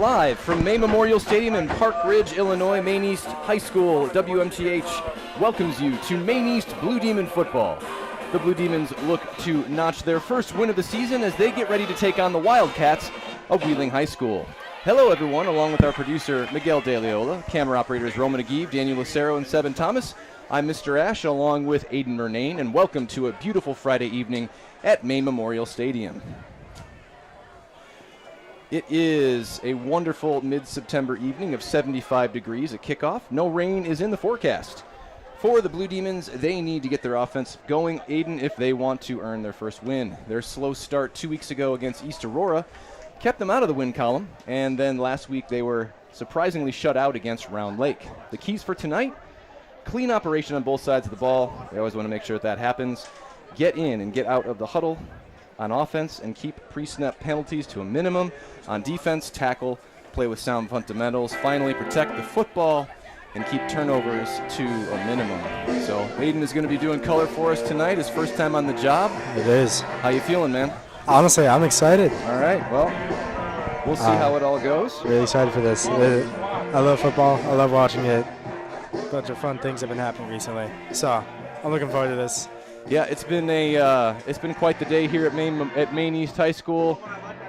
Live from Maine Memorial Stadium in Park Ridge, Illinois, Maine East High School, WMTH welcomes you to Maine East Blue Demon football. The Blue Demons look to notch their first win of the season as they get ready to take on the Wildcats of Wheeling High School. Hello, everyone, along with our producer, Miguel De Leola, camera operators Roman Aguiv, Daniel Lucero, and Seven Thomas. I'm Mr. Ash, along with Aiden Murnane, and welcome to a beautiful Friday evening at Maine Memorial Stadium. It is a wonderful mid-September evening of 75 degrees at kickoff. No rain is in the forecast. For the Blue Demons, they need to get their offense going, Aiden, if they want to earn their first win. Their slow start 2 weeks ago against East Aurora kept them out of the win column, and then last week they were surprisingly shut out against Round Lake. The keys for tonight: clean operation on both sides of the ball. They always want to make sure that happens. Get in and get out of the huddle on offense and keep pre-snap penalties to a minimum. On defense, tackle, play with sound fundamentals. Finally, protect the football and keep turnovers to a minimum. So Aiden is going to be doing color for us tonight. His first time on the job. It is. How you feeling, man? Honestly, I'm excited. All right, well, we'll see how it all goes. Really excited for this. I love football. I love watching it. A bunch of fun things have been happening recently. So I'm looking forward to this. Yeah, it's been quite the day here at Maine East High School.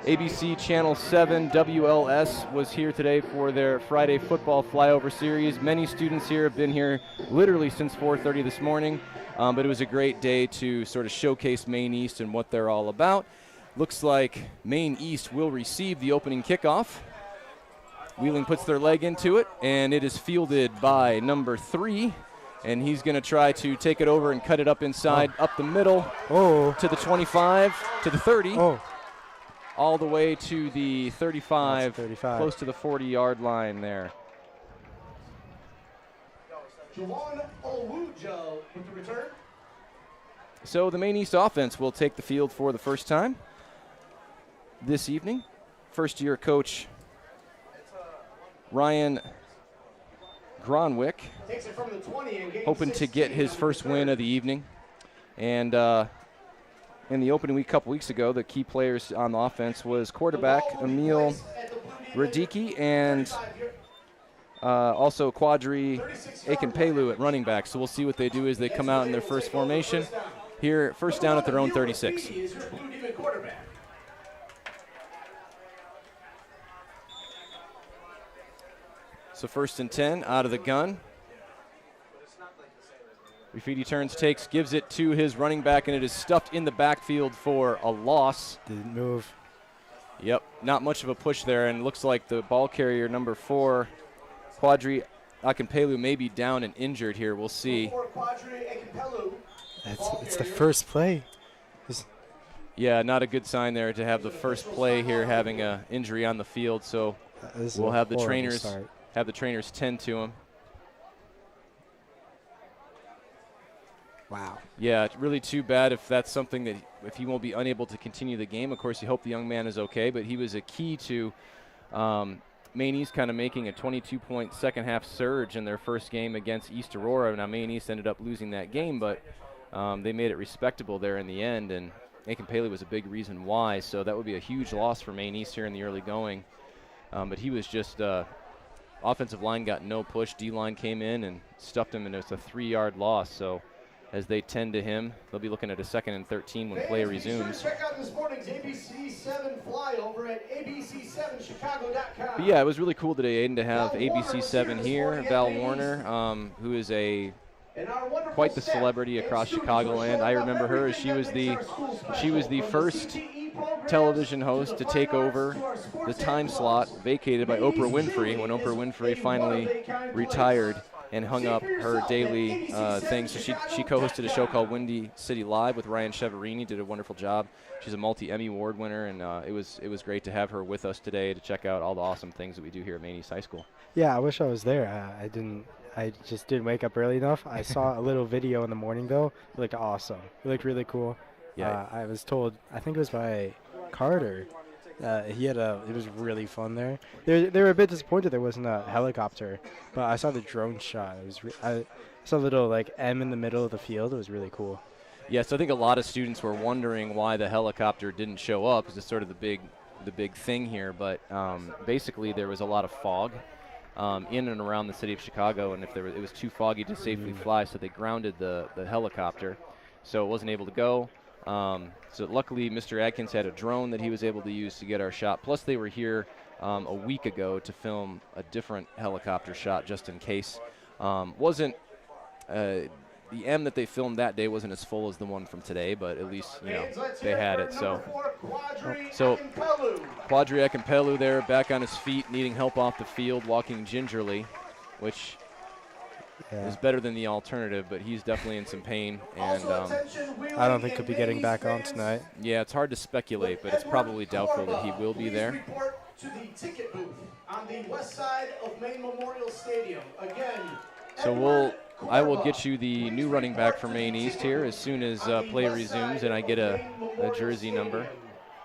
ABC Channel 7 WLS was here today for their Friday football flyover series. Many students here have been here literally since 4:30 this morning, but it was a great day to sort of showcase Maine East and what they're all about. Looks like Maine East will receive the opening kickoff. Wheeling puts their leg into it, and it is fielded by number 3. And he's going to try to take it over and cut it up inside, up the middle, to the 25, to the 30, all the way to the 35, close to the 40-yard line there. So the Maine East offense will take the field for the first time this evening. First-year coach Ryan Gronwick, hoping to get his first win of the evening. And in the opening week a couple weeks ago, the key players on the offense was quarterback Emil Radicki and also Quadri Akinpelu at running back. So we'll see what they do as they come out in their first formation. Here, first down at their own 36. So first and 10 out of the gun. Rafidi turns, takes, gives it to his running back, and it is stuffed in the backfield for a loss. Didn't move. Yep, not much of a push there, and it looks like the ball carrier, number 4, Quadri Akinpelu, may be down and injured here. We'll see. It's the first play. Yeah, not a good sign there to have the first play here having an injury on the field. So we'll have the trainers tend to him. Wow. Yeah, it's really too bad if that's something that if he won't be unable to continue the game. Of course, you hope the young man is okay, but he was a key to Maine East kind of making a 22-point second-half surge in their first game against East Aurora. Now, Maine East ended up losing that game, but they made it respectable there in the end, and Akinpelu was a big reason why. So that would be a huge loss for Maine East here in the early going. But he was just offensive line got no push. D-line came in and stuffed him, and it's a 3-yard loss. So as they tend to him, they'll be looking at a 2nd and 13 when play resumes. Check out this morning's ABC 7 flyover at abc7chicago.com. But yeah, it was really cool today, Aiden, to have ABC 7 here. Val Warner, who is quite the celebrity across Chicagoland. I remember her as she was the first television host to take over the time slot vacated by Oprah Winfrey when Oprah Winfrey finally retired and hung up her daily thing. So she co-hosted a show called Windy City Live with Ryan Cheverini, did a wonderful job. She's a multi-Emmy Award winner, and it was great to have her with us today to check out all the awesome things that we do here at Maine East High School. Yeah, I wish I was there. I just didn't wake up early enough. I saw a little video in the morning, though. It looked awesome. It looked really cool. Yeah. I was told, I think it was by Carter, it was really fun there. They were a bit disappointed there wasn't a helicopter, but I saw the drone shot. I saw a little M in the middle of the field. It was really cool. Yes, I think a lot of students were wondering why the helicopter didn't show up, because it's sort of the big the big thing here, but basically there was a lot of fog in and around the city of Chicago, and it was too foggy to safely fly, so they grounded the helicopter, so it wasn't able to go. So luckily, Mr. Adkins had a drone that he was able to use to get our shot. Plus, they were here a week ago to film a different helicopter shot just in case. The M that they filmed that day wasn't as full as the one from today, but at least they had it. So Quadri Akimpelu there, back on his feet, needing help off the field, walking gingerly, which is better than the alternative, but he's definitely in some pain. And I don't think he'll be getting back on tonight. Yeah, it's hard to speculate, but it's probably doubtful that he will be there. To the ticket booth on the west side of Maine Memorial Stadium. Again, so I will get you the new running back for Maine East here as soon as play resumes and I get a jersey number.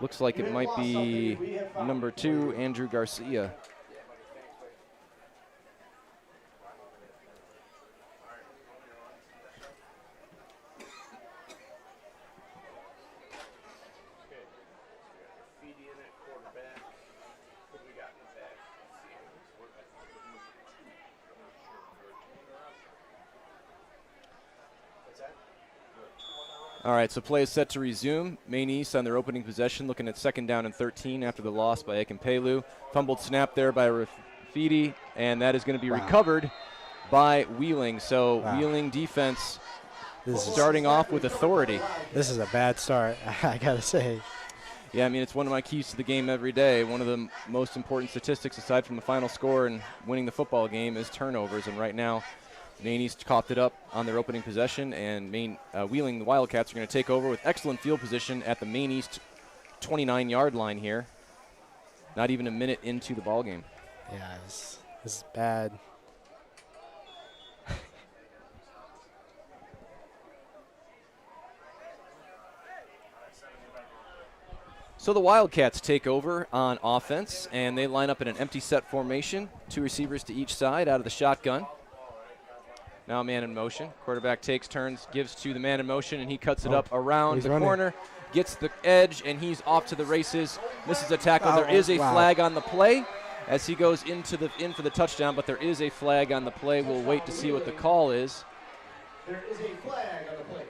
Looks like it might be number 2, Andrew Garcia. All right, so play is set to resume. Maine East on their opening possession, looking at 2nd down and 13 after the loss by Akimpelu. Fumbled snap there by Rafidi, and that is going to be recovered by Wheeling. So Wheeling defense starting off with authority. This is a bad start, I got to say. Yeah, I mean, it's one of my keys to the game every day. One of the most important statistics, aside from the final score and winning the football game, is turnovers. And right now, Maine East coughed it up on their opening possession, and Wheeling, the Wildcats, are going to take over with excellent field position at the Maine East 29-yard line here. Not even a minute into the ball game. Yeah, this is bad. So the Wildcats take over on offense, and they line up in an empty set formation, 2 receivers to each side out of the shotgun. Now man in motion. Quarterback takes turns, gives to the man in motion, and he cuts it up around the corner, gets the edge, and he's off to the races. Misses a tackle. There is a flag on the play as he goes in for the touchdown, but there is a flag on the play. We'll wait to see what the call is. There is a flag on the play.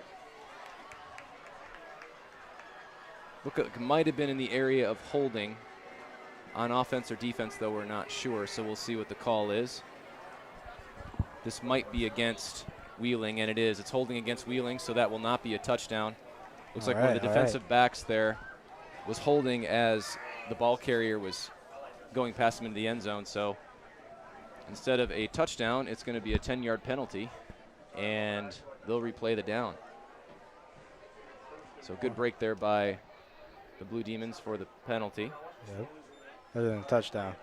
Look, it might have been in the area of holding on offense or defense, though we're not sure, so we'll see what the call is. This might be against Wheeling, and it is. It's holding against Wheeling, so that will not be a touchdown. Looks like one of the defensive backs there was holding as the ball carrier was going past him into the end zone. So instead of a touchdown, it's going to be a 10-yard penalty, and they'll replay the down. So good break there by the Blue Demons for the penalty. Yep. Other than a touchdown.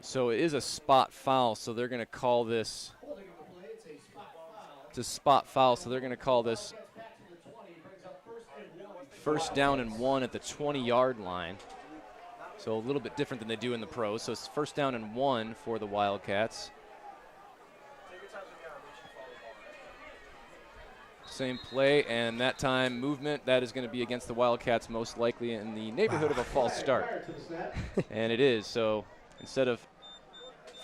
So it is a spot foul, so they're going to call this. It's a spot foul, so they're going to call this 1st down and 1 at the 20-yard line. So a little bit different than they do in the pros. So it's 1st down and 1 for the Wildcats. Same play, and that time movement, that is going to be against the Wildcats, most likely in the neighborhood of a false start. And it is, so instead of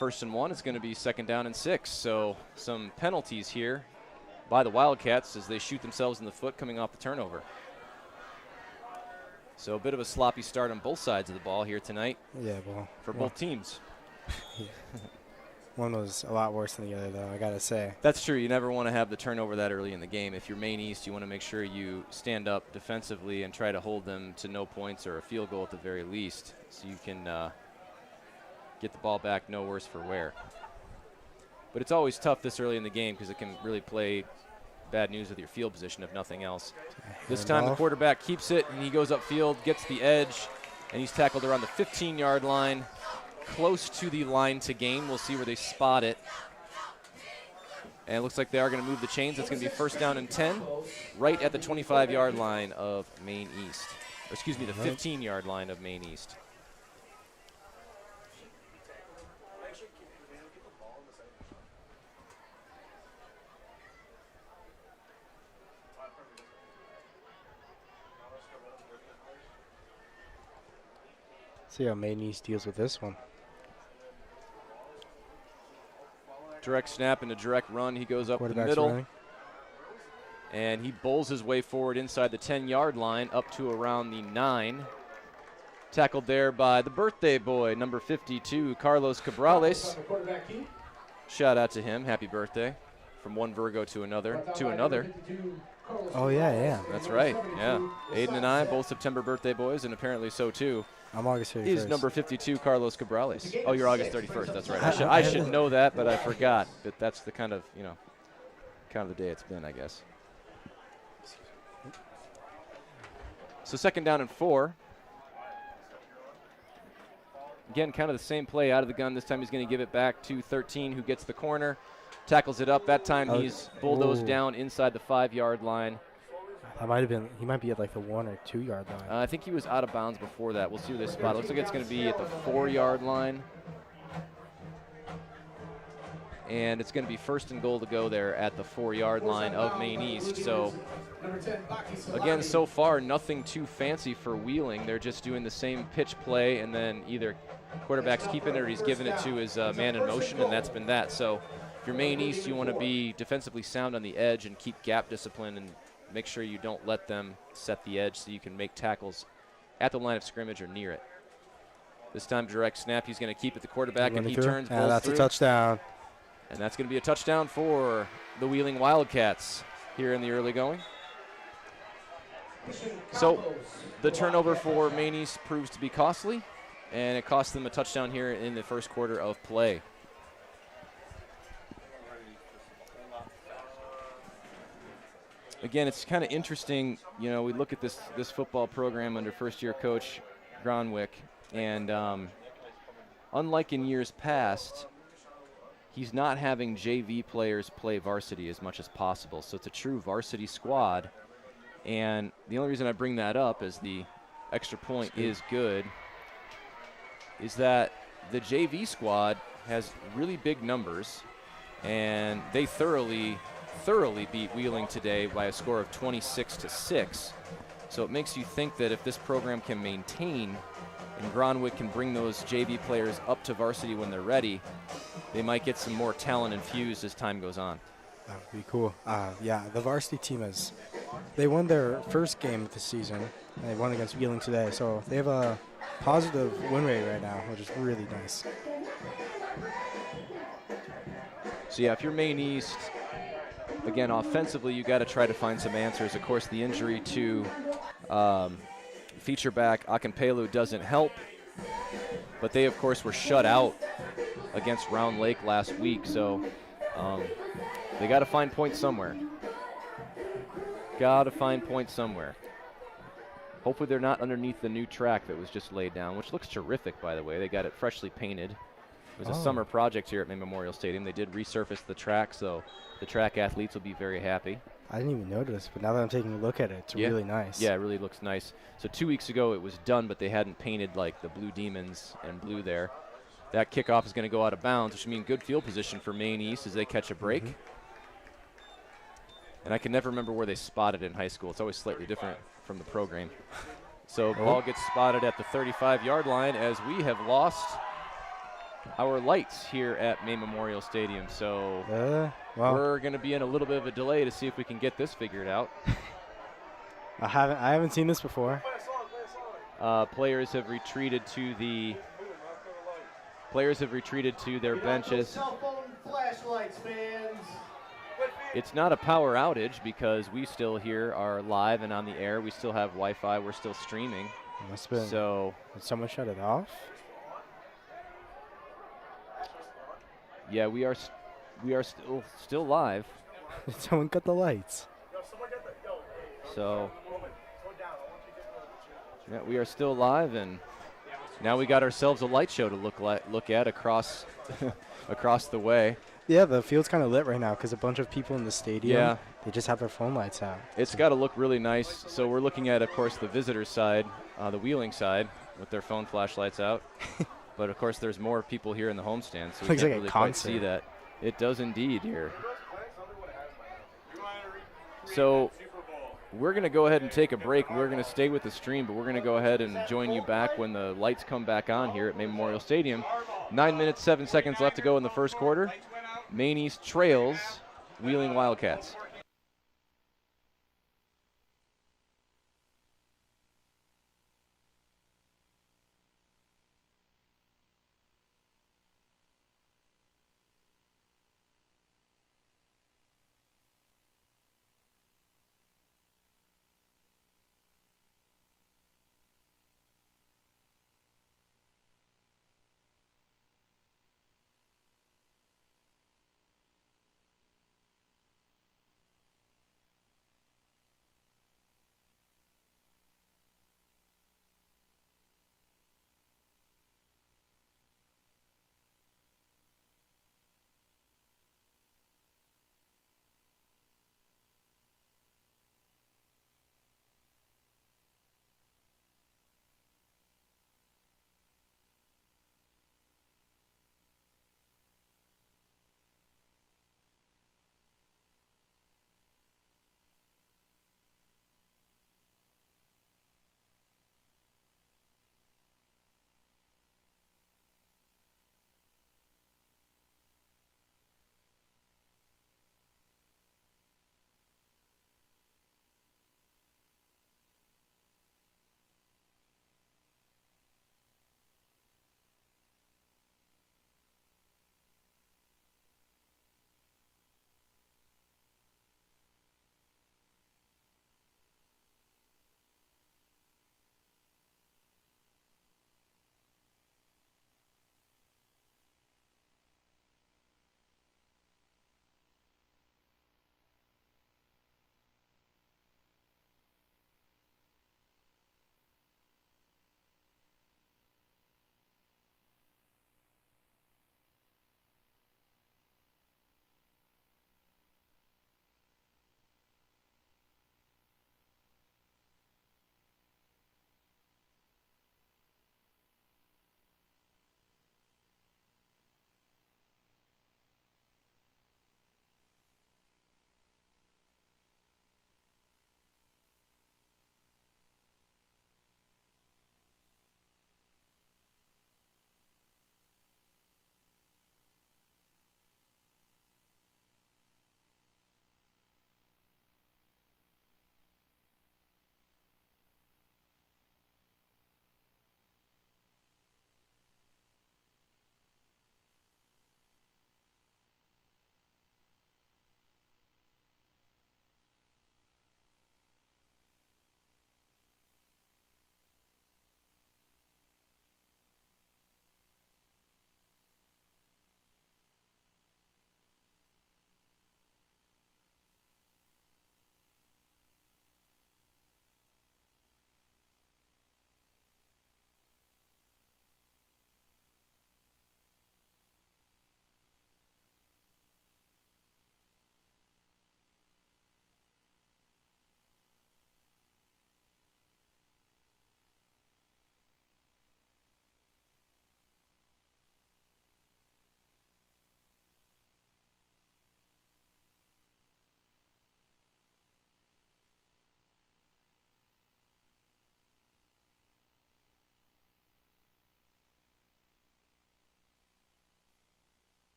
1st and 1, it's going to be 2nd down and 6. So some penalties here by the Wildcats as they shoot themselves in the foot coming off the turnover. So a bit of a sloppy start on both sides of the ball here tonight. Yeah, well, for both teams. Yeah. One was a lot worse than the other, though, I got to say. That's true. You never want to have the turnover that early in the game. If you're Maine East, you want to make sure you stand up defensively and try to hold them to no points or a field goal at the very least, so you can get the ball back no worse for wear. But it's always tough this early in the game because it can really play bad news with your field position, if nothing else. This time the quarterback keeps it, and he goes upfield, gets the edge, and he's tackled around the 15-yard line, close to the line to gain. We'll see where they spot it. And it looks like they are going to move the chains. It's going to be 1st down and 10, right at the 25-yard line of Maine East. Or excuse me, the 15-yard line of Maine East. See how Maine East deals with this one. Direct snap and a direct run. He goes up the Quarterback's middle. running. And he bowls his way forward inside the 10-yard line up to around the 9. Tackled there by the birthday boy, number 52, Carlos Cabrales. Shout out to him. Happy birthday. From one Virgo to another. Oh, yeah. That's right, yeah. Aiden and I, both September birthday boys, and apparently so too I'm August 31st. is number 52, Carlos Cabrales. Oh, you're August 31st, that's right. I should know that, but I forgot. But that's the kind of the day it's been, I guess. So 2nd down and 4. Again, kind of the same play out of the gun. This time he's going to give it back to 13, who gets the corner, tackles it up. That time he's bulldozed down inside the 5-yard line. That might have been. He might be at like the 1 or 2 yard line. I think he was out of bounds before that. We'll see where they spot. Looks like it's going to be at the 4-yard line. And it's going to be 1st and goal to go there at the 4-yard line of Maine East. So, again, so far, nothing too fancy for Wheeling. They're just doing the same pitch play, and then either quarterback's keeping it or he's giving it to his man in motion, and that's been that. So, if you're Maine East, you want to be defensively sound on the edge and keep gap discipline and make sure you don't let them set the edge so you can make tackles at the line of scrimmage or near it. This time, direct snap. He's going to keep it the quarterback, and he turns. That's through. A touchdown. And that's going to be a touchdown for the Wheeling Wildcats here in the early going. So the turnover for Maine East proves to be costly, and it cost them a touchdown here in the first quarter of play. Again, it's kind of interesting. We look at this football program under first-year coach Gronwick, and unlike in years past, he's not having JV players play varsity as much as possible. So it's a true varsity squad. And the only reason I bring that up as the extra point is good is that the JV squad has really big numbers, and they thoroughly beat Wheeling today by a score of 26-6. So it makes you think that if this program can maintain and Gronwick can bring those JV players up to varsity when they're ready, they might get some more talent infused as time goes on. That would be cool. Yeah, the varsity team they won their first game of the season, and they won against Wheeling today. So they have a positive win rate right now, which is really nice. So yeah, if you're Maine East, again, offensively, you got to try to find some answers. Of course, the injury to feature back Akinpelu doesn't help, but they, of course, were shut out against Round Lake last week, so they got to find points somewhere. Hopefully they're not underneath the new track that was just laid down, which looks terrific, by the way. They got it freshly painted. It was a summer project here at Maine Memorial Stadium. They did resurface the track, so the track athletes will be very happy. I didn't even notice, but now that I'm taking a look at it, it's really nice. Yeah, it really looks nice. So 2 weeks ago it was done, but they hadn't painted like the blue demons and blue there. That kickoff is going to go out of bounds, which means good field position for Maine East as they catch a break. And I can never remember where they spotted in high school. It's always slightly different from the program. So ball gets spotted at the 35-yard line as we have lost our lights here at Maine Memorial Stadium. So we're going to be in a little bit of a delay to see if we can get this figured out. I haven't seen this before. Players have retreated to their benches. Cell phone flashlights, fans. It's not a power outage because we still here are live and on the air. We still have Wi-Fi. We're still streaming. Must have been. So did someone shut it off? Yeah, we are still live. Did someone cut the lights? So yeah, we are still live, and now we got ourselves a light show to look at across across the way. Yeah, the field's kind of lit right now because a bunch of people in the stadium, they just have their phone lights out. It's got to look really nice. So we're looking at, of course, the visitors' side, the Wheeling side, with their phone flashlights out. But, of course, there's more people here in the homestand, so we looks can't like really a quite concert. see that. It does indeed here. So we're going to go ahead and take a break. We're going to stay with the stream, but we're going to go ahead and join you back when the lights come back on here at Maine Memorial Stadium. 9 minutes, 7 seconds left to go in the first quarter. Maine East trails Wheeling Wildcats.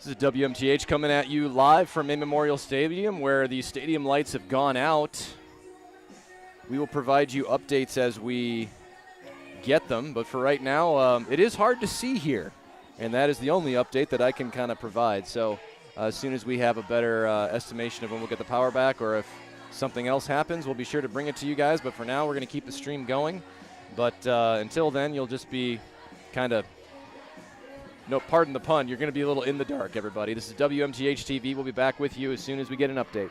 This is WMTH coming at you live from Maine Memorial Stadium, where the stadium lights have gone out. We will provide you updates as we get them, but for right now, it is hard to see here, and that is the only update that I can kind of provide. So as soon as we have a better estimation of when we'll get the power back, or if something else happens, we'll be sure to bring it to you guys. But for now, we're going to keep the stream going. But until then, you'll just be kind of, no, pardon the pun, you're going to be a little in the dark, everybody. This is WMTH-TV. We'll be back with you as soon as we get an update.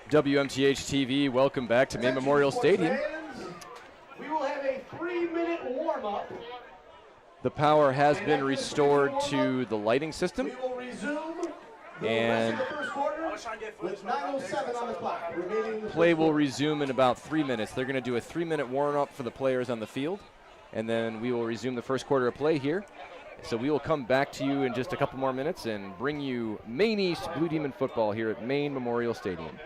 WMTH-TV, welcome back to Maine Memorial Stadium. We will have a 3-minute warm-up. The power has been restored to the lighting system. We will resume the and rest of the first quarter with 9:07 on the clock. Play will resume in about 3 minutes. They're going to do a 3-minute warm-up for the players on the field, and then we will resume the first quarter of play here. So we will come back to you in just a couple more minutes and bring you Maine East Blue Demon football here at Maine Memorial Stadium.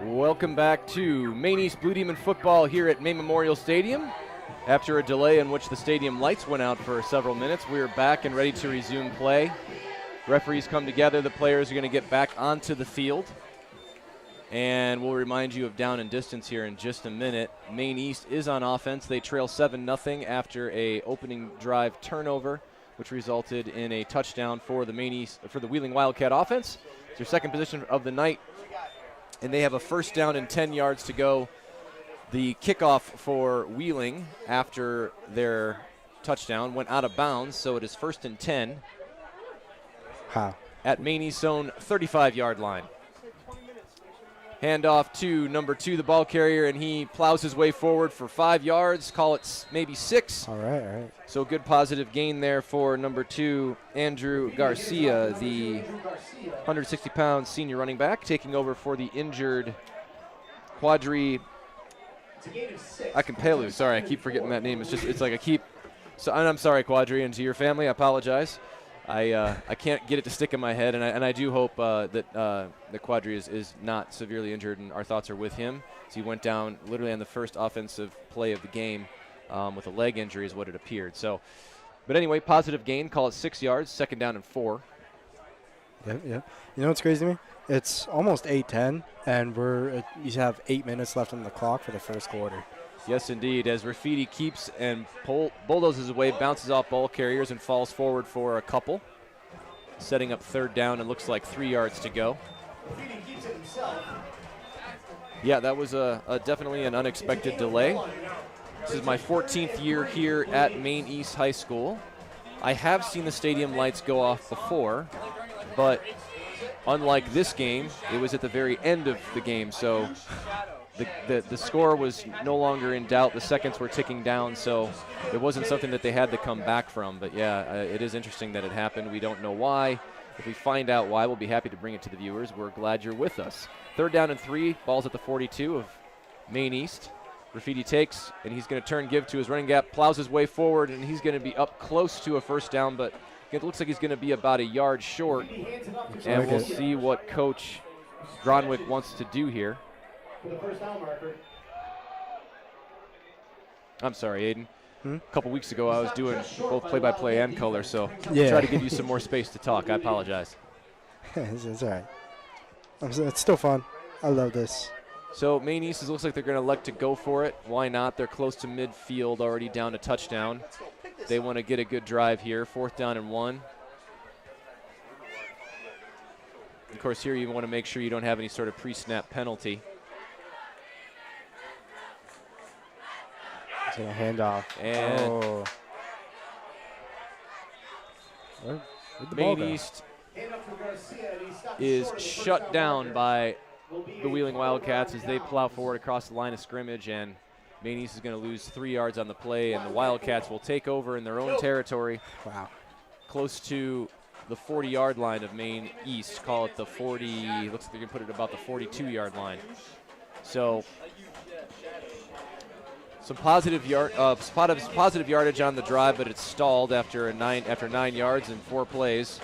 Welcome back to Maine East Blue Demon football here at Maine Memorial Stadium. After a delay in which the stadium lights went out for several minutes, we are back and ready to resume play. Referees come together. The players are going to get back onto the field. And we'll remind you of down and distance here in just a minute. Maine East is on offense. They trail 7-0 after a opening drive turnover, which resulted in a touchdown for the Wheeling Wildcat offense. It's their second position of the night, and they have a first down and 10 yards to go. The kickoff for Wheeling after their touchdown went out of bounds, so it is 1st and 10 at Maine East's own 35-yard line. Handoff to number 2, the ball carrier, and he plows his way forward for 5 yards, call it maybe 6. All right. So good positive gain there for number 2, Andrew Garcia, the 160-pound senior running back, taking over for the injured Quadri Akampelu. Sorry, I keep forgetting that name. It's like I keep. So, and I'm sorry, Quadri, and to your family, I apologize. I can't get it to stick in my head, and I do hope that Quadri is not severely injured, and our thoughts are with him. So he went down literally on the first offensive play of the game with a leg injury is what it appeared. So, but anyway, positive gain, call it 6 yards, 2nd down and 4. Yep. You know what's crazy to me? It's almost 8:10, and you have 8 minutes left on the clock for the first quarter. Yes, indeed, as Rafidi keeps and bulldozes away, bounces off ball carriers, and falls forward for a couple. setting up third down, and looks like 3 yards to go. Yeah, that was definitely an unexpected delay. This is my 14th year here at Maine East High School. I have seen the stadium lights go off before, but unlike this game, it was at the very end of the game, so the score was no longer in doubt. The seconds were ticking down, so it wasn't something that they had to come back from. But yeah, it is interesting that it happened. We don't know why. If we find out why, we'll be happy to bring it to the viewers. We're glad you're with us. Third down and 3, ball's at the 42 of Maine East. Graffiti takes, and he's going to turn, give to his running gap, plows his way forward, and he's going to be up close to a first down, but it looks like he's going to be about a yard short. And we'll see what Coach Gronwick wants to do here. I'm sorry, Aiden. A couple weeks ago, I was doing both play-by-play and color, so try to give you some more space to talk. I apologize. It's all right. It's still fun. I love this. So Maine East looks like they're going to elect to go for it. Why not? They're close to midfield, already down a touchdown. They want to get a good drive here. 4th down and 1. Of course, here you want to make sure you don't have any sort of pre-snap penalty. It's a handoff. And Maine East is shut down by the Wheeling Wildcats as they plow forward across the line of scrimmage, and Maine East is going to lose 3 yards on the play, and the Wildcats will take over in their own territory. Wow. Close to the 40-yard line of Maine East. Call it the 40, looks like they're going to put it about the 42-yard line. So some positive yardage on the drive, but it's stalled after 9 yards and 4 plays.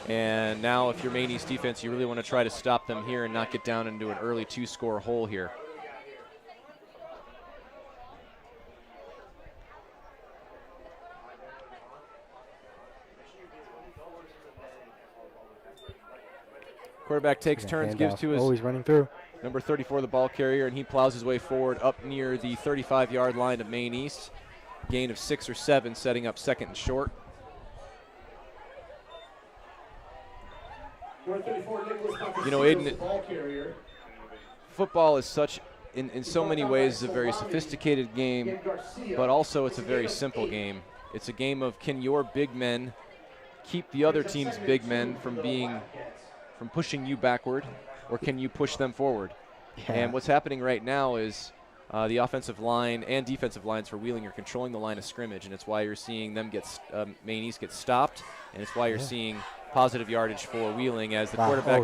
And now if you're Maine East defense, you really want to try to stop them here and not get down into an early 2-score hole here. Quarterback takes turns, gives to his always running through number 34, the ball carrier, and he plows his way forward up near the 35-yard line of Maine East. Gain of 6 or 7, setting up 2nd and short. You know, Aiden, football is such, in so many ways, a very sophisticated game, but also it's a very simple game. It's a game of, can your big men keep the other team's big men from pushing you backward, or can you push them forward? Yeah. And what's happening right now is the offensive line and defensive lines for Wheeling are controlling the line of scrimmage, and it's why you're seeing them Maine East get stopped, and it's why you're seeing positive yardage for Wheeling as the quarterback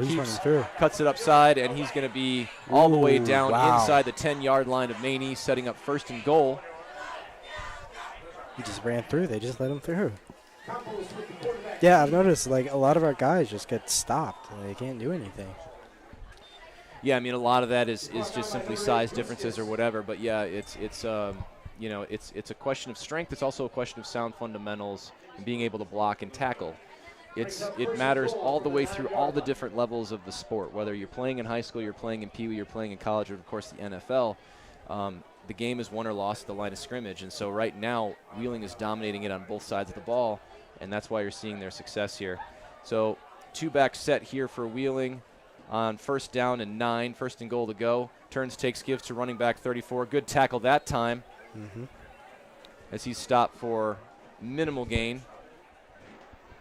cuts it upside, and he's going to be all the way down inside the 10-yard line of Maine East, setting up 1st and goal. He just ran through. They just let him through. Yeah, I've noticed like a lot of our guys just get stopped. They can't do anything. Yeah, I mean a lot of that is just simply size differences or whatever. But yeah, it's a question of strength. It's also a question of sound fundamentals and being able to block and tackle. It matters all the way through all the different levels of the sport. Whether you're playing in high school, you're playing in Pee Wee, you're playing in college, or of course the NFL. The game is won or lost at the line of scrimmage, and so right now Wheeling is dominating it on both sides of the ball, and that's why you're seeing their success here. So 2-back set here for Wheeling on 1st down and 9, 1st and goal to go. Turns, takes, gives to running back 34. Good tackle that time as he's stopped for minimal gain.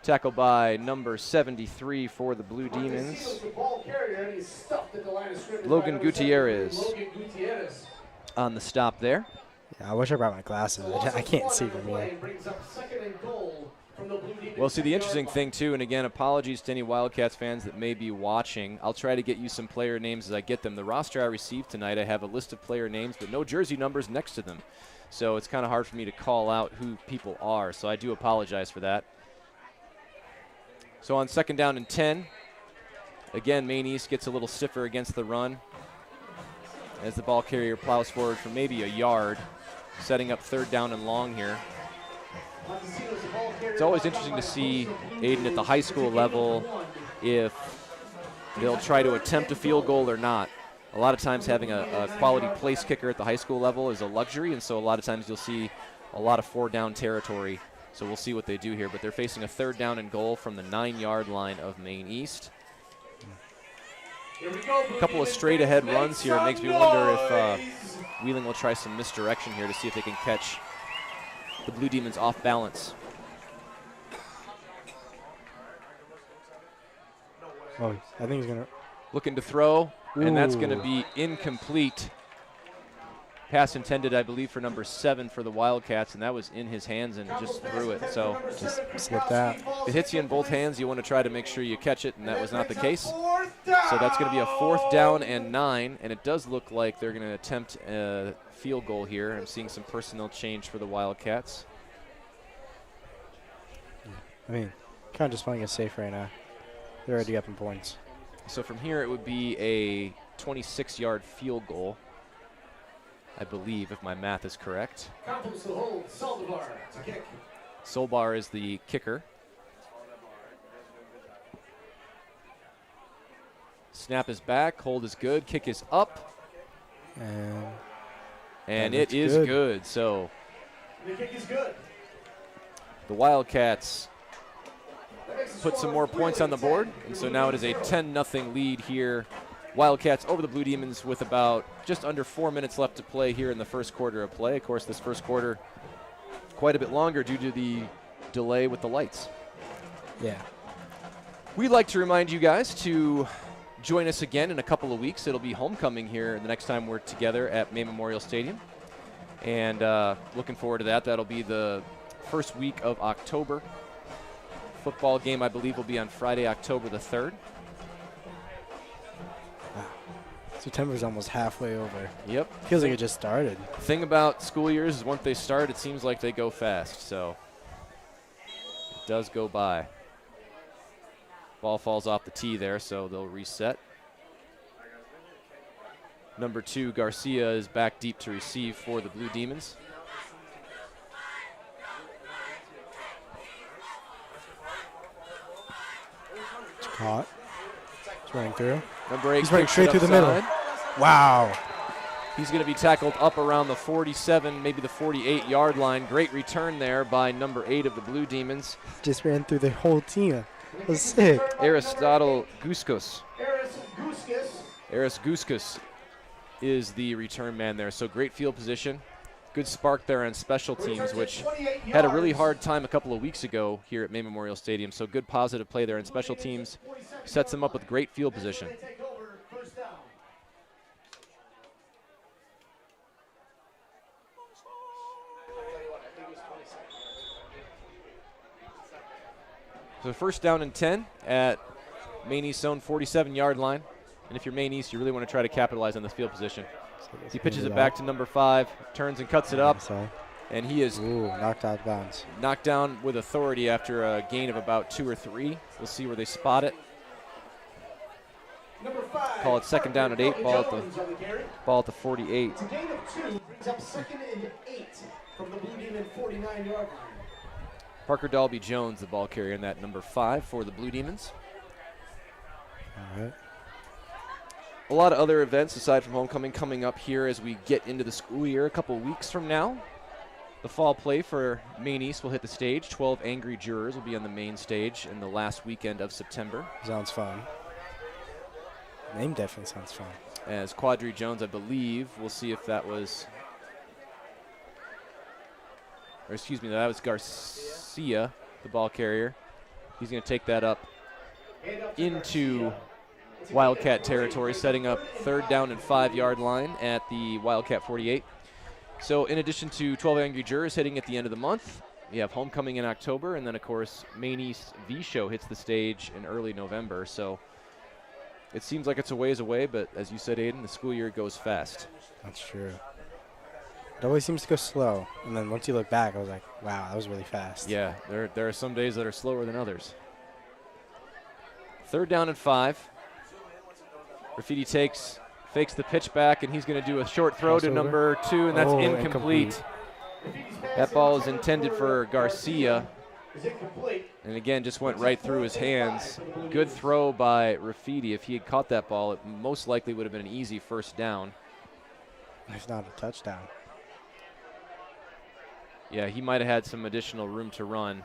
Tackle by number 73 for the Blue Demons, Logan Gutierrez on the stop there. Yeah, I wish I brought my glasses. I can't see from here. Well, see, the interesting thing, too, and again, apologies to any Wildcats fans that may be watching. I'll try to get you some player names as I get them. The roster I received tonight, I have a list of player names, but no jersey numbers next to them. So it's kind of hard for me to call out who people are, so I do apologize for that. So on 2nd down and 10, again, Maine East gets a little stiffer against the run as the ball carrier plows forward for maybe a yard, setting up 3rd down and long here. It's always interesting to see, Aiden, at the high school level, if they'll try to attempt a field goal or not. A lot of times having a quality place kicker at the high school level is a luxury, and so a lot of times you'll see a lot of 4-down territory So we'll see what they do here. But they're facing a 3rd down and goal from the 9-yard line of Maine East. A couple of straight ahead runs here. It makes me wonder if Wheeling will try some misdirection here to see if they can catch the Blue Demons off balance. Oh, I think he's going to. Looking to throw, and that's going to Ooh. be incomplete. Pass intended, I believe, for number 7 for the Wildcats, and that was in his hands and just threw it. So Just slip that. if it hits you in both hands, you want to try to make sure you catch it, and that was not the case. So that's going to be a 4th down and 9, and it does look like they're going to attempt a field goal here. I'm seeing some personnel change for the Wildcats. I mean, kind of just playing it safe right now. They're already up in points. So from here, it would be a 26-yard field goal, I believe, if my math is correct. Solbar is the kicker. Snap is back, hold is good, kick is up. And it is good. So The kick is good. the Wildcats put some more points on the board, and so now it is a 10-0 lead here. Wildcats over the Blue Demons with about just under 4 minutes left to play here in the first quarter of play. Of course, this first quarter quite a bit longer due to the delay with the lights. Yeah. We'd like to remind you guys to join us again in a couple of weeks. It'll be homecoming here the next time we're together at Maine Memorial Stadium. And looking forward to that. That'll be the first week of October. Football game, I believe, will be on Friday, October the 3rd. September's almost halfway over. Yep. Feels like it just started. The thing about school years is once they start, it seems like they go fast. So it does go by. Ball falls off the tee there, so they'll reset. Number 2, Garcia, is back deep to receive for the Blue Demons. It's caught. It's running through. Number 8, he's running kicks straight it through the middle. upside. Wow. He's going to be tackled up around the 47, maybe the 48-yard line. Great return there by number 8 of the Blue Demons. Just ran through the whole team. That was sick. Aristotle Guskos. Aris Guskos is the return man there. So great field position. Good spark there on special teams, which had a really hard time a couple of weeks ago here at Maine Memorial Stadium. So good positive play there in special teams. Sets them up with great field position. So first down and 10 at Maine East's own 47-yard line. And if you're Maine East, you really want to try to capitalize on this field position. He pitches it back to number 5, turns and cuts it up. And he is knocked out of bounds. Knocked down with authority after a gain of about 2 or 3. We'll see where they spot it. Number 5, call it second down at 8, ball at the 48. It's a gain of 2, brings up 2nd and 8 from the Blue Demon 49-yard line. Parker Dalby Jones, the ball carrier, in that number 5 for the Blue Demons. All right. A lot of other events aside from homecoming coming up here as we get into the school year a couple weeks from now. The fall play for Maine East will hit the stage. 12 Angry Jurors will be on the main stage in the last weekend of September. Sounds fun. Name definitely sounds fun. As Quadri Jones, I believe, we'll see if that was, or excuse me, that was Garcia, the ball carrier. He's going to take that up into Wildcat territory, setting up 3rd down and 5-yard line at the Wildcat 48. So in addition to 12 Angry Jurors hitting at the end of the month, we have homecoming in October, and then of course Maine East V-Show hits the stage in early November. So it seems like it's a ways away, but as you said, Aiden, the school year goes fast. That's true. It always seems to go slow, and then once you look back, I was like, wow, that was really fast. Yeah, there are some days that are slower than others. 3rd down and 5. Graffiti fakes the pitch back, and he's going to do a short throw to number 2, and that's incomplete. That ball is intended for Garcia. And again, just went right through his hands. Good throw by Graffiti. If he had caught that ball, it most likely would have been an easy 1st down. It's not a touchdown. Yeah, he might have had some additional room to run.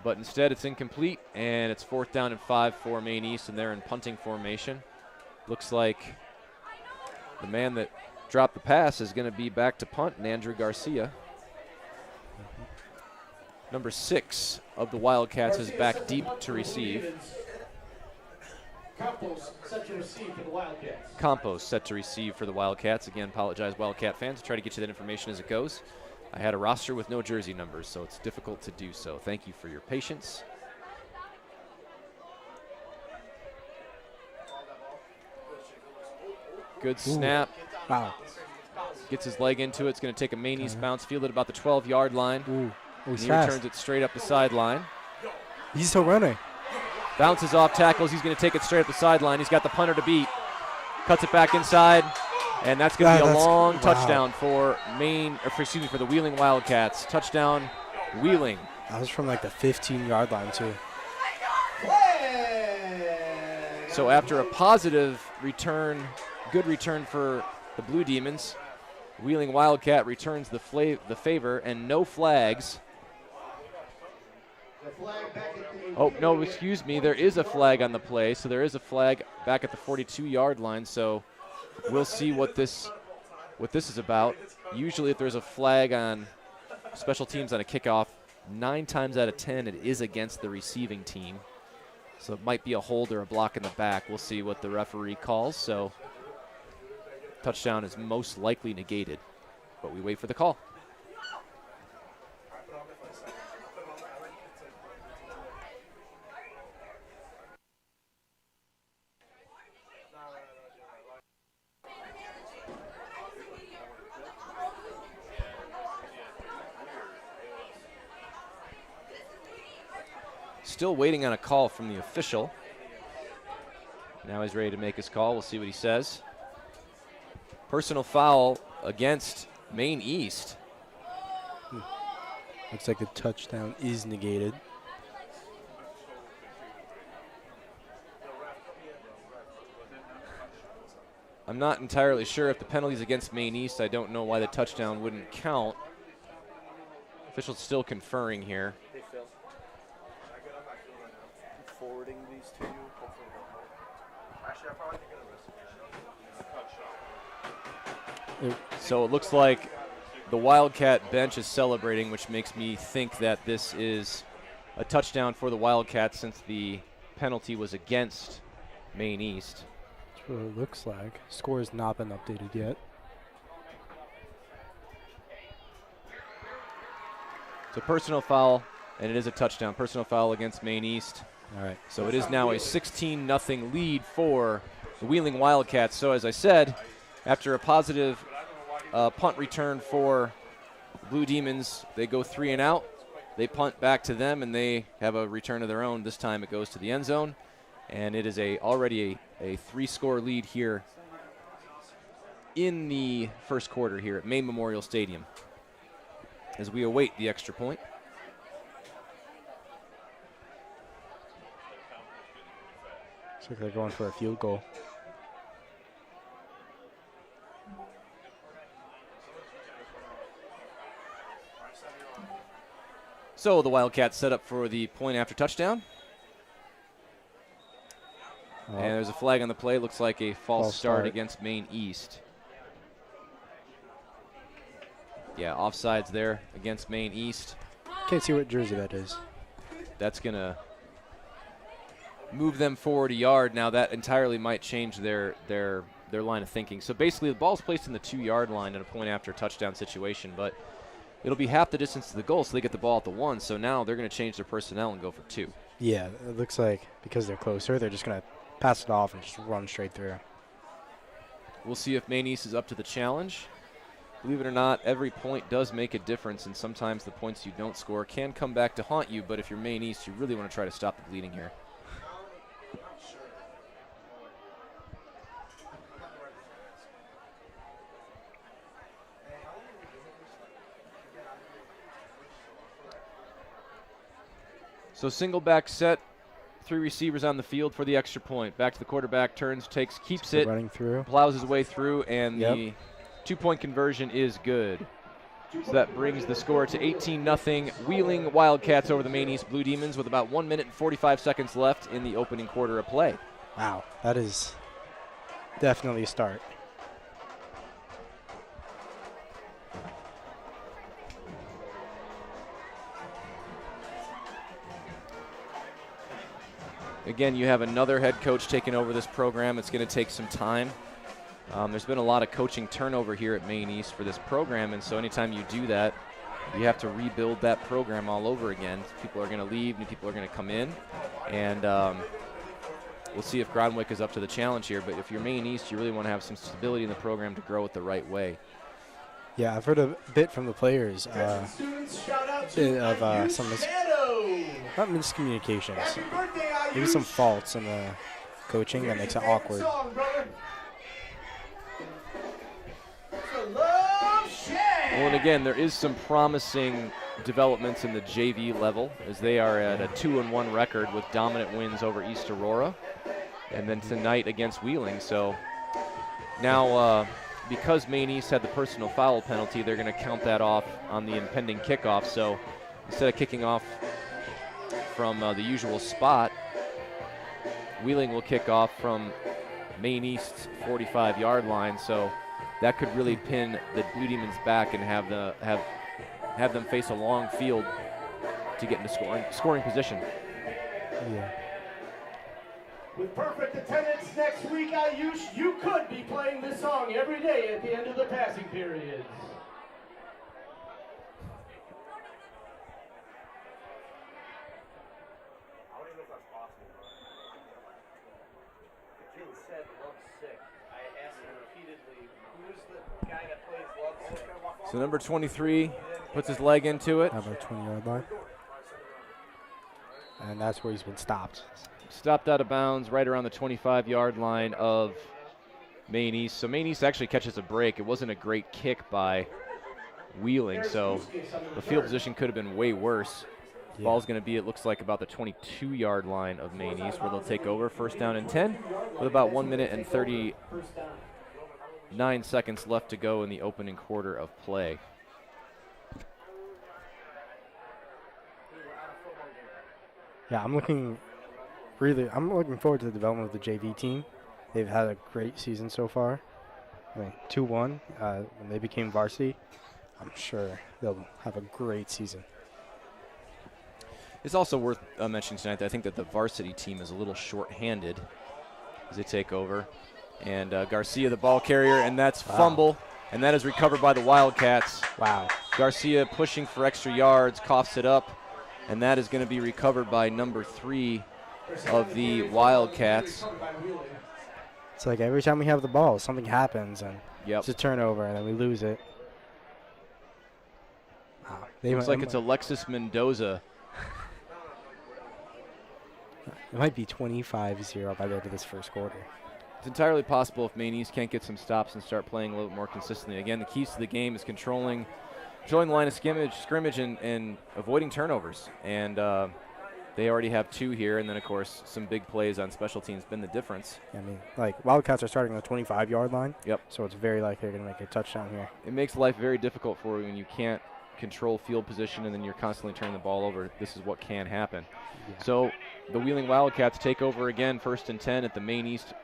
But instead it's incomplete, and it's 4th down and 5 for Maine East, and they're in punting formation. Looks like the man that dropped the pass is going to be back to punt, and Andrew Garcia. Number 6 of the Wildcats is back deep to receive. Campos set to receive for the Wildcats. Campos set to receive for the Wildcats. Again, apologize, Wildcat fans. Try to get you that information as it goes. I had a roster with no jersey numbers, so it's difficult to do so. Thank you for your patience. Good snap. Ooh. Wow. Gets his leg into it. It's going to take a Maine East bounce, fielded about the 12-yard line. Ooh. Oh, And he's he fast. returns it straight up the sideline. He's still running. Bounces off tackles. He's going to take it straight up the sideline. He's got the punter to beat. Cuts it back inside. And that's going to be a long touchdown for for the Wheeling Wildcats. Touchdown, Wheeling. That was from like the 15-yard line too. So after a positive return, good return for the Blue Demons, Wheeling Wildcat returns the favor and no flags. Oh, no, excuse me. There is a flag on the play, so there is a flag back at the 42-yard line. So we'll see what this is about. Usually if there's a flag on special teams on a kickoff, 9 times out of 10 it is against the receiving team. So it might be a hold or a block in the back. We'll see what the referee calls. So touchdown is most likely negated, but we wait for the call. Still waiting on a call from the official. Now he's ready to make his call. We'll see what he says. Personal foul against Maine East. Looks like the touchdown is negated. I'm not entirely sure if the penalty's against Maine East. I don't know why the touchdown wouldn't count. Official's still conferring here. Hey, Phil. Forwarding these to you. Actually, I probably think So it looks like the Wildcat bench is celebrating, which makes me think that this is a touchdown for the Wildcats since the penalty was against Maine East. That's what it looks like. Score has not been updated yet. So personal foul, and it is a touchdown. Personal foul against Maine East. All right. So it is now a 16-0 lead for the Wheeling Wildcats. So as I said, after a positive punt return for the Blue Demons, they go 3 and out. They punt back to them, and they have a return of their own. This time it goes to the end zone, and it is already a 3-score lead here in the first quarter here at Maine Memorial Stadium as we await the extra point. Looks like they're going for a field goal. So the Wildcats set up for the point after touchdown. And there's a flag on the play. Looks like a false start against Maine East. Yeah, offsides there against Maine East. Can't see what jersey that is. That's going to move them forward a yard. Now that entirely might change their line of thinking. So basically the ball's placed in the 2-yard line in a point after touchdown situation, but it'll be half the distance to the goal, so they get the ball at the 1. So now they're going to change their personnel and go for 2. Yeah, it looks like because they're closer, they're just going to pass it off and just run straight through. We'll see if Maine East is up to the challenge. Believe it or not, every point does make a difference, and sometimes the points you don't score can come back to haunt you, but if you're Maine East, you really want to try to stop the bleeding here. So single back set, 3 receivers on the field for the extra point. Back to the quarterback, turns, keeps it, running through, plows his way through, and the 2-point conversion is good. So that brings the score to 18-0 Wheeling Wildcats over the Maine East Blue Demons with about 1 minute and 45 seconds left in the opening quarter of play. Wow, that is definitely a start. Again, you have another head coach taking over this program. It's going to take some time. There's been a lot of coaching turnover here at Maine East for this program, and so anytime you do that, you have to rebuild that program all over again. People are going to leave, new people are going to come in, and we'll see if Gronwick is up to the challenge here. But if you're Maine East, you really want to have some stability in the program to grow it the right way. Yeah, I've heard a bit from the players of some not miscommunications, maybe some faults in the coaching that makes it awkward. Well, and again, there is some promising developments in the JV level as they are at a 2-1 record with dominant wins over East Aurora, and then tonight against Wheeling. So now, because Maine East had the personal foul penalty, they're going to count that off on the impending kickoff. So instead of kicking off from the usual spot, Wheeling will kick off from Maine East's 45-yard line. So that could really pin the Blue Demons back and have them face a long field to get into scoring position. Yeah. With perfect attendance next week, Ayush, you could be playing this song every day at the end of the passing periods. I don't even know if that's possible, bro. The kid said Lovesick. I asked him repeatedly, who's the guy that plays Lovesick? So number 23 puts his leg into it. How about 20-yard line? And that's where he's been stopped. Stopped out of bounds right around the 25-yard line of Maine East. So Maine East actually catches a break. It wasn't a great kick by Wheeling, so the field position could have been way worse. Yeah. Ball's going to be, it looks like, about the 22-yard line of Maine East, where they'll take over. First down and 10 with about 1 minute and 39 seconds left to go in the opening quarter of play. Yeah, I'm looking forward to the development of the JV team. They've had a great season so far. I mean, 2-1 when they became varsity. I'm sure they'll have a great season. It's also worth mentioning tonight that I think that the varsity team is a little short-handed as they take over. And Garcia, the ball carrier, and that's fumble, and that is recovered by the Wildcats. Wow. Garcia pushing for extra yards, coughs it up, and that is going to be recovered by number 3 of the Wildcats. It's like every time we have the ball, something happens, and Yep. it's a turnover, and then we lose it. Wow. Looks like it's Alexis Mendoza. It might be 25-0 by the end of this first quarter. It's entirely possible if Maine East can't get some stops and start playing a little bit more consistently. Again, the keys to the game is controlling the line of scrimmage and avoiding turnovers. And they already have 2 here, and then, of course, some big plays on special teams been the difference. I mean, like, Wildcats are starting on the 25-yard line. Yep. So it's very likely they're going to make a touchdown here. It makes life very difficult for you when you can't control field position and then you're constantly turning the ball over. This is what can happen. Yeah. So the Wheeling Wildcats take over again, 1st and 10 at the Maine East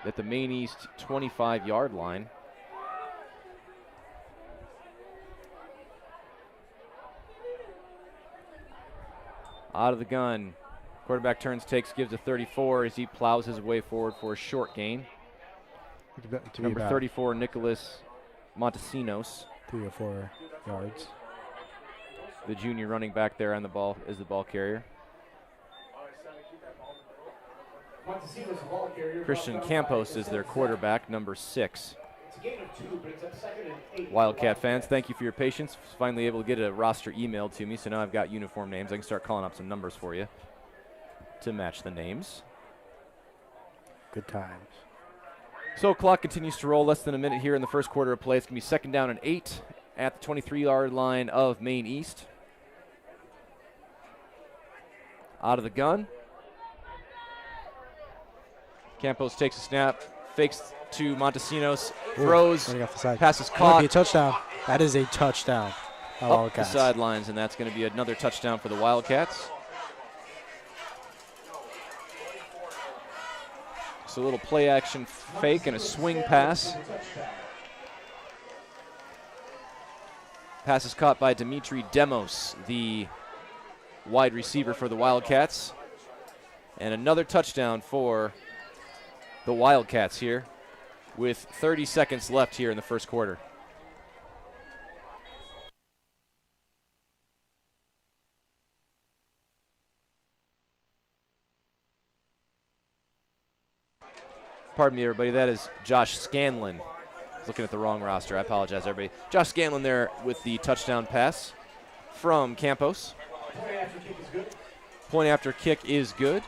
25-yard line. Out of the gun. Quarterback turns, takes, gives a 34 as he plows his way forward for a short gain. Number 34, Nicholas Montesinos. 3 or 4 yards. The junior running back there on the ball is the ball carrier. Christian Campos is their quarterback, number 6. Wildcat fans, thank you for your patience. Finally able to get a roster emailed to me, so now I've got uniform names. I can start calling up some numbers for you to match the names. Good times. So clock continues to roll, less than a minute here in the first quarter of play. It's going to be 2nd down and 8 at the 23-yard line of Maine East. Out of the gun. Campos takes a snap, fakes to Montesinos, throws, running off the side. passes Might caught. be a touchdown. That is a touchdown. by Up the Wildcats. sidelines, and that's going to be another touchdown for the Wildcats. So a little play action fake and a swing pass. Pass is caught by Dimitri Demos, the wide receiver for the Wildcats. And another touchdown for the Wildcats here with 30 seconds left here in the first quarter. Pardon me, everybody. That is Josh Scanlon. I was looking at the wrong roster. I apologize, everybody. Josh Scanlon there with the touchdown pass from Campos. Point after kick is good.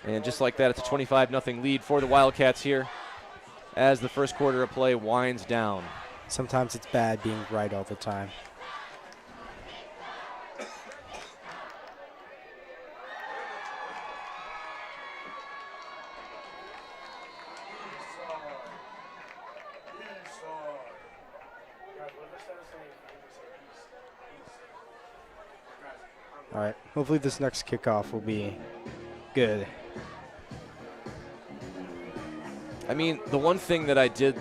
And just like that, it's a 25-0 lead for the Wildcats here as the first quarter of play winds down. Sometimes it's bad being right all the time. All right, hopefully this next kickoff will be good. I mean, the one thing that I did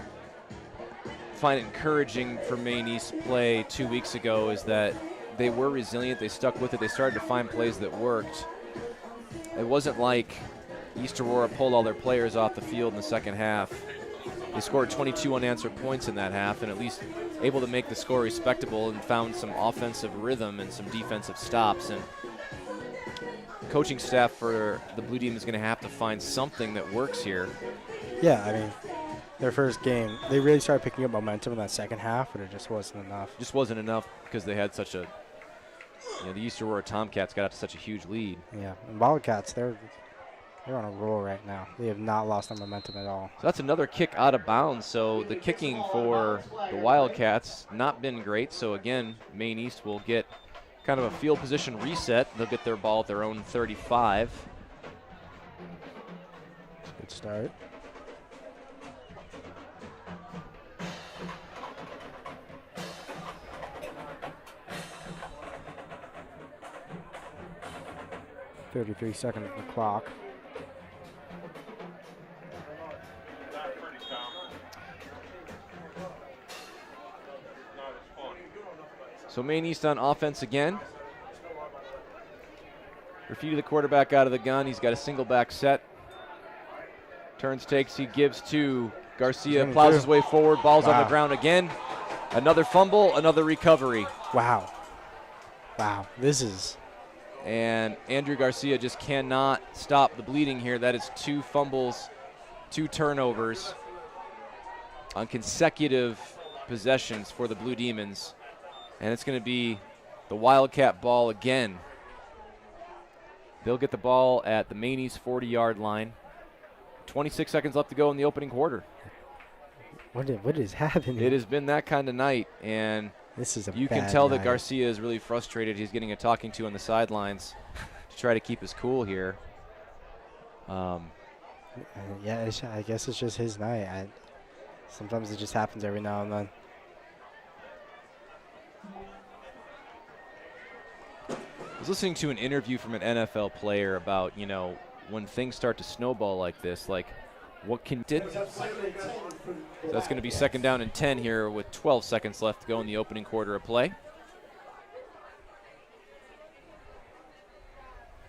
find encouraging for Maine East play 2 weeks ago is that they were resilient. They stuck with it. They started to find plays that worked. It wasn't like East Aurora pulled all their players off the field in the second half. They scored 22 unanswered points in that half and at least able to make the score respectable and found some offensive rhythm and some defensive stops. And coaching staff for the Blue Demons is going to have to find something that works here. Yeah, I mean, their first game, they really started picking up momentum in that second half, but it just wasn't enough. Just wasn't enough because they had such a, the East Aurora Tomcats got up to such a huge lead. Yeah, and Wildcats, they're on a roll right now. They have not lost their momentum at all. So that's another kick out of bounds. So the kicking for the Wildcats not been great. So again, Maine East will get kind of a field position reset. They'll get their ball at their own 35. Good start. $33 on the clock. So Maine East on offense again. Rafiti, the quarterback, out of the gun. He's got a single back set. Turns, takes, he gives to Garcia, plows his way forward, ball's on the ground again. Another fumble, another recovery. Wow. Wow, this is... And Andrew Garcia just cannot stop the bleeding here. That is 2 fumbles, 2 turnovers on consecutive possessions for the Blue Demons. And it's going to be the Wildcat ball again. They'll get the ball at the Maine East 40-yard line. 26 seconds left to go in the opening quarter. What is happening? It has been that kind of night, and this is you can tell that Garcia is really frustrated. He's getting a talking to on the sidelines to try to keep his cool here. Yeah, I guess it's just his night. Sometimes it just happens every now and then. I was listening to an interview from an NFL player about, when things start to snowball like this, like what can did. So that's going to be 2nd down and 10 here with 12 seconds left to go in the opening quarter of play.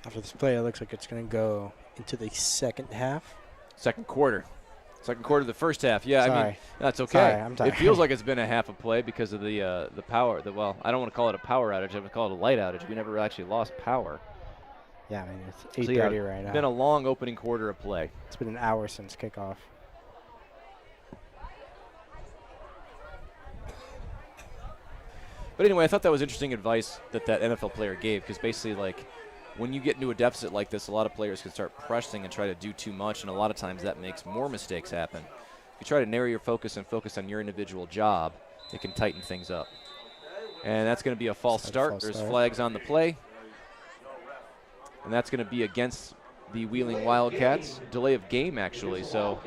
After this play, it looks like it's going to go into the second half. Second quarter of the first half. Yeah, Sorry. I mean, that's okay. Sorry, I'm tired. It feels like it's been a half a play because of the power. Well, I don't want to call it a power outage. I would call it a light outage. We never actually lost power. Yeah, I mean, it's 8:30 right now. It's been a long opening quarter of play. It's been an hour since kickoff. But anyway, I thought that was interesting advice that NFL player gave, because basically, like, when you get into a deficit like this, a lot of players can start pressing and try to do too much, and a lot of times that makes more mistakes happen. If you try to narrow your focus and focus on your individual job, it can tighten things up. And that's going to be a false start. There's flags on the play. And that's going to be against the Wheeling Wildcats. Delay of game, actually, so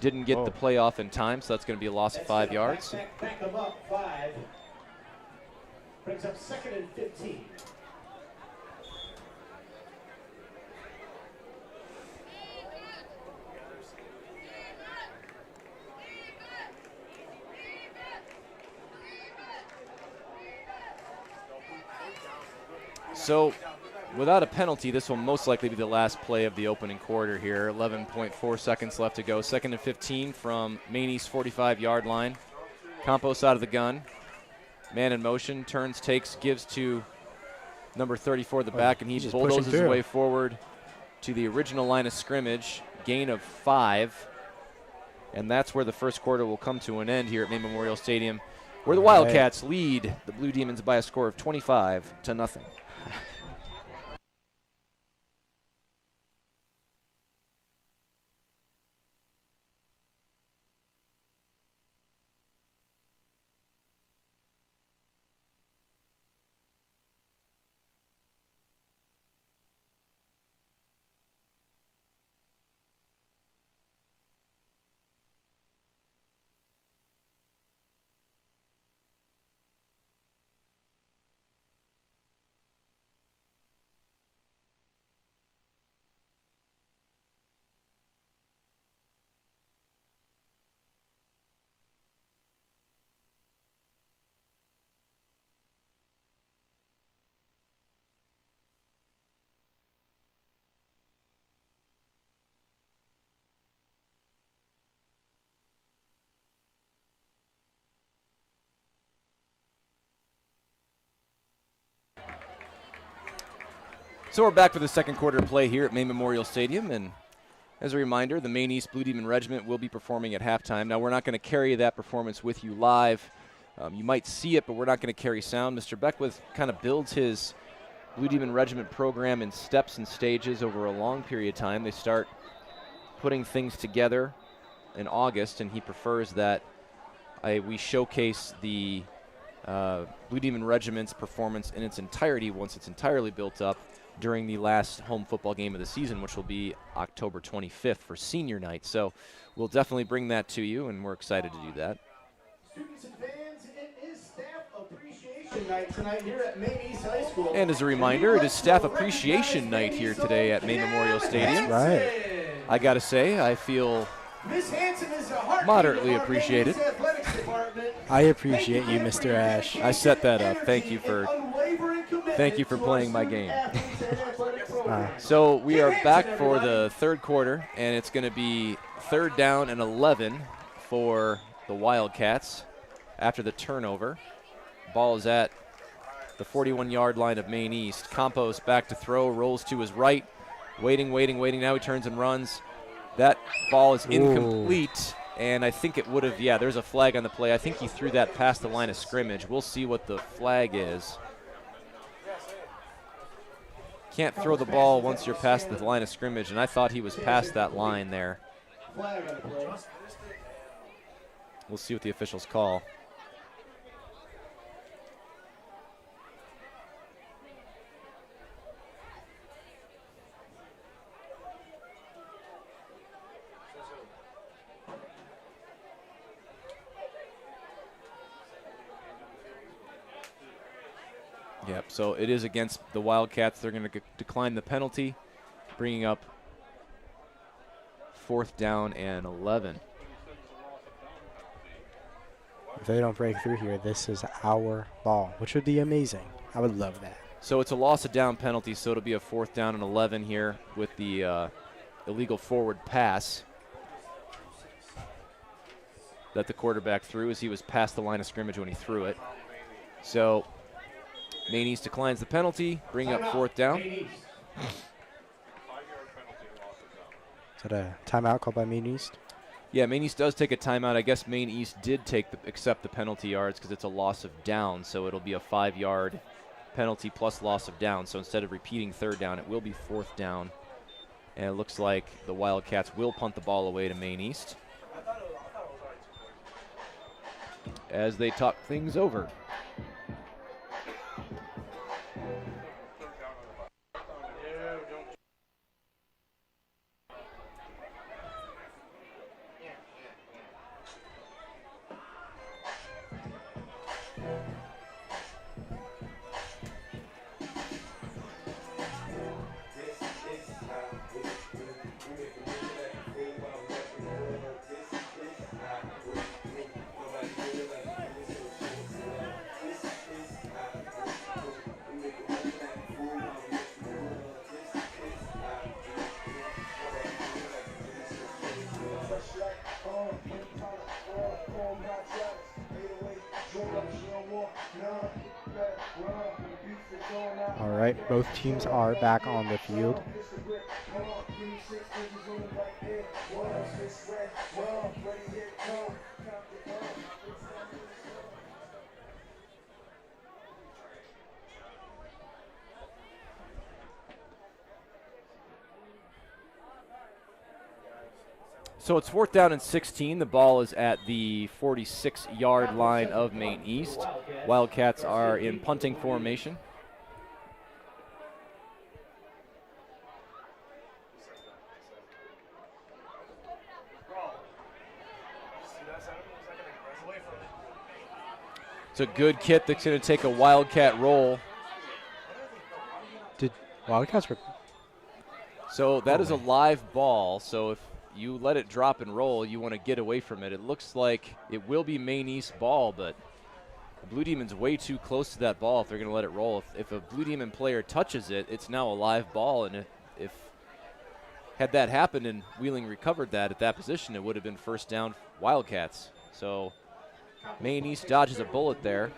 didn't get the playoff in time, so that's going to be a loss of 5 yards. Back them up 5. Brings up 2nd and 15. So without a penalty, this will most likely be the last play of the opening quarter here. 11.4 seconds left to go. 2nd and 15 from Maine East 45-yard line. Campos out of the gun. Man in motion, turns, takes, gives to number 34 the back, and he just bulldozes his way forward to the original line of scrimmage. Gain of 5. And that's where the first quarter will come to an end here at Maine Memorial Stadium, where the Wildcats lead the Blue Demons by a score of 25-0. So we're back for the second quarter play here at Maine Memorial Stadium, and as a reminder, the Maine East Blue Demon Regiment will be performing at halftime. Now, we're not going to carry that performance with you live. You might see it, but we're not going to carry sound. Mr. Beckwith kind of builds his Blue Demon Regiment program in steps and stages over a long period of time. They start putting things together in August, and he prefers that we showcase the Blue Demon Regiment's performance in its entirety once it's entirely built up during the last home football game of the season, which will be October 25th for senior night. So we'll definitely bring that to you, and we're excited to do that. Students and fans, it is Staff Appreciation Night tonight here at Maine East High School. And as a reminder, it is Staff Appreciation Night here today at Maine Memorial Stadium. Right. I got to say, I feel moderately appreciated. I appreciate you, Mr. Ash. I set that up. Thank you for playing my game. So we are back for the third quarter, and it's going to be 3rd down and 11 for the Wildcats after the turnover. Ball is at the 41-yard line of Maine East. Campos back to throw, rolls to his right, waiting. Now he turns and runs. That ball is incomplete, and I think it would have, there's a flag on the play. I think he threw that past the line of scrimmage. We'll see what the flag is. Can't throw the ball once you're past the line of scrimmage, and I thought he was past that line there. We'll see what the officials call. Yep, so it is against the Wildcats. They're going to decline the penalty, bringing up 4th down and 11. If they don't break through here, this is our ball, which would be amazing. I would love that. So it's a loss of down penalty, so it'll be a 4th down and 11 here with the illegal forward pass that the quarterback threw as he was past the line of scrimmage when he threw it. So Maine East declines the penalty, bring up 4th down. Is that a timeout called by Maine East? Yeah, Maine East does take a timeout. I guess Maine East did accept the penalty yards because it's a loss of down, so it'll be a 5-yard penalty plus loss of down. So instead of repeating 3rd down, it will be 4th down. And it looks like the Wildcats will punt the ball away to Maine East as they talk things over. right? Both teams are back on the field. So it's 4th down and 16. The ball is at the 46-yard line of Maine East. Wildcats are in punting formation. It's a good kit that's going to take a Wildcat roll. Did Wildcats were? So that is a live ball. So if you let it drop and roll, you want to get away from it. It looks like it will be Maine East ball, but the Blue Demons way too close to that ball if they're going to let it roll. If a Blue Demon player touches it, it's now a live ball, and if had that happened and Wheeling recovered that at that position, it would have been 1st down Wildcats. So Maine East dodges a bullet there.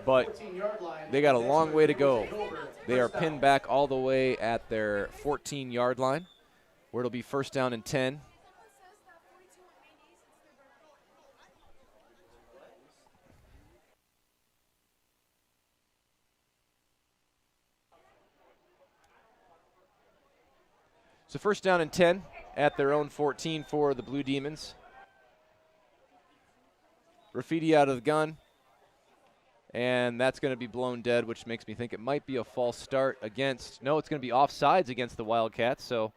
But they got a long way to go. They are pinned back all the way at their 14-yard line, where it'll be 1st down and 10. So 1st down and 10 at their own 14 for the Blue Demons. Graffiti out of the gun. And that's going to be blown dead, which makes me think it might be a false start against. No, it's going to be offsides against the Wildcats. So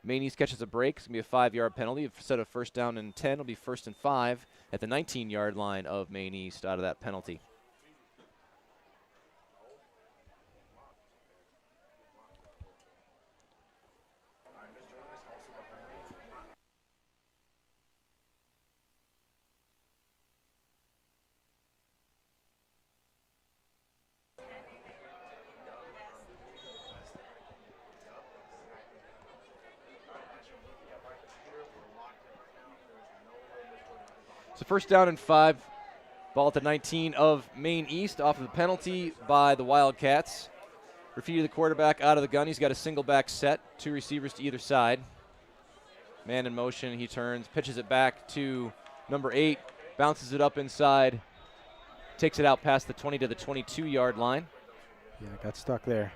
Maine East catches a break. It's going to be a 5-yard penalty. Instead of 1st down and 10, it'll be 1st and 5 at the 19-yard line of Maine East out of that penalty. So 1st down and 5, ball at the 19 of Maine East off of the penalty by the Wildcats. Graffiti the quarterback out of the gun. He's got a single back set, 2 receivers to either side. Man in motion, he turns, pitches it back to number 8, bounces it up inside, takes it out past the 20 to the 22-yard line. Yeah, got stuck there.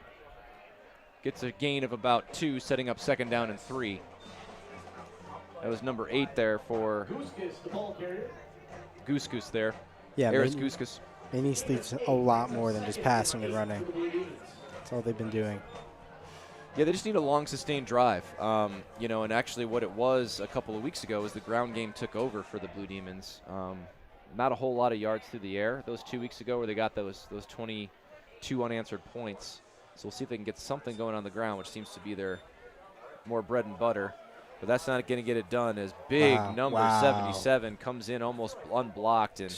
Gets a gain of about 2, setting up 2nd down and 3. That was number 8 there for Goose there. Yeah, Eris Goose. Maine East leads a lot more than just passing and running. That's all they've been doing. Yeah, they just need a long, sustained drive. And actually what it was a couple of weeks ago was the ground game took over for the Blue Demons. Not a whole lot of yards through the air those 2 weeks ago where they got those 22 unanswered points. So we'll see if they can get something going on the ground, which seems to be their more bread and butter. But that's not going to get it done as big number 77 comes in almost unblocked and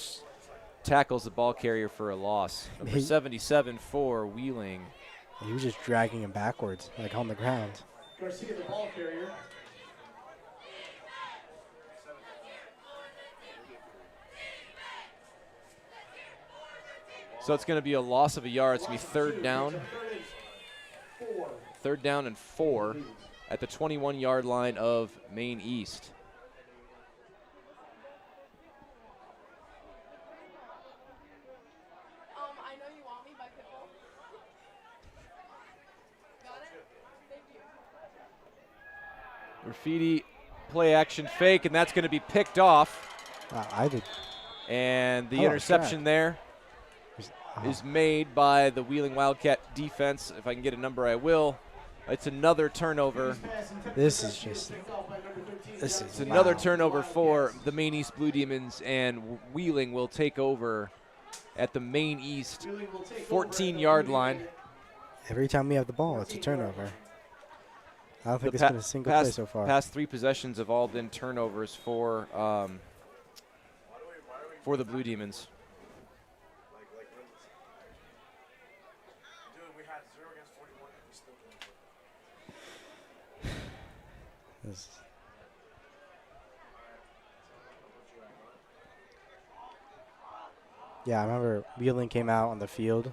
tackles the ball carrier for a loss. Number 77 for Wheeling. He was just dragging him backwards, like on the ground. Garcia, the ball carrier. So it's going to be a loss of a yard. It's going to be 3rd down. 3rd down and 4 at the 21-yard line of Maine East. I know you want me by Pitbull. Got it? Thank you. Graffiti, play action fake, and that's going to be picked off. I did. And the interception there is made by the Wheeling Wildcat defense. If I can get a number, I will. It's another turnover. It's another turnover for the Maine East Blue Demons, and Wheeling will take over at the Maine East 14-yard line. Every time we have the ball, it's a turnover. I don't think it's been a single play so far. Past 3 possessions have all been turnovers for the Blue Demons. Yeah, I remember Wheeling came out on the field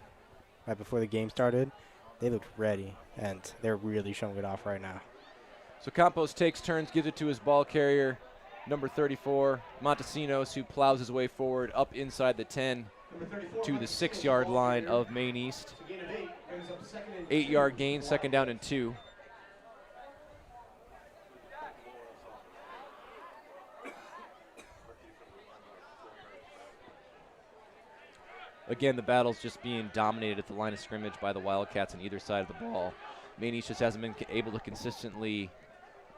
right before the game started. They looked ready, and they're really showing it off right now. So Campos takes turns, gives it to his ball carrier, number 34, Montesinos, who plows his way forward up inside the 10 to the 6-yard line of Maine East. 8-yard gain, 2nd down and 2. Again, the battle's just being dominated at the line of scrimmage by the Wildcats on either side of the ball. Maine East just hasn't been able to consistently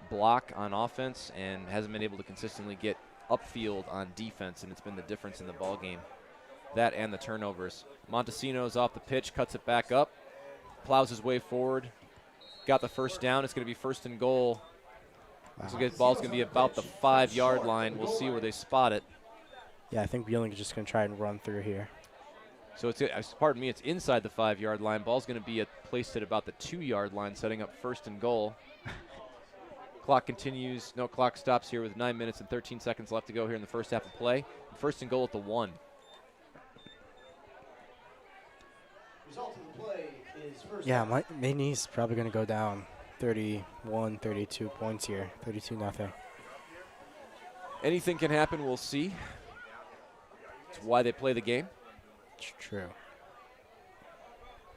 block on offense and hasn't been able to consistently get upfield on defense, and it's been the difference in the ball game. That and the turnovers. Montesinos off the pitch, cuts it back up, plows his way forward, got the first down. It's going to be 1st and goal. Wow. So the ball's going to be about the 5-yard line. We'll see where they spot it. Yeah, I think Wheeling is just going to try and run through here. So it's, pardon me, it's inside the 5-yard line. Ball's going to be placed at about the 2-yard line, setting up 1st and goal. Clock continues. No, clock stops here with 9 minutes and 13 seconds left to go here in the first half of play. 1st and goal at the 1. Result of the play is first. Yeah, Maine East probably going to go down 31, 32 points here. 32-0. Anything can happen. We'll see. It's why they play the game. It's true.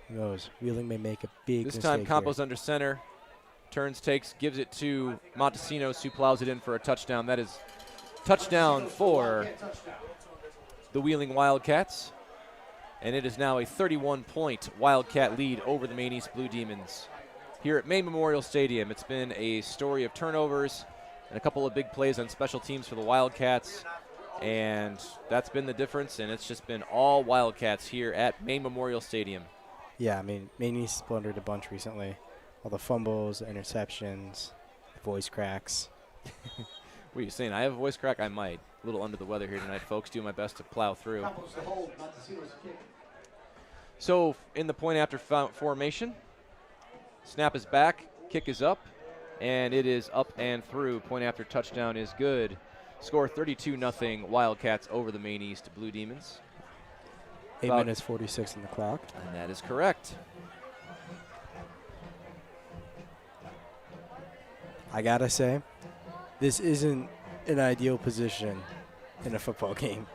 Who knows? Wheeling may make a big This mistake time, Campos here. under center. Turns, takes, gives it to Montesinos, who plows it in for a touchdown. That is touchdown for the Wheeling Wildcats. And it is now a 31-point Wildcat lead over the Maine East Blue Demons. Here at Maine Memorial Stadium, it's been a story of turnovers and a couple of big plays on special teams for the Wildcats. And that's been the difference, and it's just been all Wildcats here at Maine Memorial Stadium. Yeah, I mean, Maine East blundered a bunch recently. All the fumbles, interceptions, voice cracks. What are you saying? I have a voice crack? I might. A little under the weather here tonight, folks. Do my best to plow through. So in the point after formation, snap is back, kick is up, and it is up and through. Point after touchdown is good. Score 32-0 Wildcats over the Maine East Blue Demons. 8 minutes 46 on the clock. And that is correct. I gotta say, this isn't an ideal position in a football game.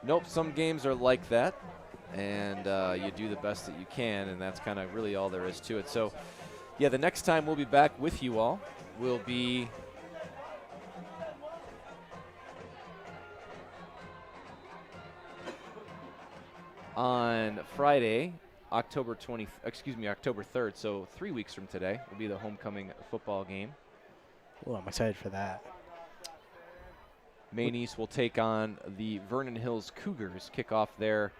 Nope, some games are like that, and you do the best that you can, and that's kind of really all there is to it. So, yeah, the next time we'll be back with you all will be on Friday, October 3rd. So 3 weeks from today will be the homecoming football game. Well, I'm excited for that. Maine East will take on the Vernon Hills Cougars. Kickoff there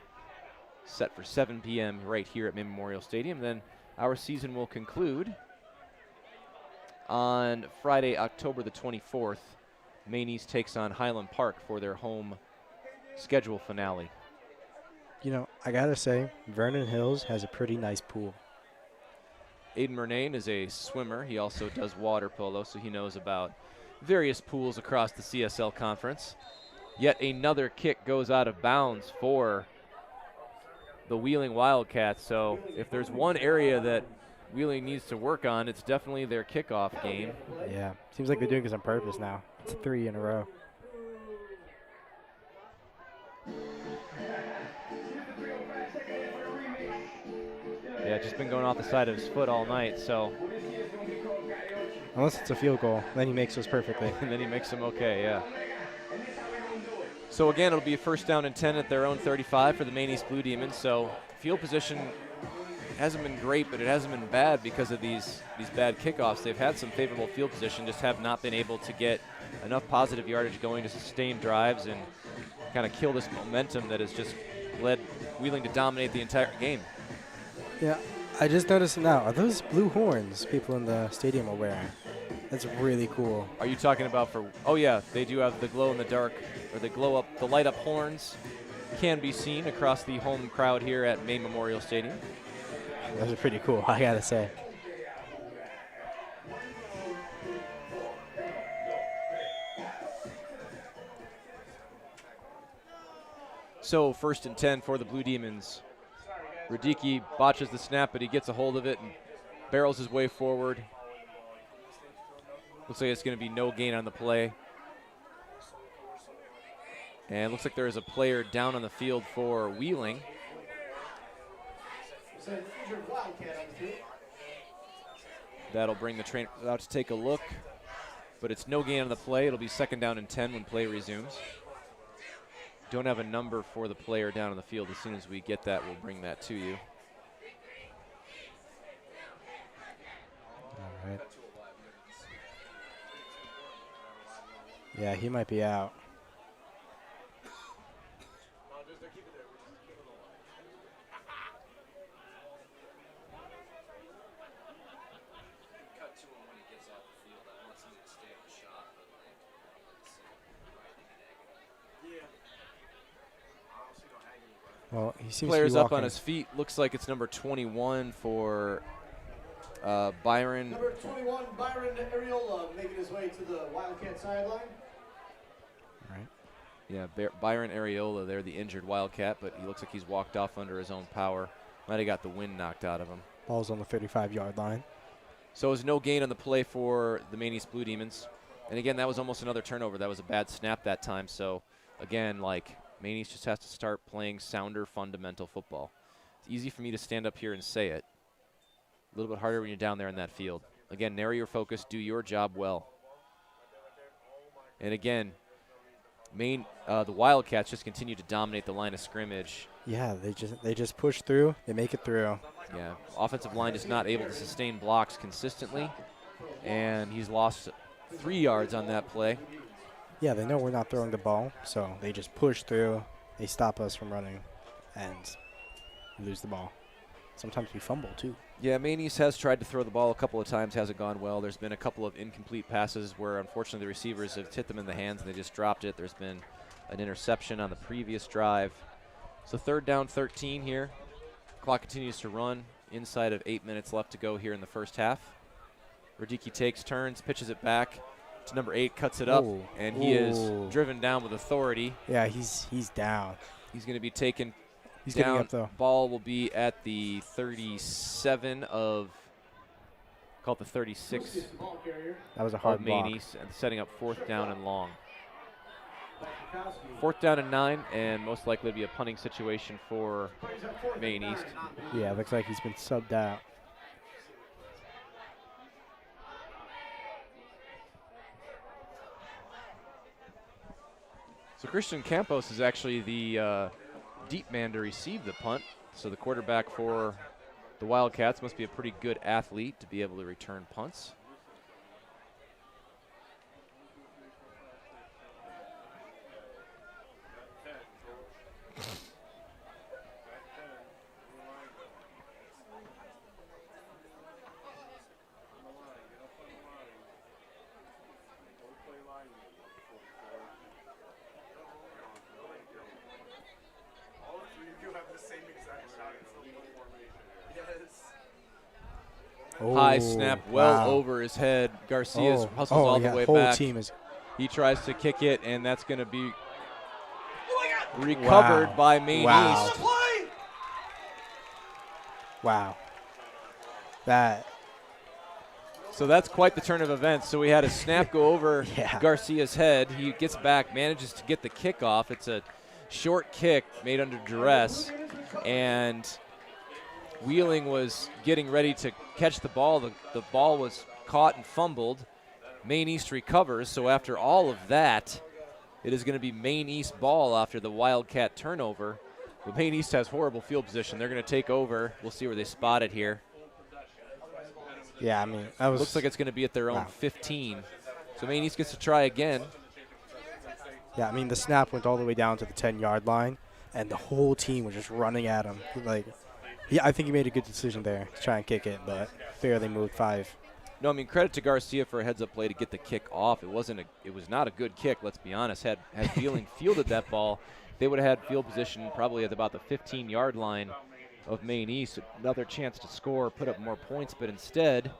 set for 7 p.m. right here at Maine Memorial Stadium. Then our season will conclude on Friday, October the 24th. Maine East takes on Highland Park for their home schedule finale. You know, I gotta say, Vernon Hills has a pretty nice pool. Aiden Murnane is a swimmer. He also does water polo, so he knows about various pools across the CSL conference. Yet another kick goes out of bounds for the Wheeling Wildcats. So if there's one area that Wheeling needs to work on, it's definitely their kickoff game. Yeah, seems like they're doing this on purpose now. It's 3 in a row. Yeah, just been going off the side of his foot all night, so. Unless it's a field goal, then he makes those perfectly. And then he makes them okay, yeah. So again, it'll be a 1st down and 10 at their own 35 for the Maine East Blue Demons. So field position hasn't been great, but it hasn't been bad because of these bad kickoffs. They've had some favorable field position, just have not been able to get enough positive yardage going to sustain drives and kind of kill this momentum that has just led Wheeling to dominate the entire game. Yeah, I just noticed now. Are those blue horns people in the stadium are wearing? That's really cool. Are you talking about for? Oh yeah, they do have the glow in the dark, or the light up horns can be seen across the home crowd here at Maine Memorial Stadium. Those are pretty cool, I gotta say. So 1st and 10 for the Blue Demons. Radicki botches the snap, but he gets a hold of it and barrels his way forward. Looks like it's going to be no gain on the play. And looks like there is a player down on the field for Wheeling. That'll bring the trainer out to take a look. But it's no gain on the play. It'll be 2nd down and 10 when play resumes. Don't have a number for the player down on the field. As soon as we get that, we'll bring that to you. All right. Yeah, he might be out. Well, he seems Player's to be up walking. on his feet. Looks like it's number 21 for Byron. Number 21, Byron Areola, making his way to the Wildcat sideline. Right. Yeah, Byron Areola there, the injured Wildcat, but he looks like he's walked off under his own power. Might have got the wind knocked out of him. Ball's on the 35-yard line. So it was no gain on the play for the Maine East Blue Demons. And again, that was almost another turnover. That was a bad snap that time. So again, like, Maine East just has to start playing sounder fundamental football. It's easy for me to stand up here and say it. A little bit harder when you're down there in that field. Again, narrow your focus, do your job well. And again, the Wildcats just continue to dominate the line of scrimmage. Yeah, they just push through. They make it through. Yeah, offensive line is not able to sustain blocks consistently, and he's lost 3 yards on that play. Yeah, they know we're not throwing the ball, so they just push through. They stop us from running, and we lose the ball. Sometimes we fumble, too. Yeah, Maine East has tried to throw the ball a couple of times, hasn't gone well. There's been a couple of incomplete passes where, unfortunately, the receivers have hit them in the hands and they just dropped it. There's been an interception on the previous drive. So 3rd down, 13 here. Clock continues to run. Inside of 8 minutes left to go here in the first half. Radicki takes turns, pitches it back to number 8, cuts it up, and he is driven down with authority. Yeah, he's down. He's going to be taken He's down. getting up, though. Ball will be at the 37 of, call it the 36 That was a hard of Maine block. East, and setting up 4th down and long. 4th down and 9, and most likely to be a punting situation for Maine East. Yeah, looks like he's been subbed out. So Christian Campos is actually the deep man to receive the punt. So the quarterback for the Wildcats must be a pretty good athlete to be able to return punts. High snap, well over his head. Garcia hustles all the way back. He tries to kick it, and that's going to be recovered by Maine East. Wow. So that's quite the turn of events. So we had a snap go over Garcia's head. He gets back, manages to get the kickoff. It's a short kick made under duress, and Wheeling was getting ready to catch the ball. The ball was caught and fumbled. Maine East recovers. So after all of that, it is going to be Maine East ball after the Wildcat turnover. But Maine East has horrible field position. They're going to take over. We'll see where they spot it here. Yeah, I mean, that was looks like it's going to be at their own 15. So Maine East gets to try again. Yeah, I mean, the snap went all the way down to the 10-yard line, and the whole team was just running at him. I think he made a good decision there to try and kick it, but barely moved 5. No, I mean, credit to Garcia for a heads-up play to get the kick off. It was not a good kick, let's be honest. Had Wheeling fielded that ball, they would have had field position probably at about the 15-yard line of Maine East. Another chance to score, put up more points, but instead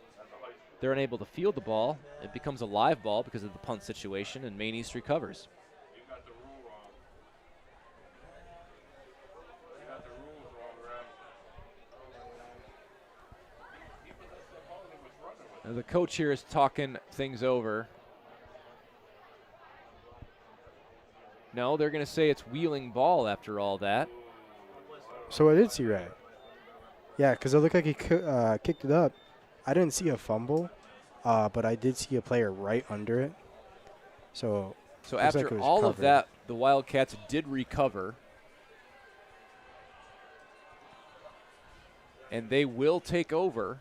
they're unable to field the ball. It becomes a live ball because of the punt situation, and Maine East recovers. Now the coach here is talking things over. No, they're going to say it's Wheeling ball after all that. So I did see right. Yeah, because it looked like he kicked it up. I didn't see a fumble, but I did see a player right under it. So after like all of that, the Wildcats did recover. And they will take over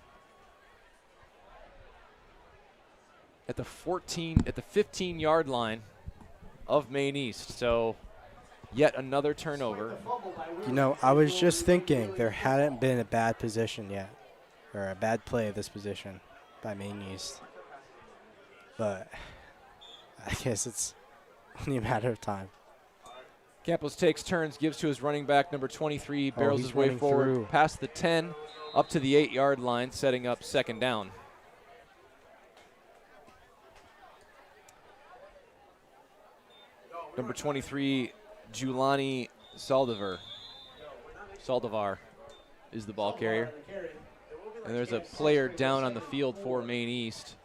at the 15-yard line of Maine East. So yet another turnover. You know, I was just thinking there hadn't been a bad position yet, or a bad play of this position by Maine East. But I guess it's only a matter of time. Campos takes turns, gives to his running back, number 23, barrels his way forward, past the 10, up to the 8-yard line, setting up second down. Number 23, Giuliani Saldivar is the ball carrier. And there's a player down on the field for Maine East.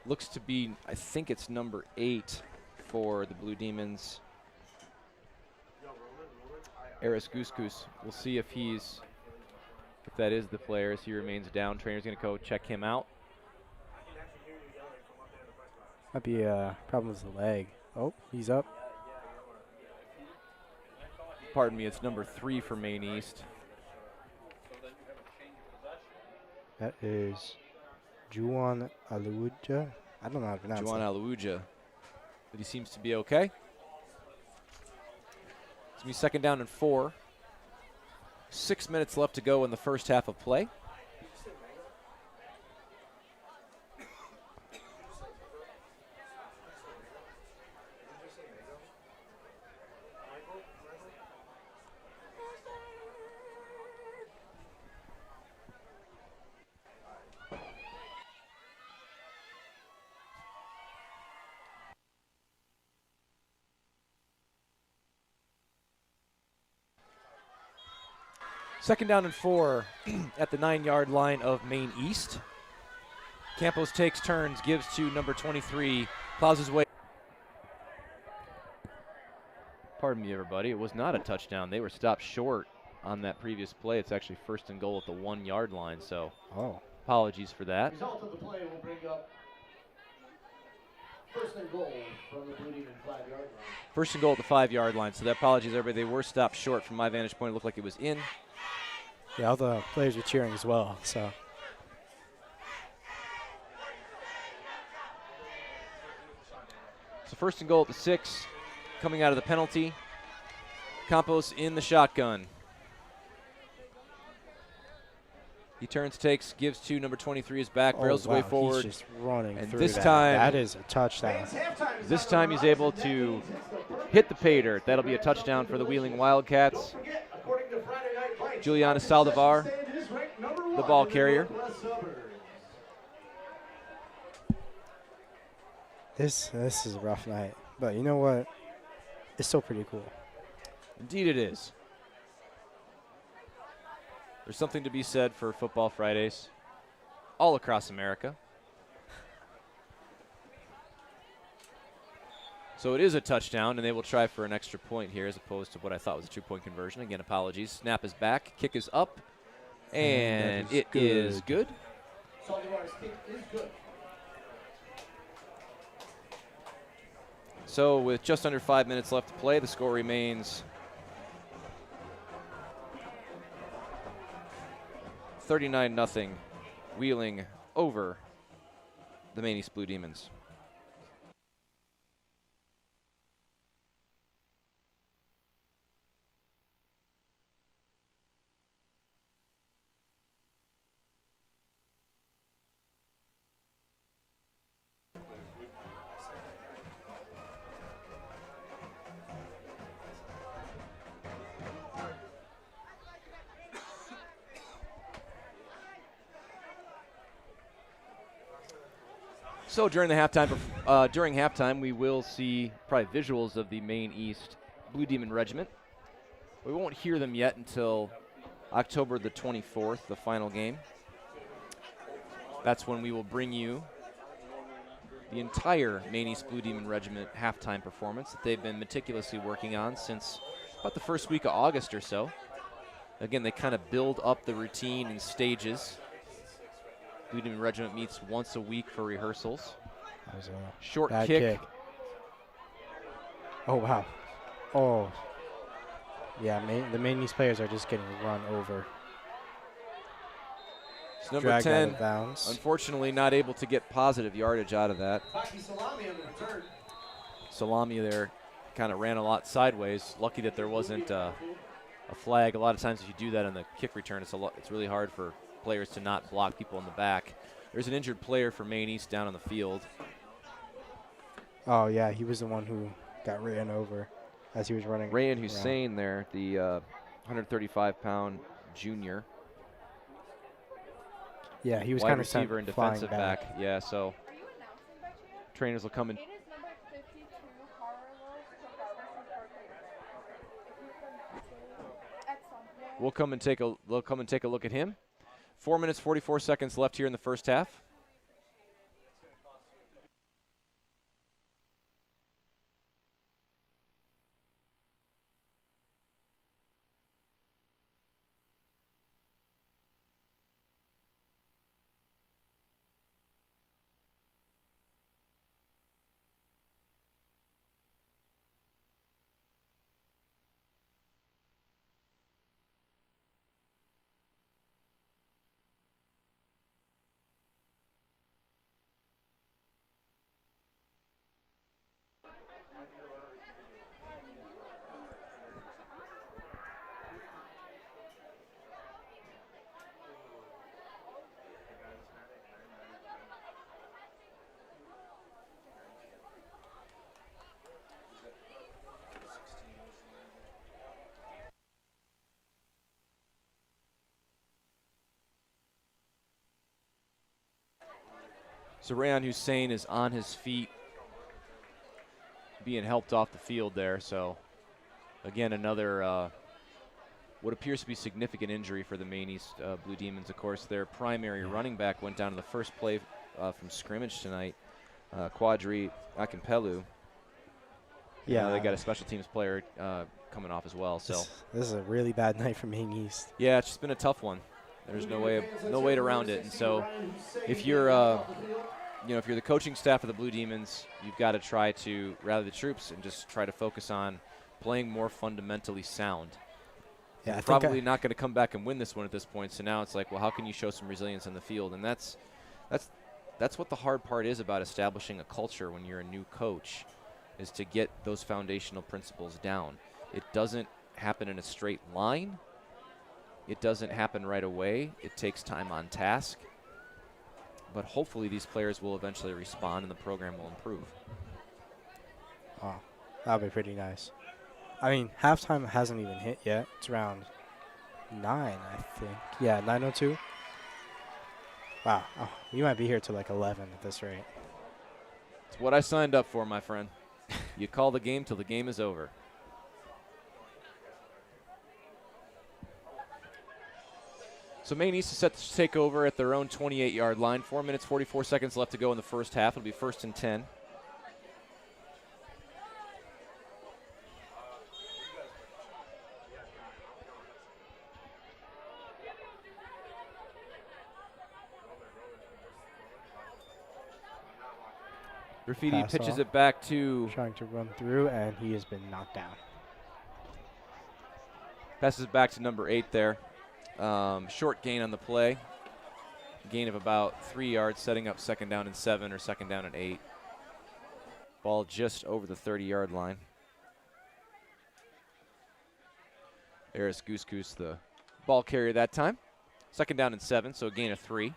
Looks to be, I think it's number 8 for the Blue Demons. Eris Guskus. We'll see if that is the player as he remains down. Trainer's going to go check him out. Might be a problem with the leg. Oh, he's up. Pardon me, it's number 3 for Maine East. That is Juan Aluja. I don't know how to pronounce Juan it. Aluja. But he seems to be okay. It's going to be second down and 4. 6 minutes left to go in the first half of play. Second down and 4 at the 9-yard line of Maine East. Campos takes turns, gives to number 23, plows his way. Pardon me, everybody. It was not a touchdown. They were stopped short on that previous play. It's actually first and goal at the 1-yard line, so apologies for that. Result of the play will bring up first and goal from the Blue Demon 5-yard line. First and goal at the 5-yard line, so apologies, everybody. They were stopped short from my vantage point. It looked like it was in. Yeah, all the players were cheering as well, so. So first and goal at the 6, coming out of the penalty. Campos in the shotgun. He turns, takes, gives to number 23, is back, barrels his way forward. He's just running and through this time, that is a touchdown. This time he's able to hit the pay dirt. That'll be a touchdown for the Wheeling Wildcats. Giuliana Saldivar, the ball carrier. This is a rough night, but you know what? It's still pretty cool. Indeed it is. There's something to be said for Football Fridays all across America. So it is a touchdown, and they will try for an extra point here as opposed to what I thought was a 2-point conversion. Again, apologies. Snap is back. Kick is up, and it is good. Saldivar's kick is good. So with just under 5 minutes left to play, the score remains 39-0, Wheeling over the Maine East Blue Demons. So during halftime, we will see probably visuals of the Maine East Blue Demon Regiment. We won't hear them yet until October the 24th, the final game. That's when we will bring you the entire Maine East Blue Demon Regiment halftime performance that they've been meticulously working on since about the first week of August or so. Again, they kind of build up the routine in stages. Blue Demon Regiment meets once a week for rehearsals. That was a Short bad kick. Oh, wow. Oh. Yeah, the Maine East players are just getting run over. It's number Dragged 10, out of bounds. unfortunately not able to get positive yardage out of that. Salami there kind of ran a lot sideways. Lucky that there wasn't a flag. A lot of times if you do that on the kick return, it's really hard for players to not block people in the back. There's an injured player for Maine East down on the field. Oh, yeah, he was the one who got ran over as he was running. Rayan Hussein there, the 135-pound junior. Yeah, he was wide kind of receiver and defensive back. Yeah, so trainers will come in. They'll come and take a look at him. 4 minutes, 44 seconds left here in the first half. So Rayan Hussein is on his feet, being helped off the field there. So, again, another what appears to be significant injury for the Maine East Blue Demons. Of course, their primary running back went down in the first play from scrimmage tonight, Quadri Akimpelu. Yeah, they got a special teams player coming off as well. So this is a really bad night for Maine East. Yeah, it's just been a tough one. There's no way around it. And so, if you're if you're the coaching staff of the Blue Demons, you've got to try to rally the troops and just try to focus on playing more fundamentally sound. Yeah, probably not going to come back and win this one at this point. So now it's like, well, how can you show some resilience in the field? And that's what the hard part is about establishing a culture when you're a new coach, is to get those foundational principles down. It doesn't happen in a straight line. It doesn't happen right away. It takes time on task. But hopefully these players will eventually respond and the program will improve. Oh, that'll be pretty nice. I mean, halftime hasn't even hit yet. It's around 9, I think. Yeah, 9:02. Wow, we might be here till like 11 at this rate. It's what I signed up for, my friend. You call the game till the game is over. So Maine East is set to take over at their own 28-yard line. 4 minutes, 44 seconds left to go in the first half. It'll be 1st and 10. Graffiti Pass pitches off. it back to... Trying to run through, and he has been knocked down. Passes back to number 8 there. Short gain on the play. Gain of about 3 yards, setting up 2nd down and 7 or 2nd down and 8. Ball just over the 30-yard line. There's Goose Goose, the ball carrier that time. 2nd down and 7, so a gain of 3.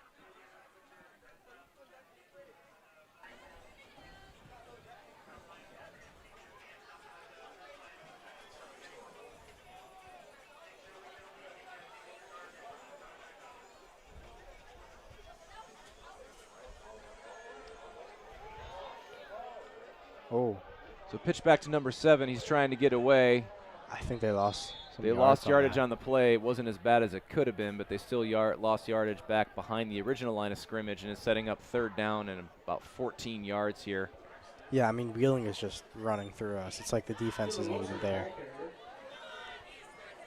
Oh, So pitch back to number 7. He's trying to get away. I think they lost They lost yardage on the play. It wasn't as bad as it could have been, but they still lost yardage back behind the original line of scrimmage, and is setting up 3rd down and about 14 yards here. Yeah, I mean, Wheeling is just running through us. It's like the defense isn't even there.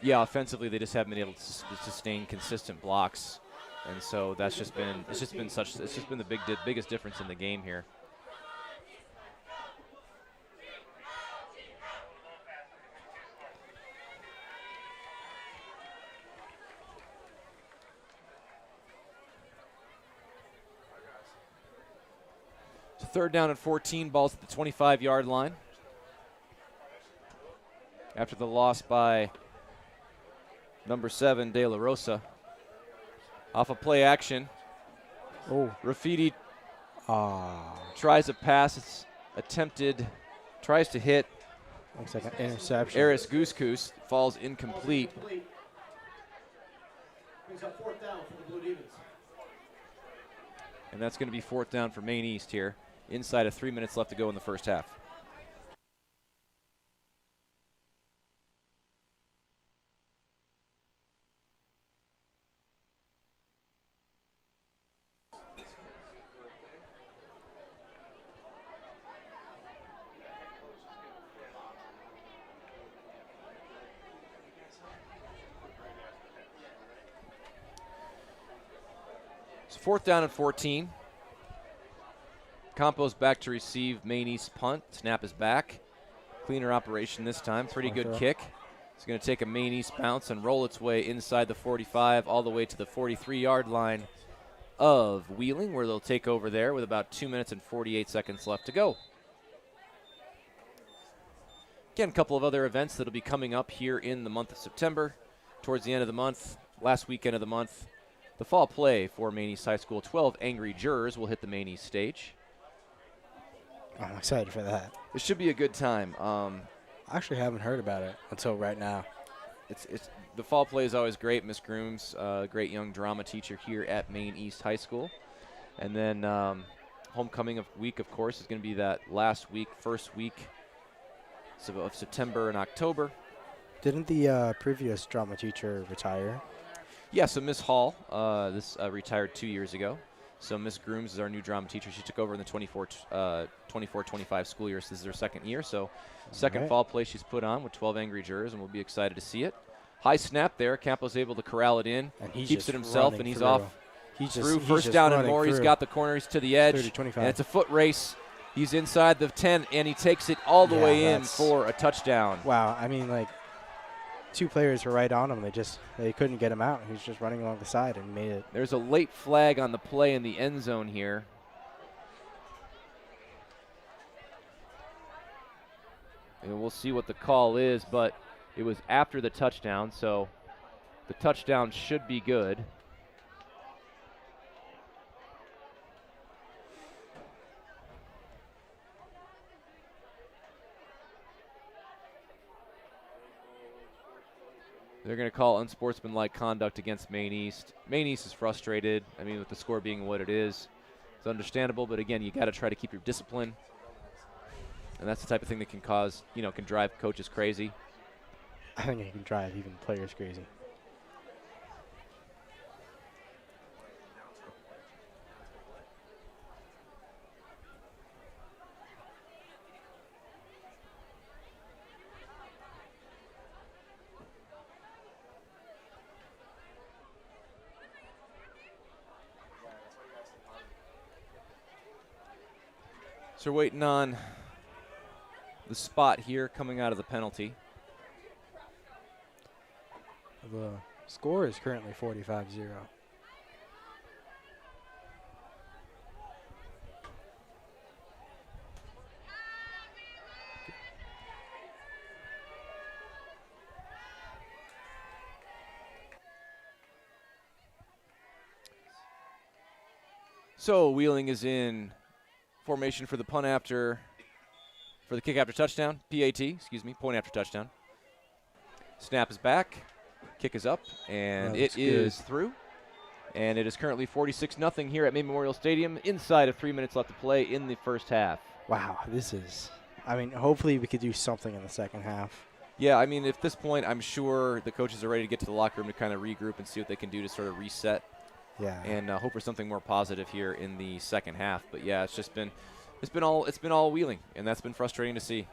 Yeah, offensively they just haven't been able to sustain consistent blocks, and so it's just been the biggest difference in the game here. So 3rd down and 14, balls at the 25-yard line. After the loss by number 7, De La Rosa. Off of play action. Oh. Rafidi tries a pass. It's attempted. Tries to hit. Looks like an interception. Eris Goose falls incomplete. Brings up 4th down for the Blue Demons. And that's going to be 4th down for Maine East here. Inside of 3 minutes left to go in the first half. So 4th down and 14. Campos back to receive Maine East punt. Snap is back. Cleaner operation this time. Pretty good kick. It's going to take a Maine East bounce and roll its way inside the 45 all the way to the 43-yard line of Wheeling, where they'll take over there with about 2 minutes and 48 seconds left to go. Again, a couple of other events that will be coming up here in the month of September. Towards the end of the month, last weekend of the month, the fall play for Maine East High School. 12 Angry Jurors will hit the Maine East stage. I'm excited for that. It should be a good time. I actually haven't heard about it until right now. It's the fall play is always great. Miss Grooms, great young drama teacher here at Maine East High School. And then homecoming week, of course, is going to be that first week of September and October. Didn't the previous drama teacher retire? Yeah, so Miss Hall retired 2 years ago. So Miss Grooms is our new drama teacher. She took over in the 24-25 school year. So this is her 2nd year. So second fall play she's put on with 12 Angry Jurors, and we'll be excited to see it. High snap there. Campos able to corral it in. And he keeps it himself, and he's off through. First just down and more. He's got the corner. He's to the edge. 30, 25. And it's a foot race. He's inside the 10, and he takes it all the way in for a touchdown. Wow. I mean, like, 2 players were right on him. They couldn't get him out. He was just running along the side and made it. There's a late flag on the play in the end zone here. And we'll see what the call is, but it was after the touchdown, so the touchdown should be good. They're going to call unsportsmanlike conduct against Maine East. Maine East is frustrated. I mean, with the score being what it is, it's understandable. But again, you got to try to keep your discipline, and that's the type of thing that can can drive coaches crazy. I think it can drive even players crazy. So we're waiting on the spot here coming out of the penalty. The score is currently 45-0. So Wheeling is in formation for the kick after touchdown, point after touchdown. Snap is back, kick is up, and it is through. And it is currently 46-0 here at Maine Memorial Stadium, inside of 3 minutes left to play in the first half. Wow, hopefully we could do something in the second half. Yeah, I mean, at this point, I'm sure the coaches are ready to get to the locker room to kind of regroup and see what they can do to sort of reset. Yeah. And hope for something more positive here in the second half. But yeah, it's been all Wheeling, and that's been frustrating to see.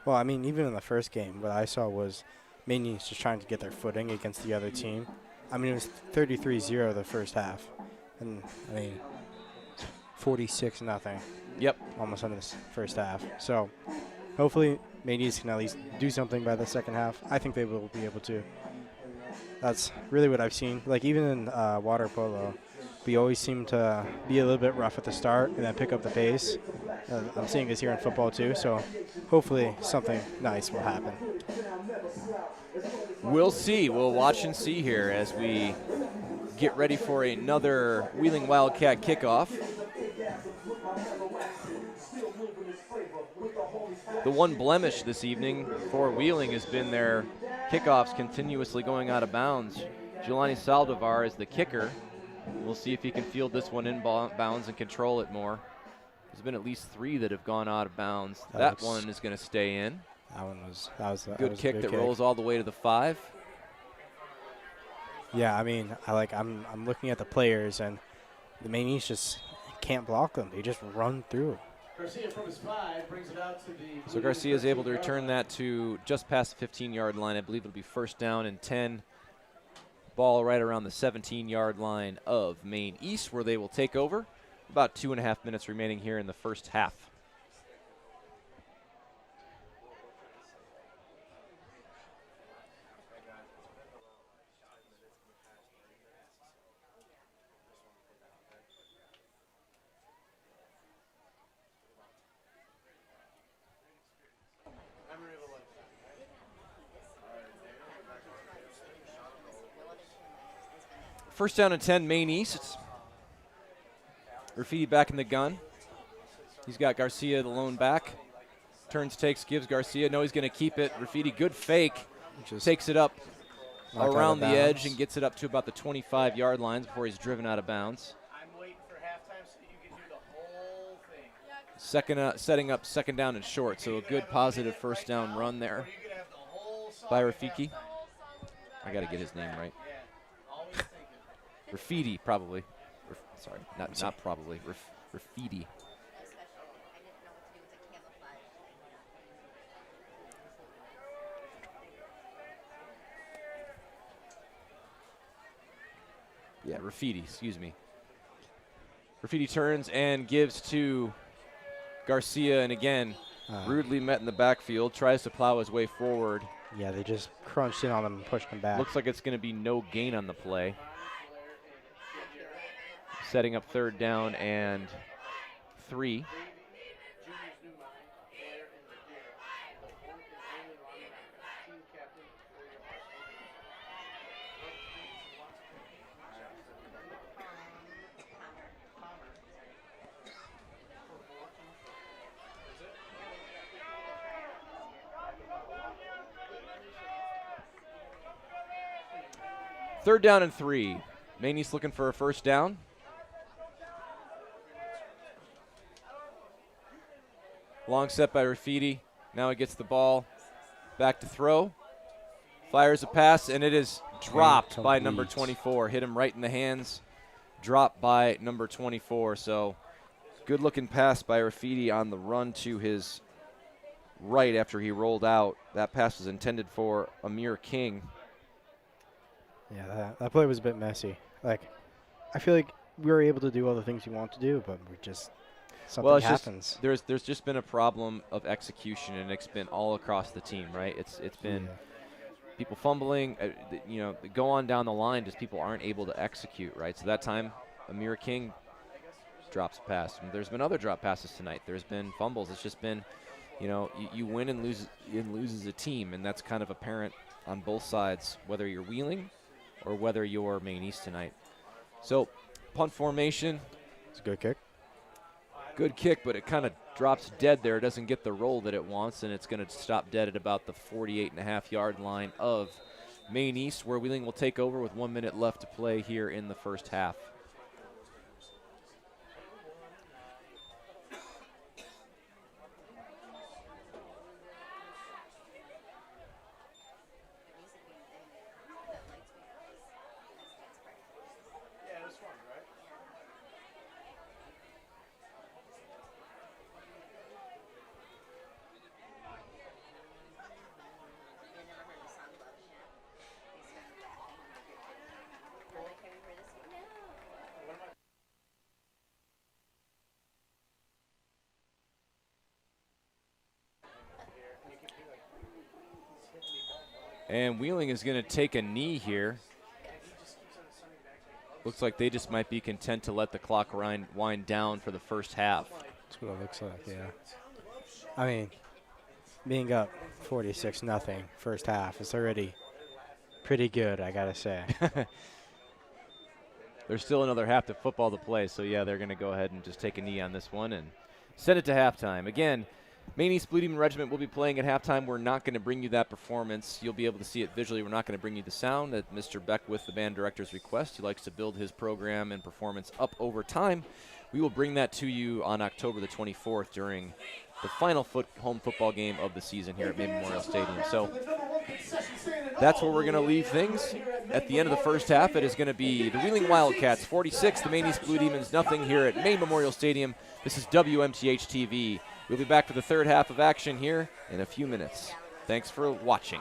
Well, I mean, even in the first game, what I saw was Maine just trying to get their footing against the other team. I mean, it was 33-0 the first half, and I mean, 46-0. Yep. Almost in this first half. So hopefully Maine can at least do something by the second half. I think they will be able to. That's really what I've seen. Like even in water polo, we always seem to be a little bit rough at the start and then pick up the pace. I'm seeing this here in football too, so hopefully something nice will happen. We'll see. We'll watch and see here as we get ready for another Wheeling Wildcat kickoff. The one blemish this evening for Wheeling has been their kickoffs continuously going out of bounds. Jelani Saldivar is the kicker. We'll see if he can field this one in bounds and control it more. There's been at least 3 that have gone out of bounds. That one is going to stay in. That was a good kick that rolls all the way to the 5. Yeah, I mean, I'm looking at the players, and the Maine East just can't block them. They just run through. Garcia from his 5 brings it out to the. So Garcia is able to return that to just past the 15-yard line. I believe it'll be first down and 10. Ball right around the 17-yard line of Maine East, where they will take over. About 2.5 minutes remaining here in the first half. First down and 10, Maine East. Rafidi back in the gun. He's got Garcia, the lone back. Turns, takes, gives Garcia. No, he's going to keep it. Rafidi, good fake. Just takes it up around the edge and gets it up to about the 25-yard lines before he's driven out of bounds. I'm waiting for halftime so you can do the whole thing. Setting up second down and short, so a good positive first down run there by Rafiki. I got to get his name right. Rafidi, probably. Sorry, not probably. Rafidi. Yeah, Rafidi, excuse me. Rafidi turns and gives to Garcia, and again, rudely met in the backfield, tries to plow his way forward. Yeah, they just crunched in on him and pushed him back. Looks like it's going to be no gain on the play. Setting up third down and 3. Third down and 3. Maine East looking for a first down. Long set by Rafidi. Now he gets the ball back to throw. Fires a pass, and it is dropped by number 24. Hit him right in the hands. Dropped by number 24. So good-looking pass by Rafidi on the run to his right after he rolled out. That pass was intended for Amir King. Yeah, that play was a bit messy. Like, I feel like we were able to do all the things we want to do, but we just something happens. There's just been a problem of execution, and it's been all across the team, right? It's been people fumbling. Go on down the line, just people aren't able to execute, right? So that time, Amir King drops a pass. And there's been other drop passes tonight. There's been fumbles. It's just been, you win and lose as a team, and that's kind of apparent on both sides, whether you're Wheeling or whether you're Maine East tonight. So, punt formation. It's a good kick. Good kick, but it kind of drops dead there. It doesn't get the roll that it wants, and it's going to stop dead at about the 48.5-yard line of Maine East, where Wheeling will take over with 1 minute left to play here in the first half. And Wheeling is going to take a knee here. Looks like they just might be content to let the clock wind down for the first half. That's what it looks like, yeah. I mean, being up 46-0 first half is already pretty good, I got to say. There's still another half of football to play, so yeah, they're going to go ahead and just take a knee on this one and send it to halftime. Again, Maine East Blue Demon Regiment will be playing at halftime. We're not going to bring you that performance. You'll be able to see it visually. We're not going to bring you the sound at Mr. Beck with the band director's request. He likes to build his program and performance up over time. We will bring that to you on October the 24th during the final home football game of the season here at Maine Memorial Stadium. So that's where we're going to leave things. At the end of the first half, it is going to be the Wheeling Wildcats 46, the Maine East Blue Demons nothing here at Maine Memorial Stadium. This is WMTH-TV. We'll be back for the third half of action here in a few minutes. Thanks for watching.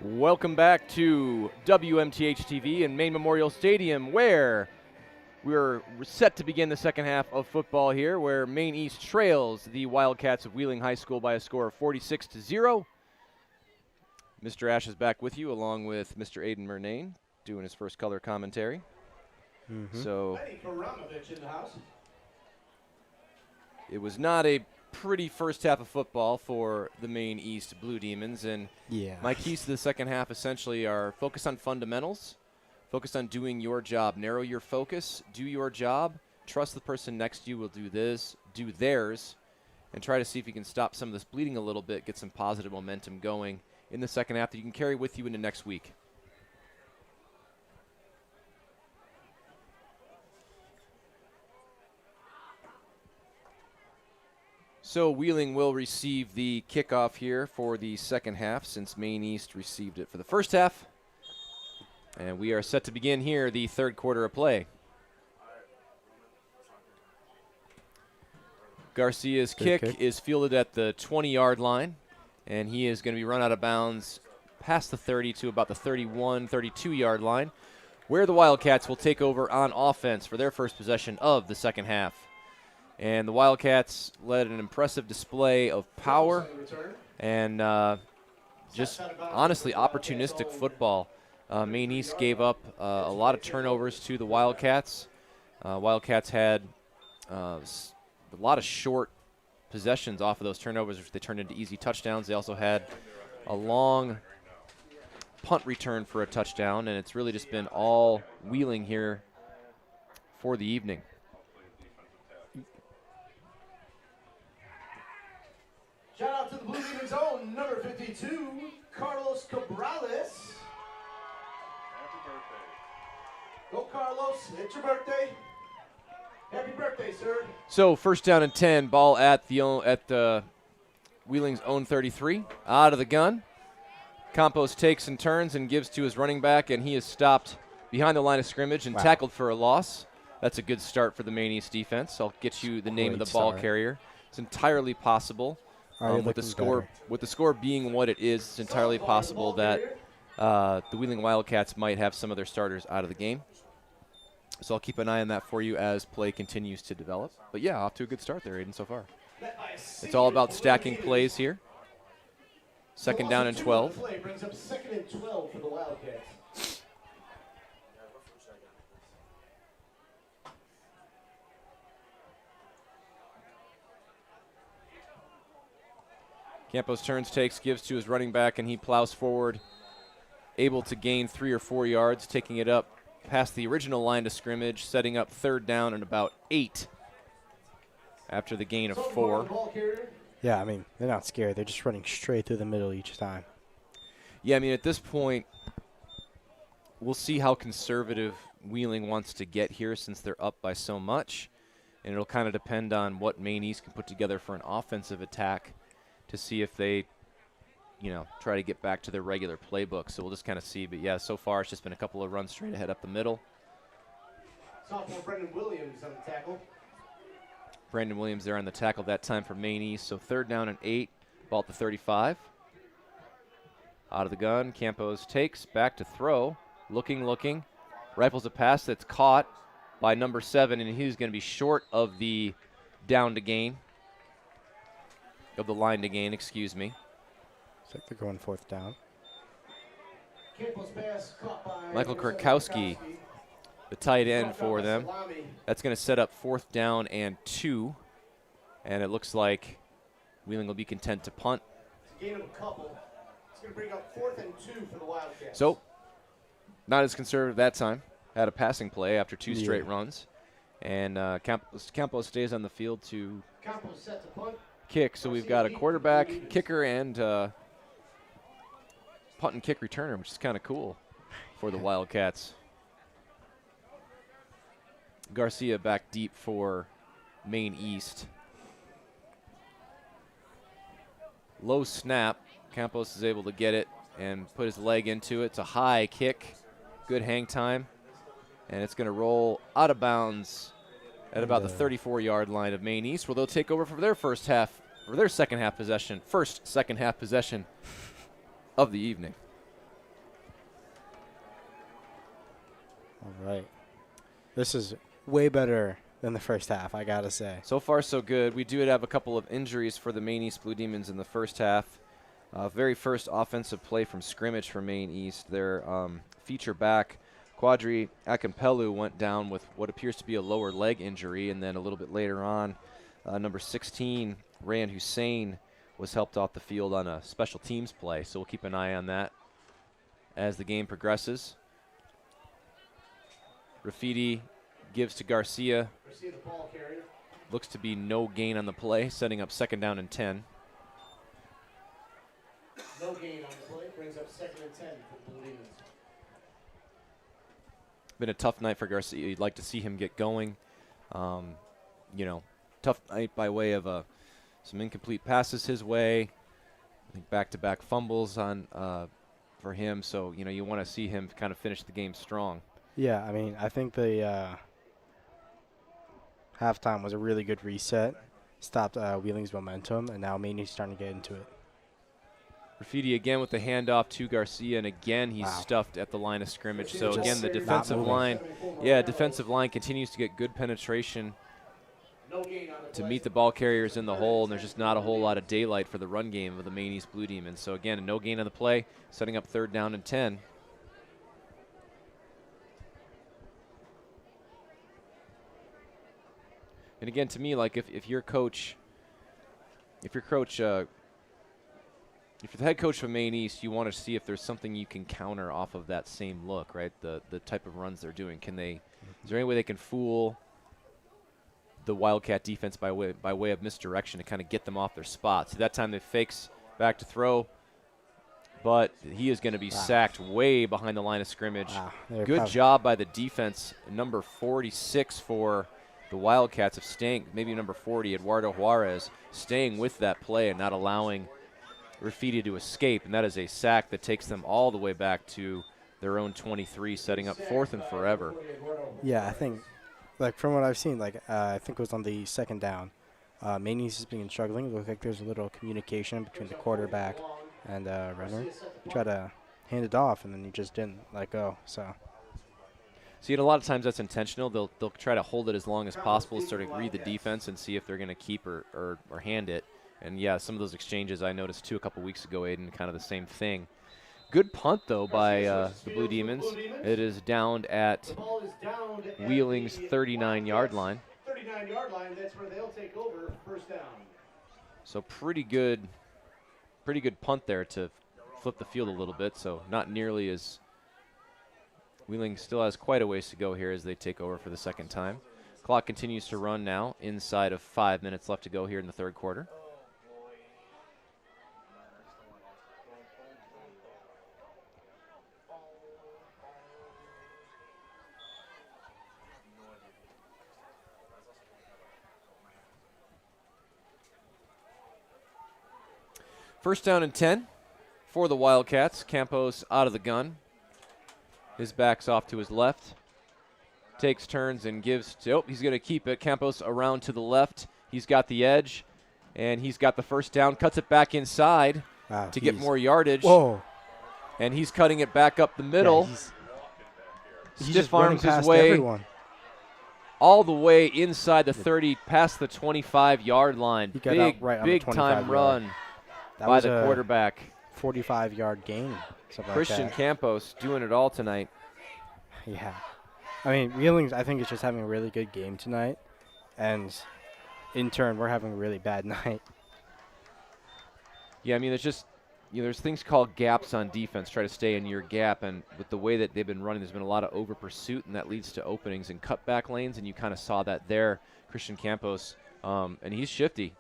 Welcome back to WMTH-TV in Maine Memorial Stadium, where we're set to begin the second half of football here, where Maine East trails the Wildcats of Wheeling High School by a score of 46-0. Mr. Ash is back with you, along with Mr. Aiden Murnane, doing his first color commentary. So it was not a pretty first half of football for the Maine East Blue Demons, and my keys to the second half essentially are focus on fundamentals, focus on doing your job, narrow your focus, do your job, trust the person next to you will do this, do theirs, and try to see if you can stop some of this bleeding a little bit, get some positive momentum going in the second half that you can carry with you into next week. So Wheeling will receive the kickoff here for the second half, since Maine East received it for the first half. And we are set to begin here the third quarter of play. Garcia's kick is fielded at the 20-yard line, and he is going to be run out of bounds past the 30 to about the 31, 32-yard line, where the Wildcats will take over on offense for their first possession of the second half. And the Wildcats led an impressive display of power and just honestly opportunistic football. Maine East gave up a lot of turnovers to the Wildcats. Wildcats had a lot of short possessions off of those turnovers, which they turned into easy touchdowns. They also had a long punt return for a touchdown, and it's really just been all Wheeling here for the evening. Shout out to the Blue Demons' own number 52, Carlos Cabrales. Happy birthday. Go, Carlos. It's your birthday. Happy birthday, sir. So first down and 10, ball at the Wheeling's own 33. Out of the gun. Campos takes and turns and gives to his running back, and he is stopped behind the line of scrimmage and tackled for a loss. That's a good start for the Maine East defense. I'll get you the name of the ball carrier. It's entirely possible. With the score being what it is, it's entirely possible that the Wheeling Wildcats might have some of their starters out of the game. So I'll keep an eye on that for you as play continues to develop. But yeah, off to a good start there, Aiden, so far. It's all about stacking plays here. Second down and 12. Brings up second and 12 for the Wildcats. Campos turns, takes, gives to his running back, and he plows forward, able to gain 3 or 4 yards, taking it up past the original line of scrimmage, setting up third down and about 8 after the gain of 4. Yeah, I mean, they're not scared. They're just running straight through the middle each time. Yeah, I mean, at this point, we'll see how conservative Wheeling wants to get here since they're up by so much, and it'll kind of depend on what Maine East can put together for an offensive attack to see if they, try to get back to their regular playbook. So we'll just kind of see. But, yeah, so far it's just been a couple of runs straight ahead up the middle. Sophomore Brendan Williams on the tackle. Brandon Williams there on the tackle that time for Maine East. So third down and 8, ball at the 35. Out of the gun, Campos takes, back to throw. Looking. Rifles a pass that's caught by number 7, and he's going to be short of the down to gain. Of the line to gain, excuse me. Looks like they're going fourth down. Michael Kurkowski, the tight end for them. That's going to set up fourth down and 2. And it looks like Wheeling will be content to punt. Gain of a couple. It's going to bring up 4th and 2 for the Wildcats. So, not as conservative that time. Had a passing play after 2 straight runs. And Campos stays on the field to set to punt. Kick. So we've got a quarterback, kicker, and punt and kick returner, which is kind of cool for the Wildcats. Garcia back deep for Maine East. Low snap. Campos is able to get it and put his leg into it. It's a high kick. Good hang time. And it's going to roll out of bounds at about the 34-yard line of Maine East, where they'll take over for their first half, or their second half possession of the evening. All right. This is way better than the first half, I got to say. So far, so good. We do have a couple of injuries for the Maine East Blue Demons in the first half. Very first offensive play from scrimmage for Maine East. Their feature back, Quadri Akampelu, went down with what appears to be a lower leg injury, and then a little bit later on, number 16, Rayan Hussein, was helped off the field on a special teams play. So we'll keep an eye on that as the game progresses. Rafidi gives to Garcia. Garcia, the ball carrier. Looks to be no gain on the play, setting up 2nd down and 10. No gain on the play. Brings up 2nd and 10 for the Blue Demons. Been a tough night for Garcia. You'd like to see him get going. You know, tough night by way of some incomplete passes his way. I think back-to-back fumbles on for him. So, you know, you want to see him kind of finish the game strong. Yeah, I mean, I think the halftime was a really good reset. Stopped Wheeling's momentum, and now Maine's starting to get into it. Rafidi again with the handoff to Garcia, and again he's stuffed at the line of scrimmage. So again, the defensive line, defensive line continues to get good penetration to meet the ball carriers in the hole, and there's just not a whole lot of daylight for the run game of the Maine East Blue Demons. So again, no gain on the play, setting up 3rd down and 10. And again, to me, like if you're the head coach of Maine East, you want to see if there's something you can counter off of that same look, right? The type of runs they're doing. Can they? Is there any way they can fool the Wildcat defense by way of misdirection to kind of get them off their spots? That time they fakes back to throw, but he is going to be sacked way behind the line of scrimmage. Good job by the defense, number 46 for the Wildcats of staying, maybe number 40, Eduardo Juarez, staying with that play and not allowing Rafidi to escape, and that is a sack that takes them all the way back to their own 23, setting up 4th and forever. Yeah, I think, like from what I've seen, like I think it was on the 2nd down, Maine East has been struggling. It looks like there's a little communication between the quarterback and runner. Try to hand it off, and then he just didn't let go. So. See, and a lot of times that's intentional. They'll try to hold it as long as possible, sort of read the defense and see if they're going to keep or hand it. And, yeah, some of those exchanges I noticed, too, a couple weeks ago, Aiden, kind of the same thing. Good punt, though, by the Blue Demons. It is downed at Wheeling's 39-yard line. 39-yard line, that's where they'll take over 1st down. So pretty good punt there to flip the field a little bit, so not nearly as Wheeling still has quite a ways to go here as they take over for the 2nd time. Clock continues to run now, inside of 5 minutes left to go here in the 3rd quarter. First down and 10 for the Wildcats. Campos out of the gun. His back's off to his left. Takes turns and gives to, he's going to keep it. Campos around to the left. He's got the edge, and he's got the 1st down. Cuts it back inside to get more yardage. Whoa. And he's cutting it back up the middle. He's Stiff arms his way all the way inside the 30, past the 25-yard line. Big time run by the quarterback. 45-yard gain. Christian like Campos doing it all tonight. Yeah. I mean, Wheeling, I think, is just having a really good game tonight. And in turn, we're having a really bad night. Yeah, I mean, there's just, there's things called gaps on defense. Try to stay in your gap. And with the way that they've been running, there's been a lot of over pursuit, and that leads to openings and cutback lanes. And you kind of saw that there, Christian Campos. And he's shifty.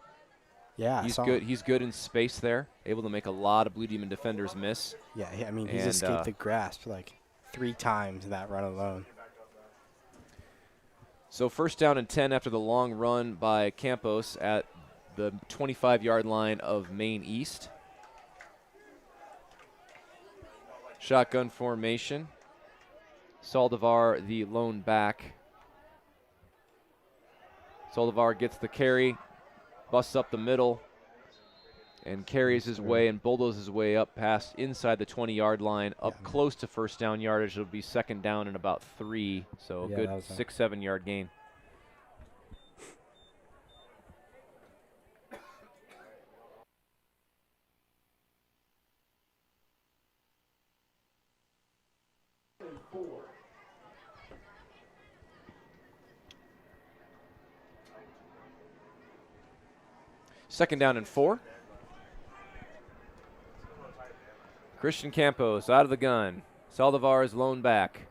Yeah, he's good. He's good in space there, able to make a lot of Blue Demon defenders miss. Yeah, I mean, he's escaped the grasp like 3 times in that run alone. So 1st down and 10 after the long run by Campos at the 25-yard line of Maine East. Shotgun formation. Saldivar, the lone back. Saldivar gets the carry. Busts up the middle. and carries his way and bulldozes his way up past inside the 20-yard line, up close to first down yardage. It'll be second down and about 3, so a good 6-7 yard gain. Second down and 4. Christian Campos out of the gun. Saldivar is lone back.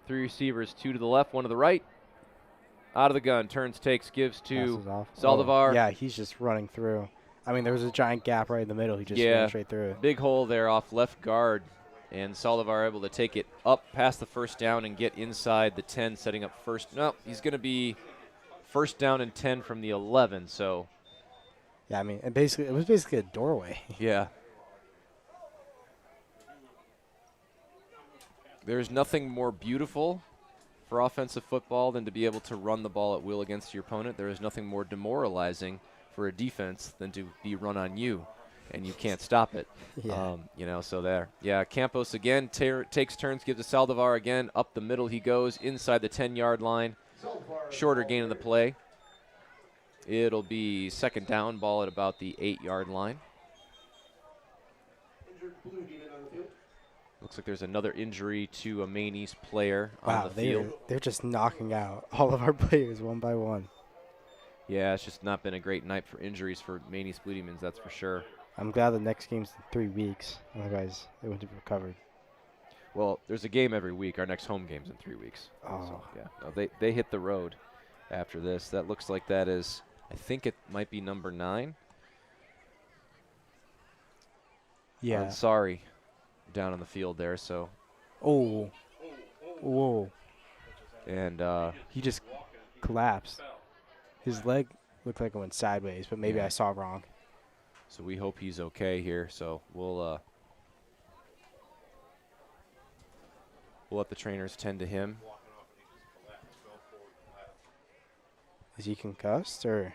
3 receivers, 2 to the left, 1 to the right. Out of the gun, turns, takes, gives to Saldivar. Oh, yeah, he's just running through. I mean, there was a giant gap right in the middle. He just ran straight through it. Big hole there off left guard. And Saldivar able to take it up past the first down and get inside the 10, setting up first. No, he's going to be first down and 10 from the 11, so. Yeah, I mean, it was basically a doorway. Yeah. There's nothing more beautiful for offensive football than to be able to run the ball at will against your opponent. There is nothing more demoralizing for a defense than to be run on you, and you can't stop it. Yeah. So there. Yeah, Campos again takes turns, gives to Saldivar again. Up the middle he goes, inside the 10-yard line. Shorter gain of the play. It'll be second down, ball at about the 8-yard line. Looks like there's another injury to a Maine East player on the field. They're just knocking out all of our players one by one. Yeah, it's just not been a great night for injuries for Maine East Blue Demons, that's for sure. I'm glad the next game's in 3 weeks. Otherwise, they wouldn't have recovered. Well, there's a game every week. Our next home game's in 3 weeks. Oh. So, yeah, no, they hit the road after this. That looks like that is, I think it might be number 9. Yeah. Sorry. Down on the field there, so. Oh. Whoa. And he just collapsed. His leg looked like it went sideways, but maybe I saw wrong. So we hope he's okay here. So we'll let the trainers tend to him. Is he concussed or?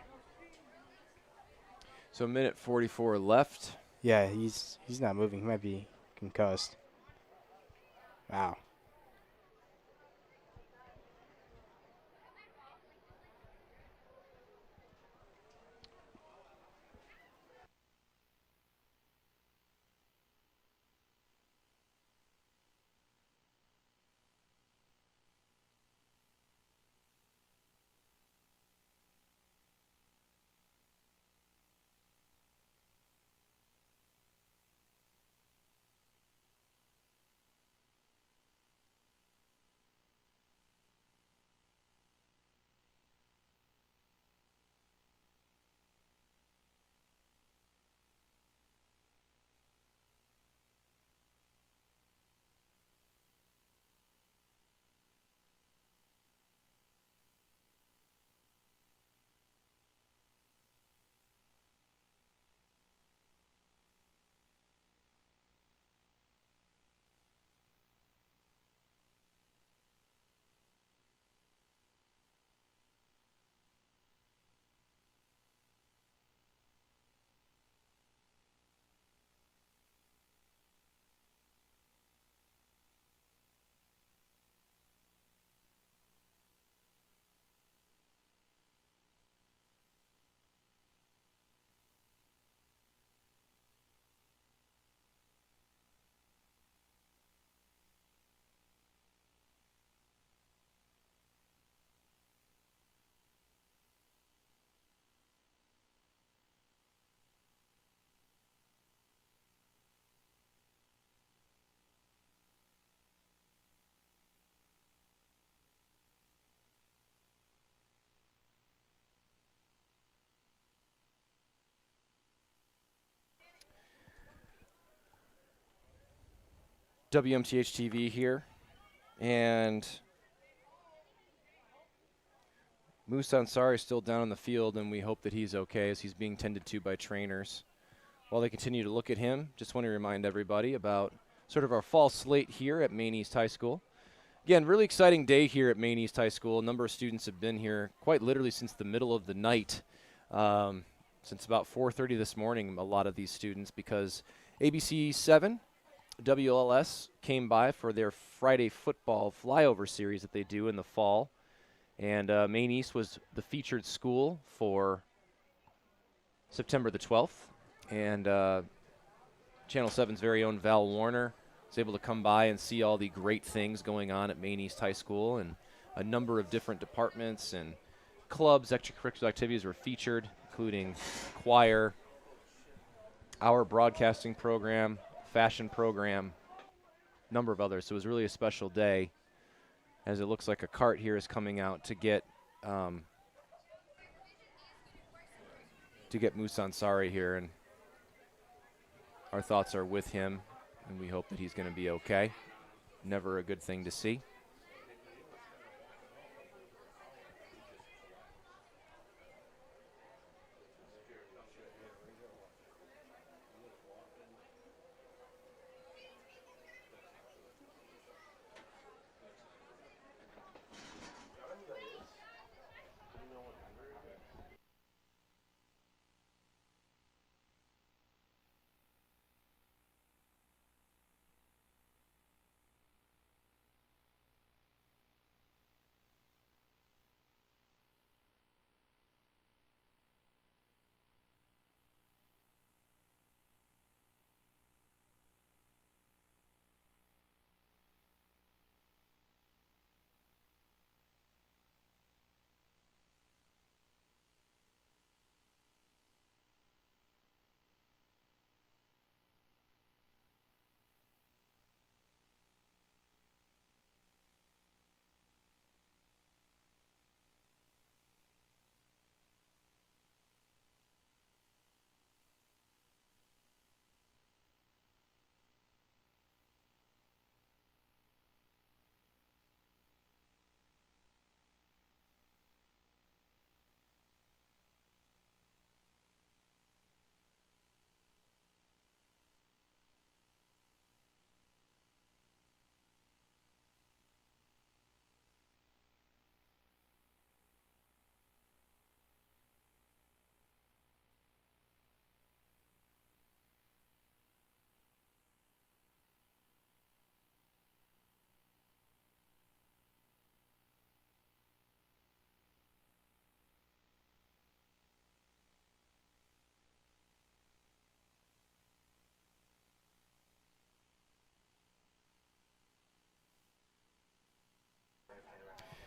So a minute 44 left. Yeah, he's not moving. He might be concussed. Wow. WMTH-TV here, and Musa Ansari is still down on the field, and we hope that he's okay as he's being tended to by trainers. While they continue to look at him, just want to remind everybody about sort of our fall slate here at Maine East High School. Again, really exciting day here at Maine East High School. A number of students have been here quite literally since the middle of the night. since about 4:30 this morning, a lot of these students, because ABC 7 WLS came by for their Friday football flyover series that they do in the fall. And Maine East was the featured school for September the 12th. And Channel 7's very own Val Warner was able to come by and see all the great things going on at Maine East High School, and a number of different departments and clubs, extracurricular activities were featured, including choir, our broadcasting program, fashion program, number of others. So it was really a special day, as it looks like a cart here is coming out to get Musa Ansari here, and our thoughts are with him, and we hope that he's going to be okay. Never a good thing to see.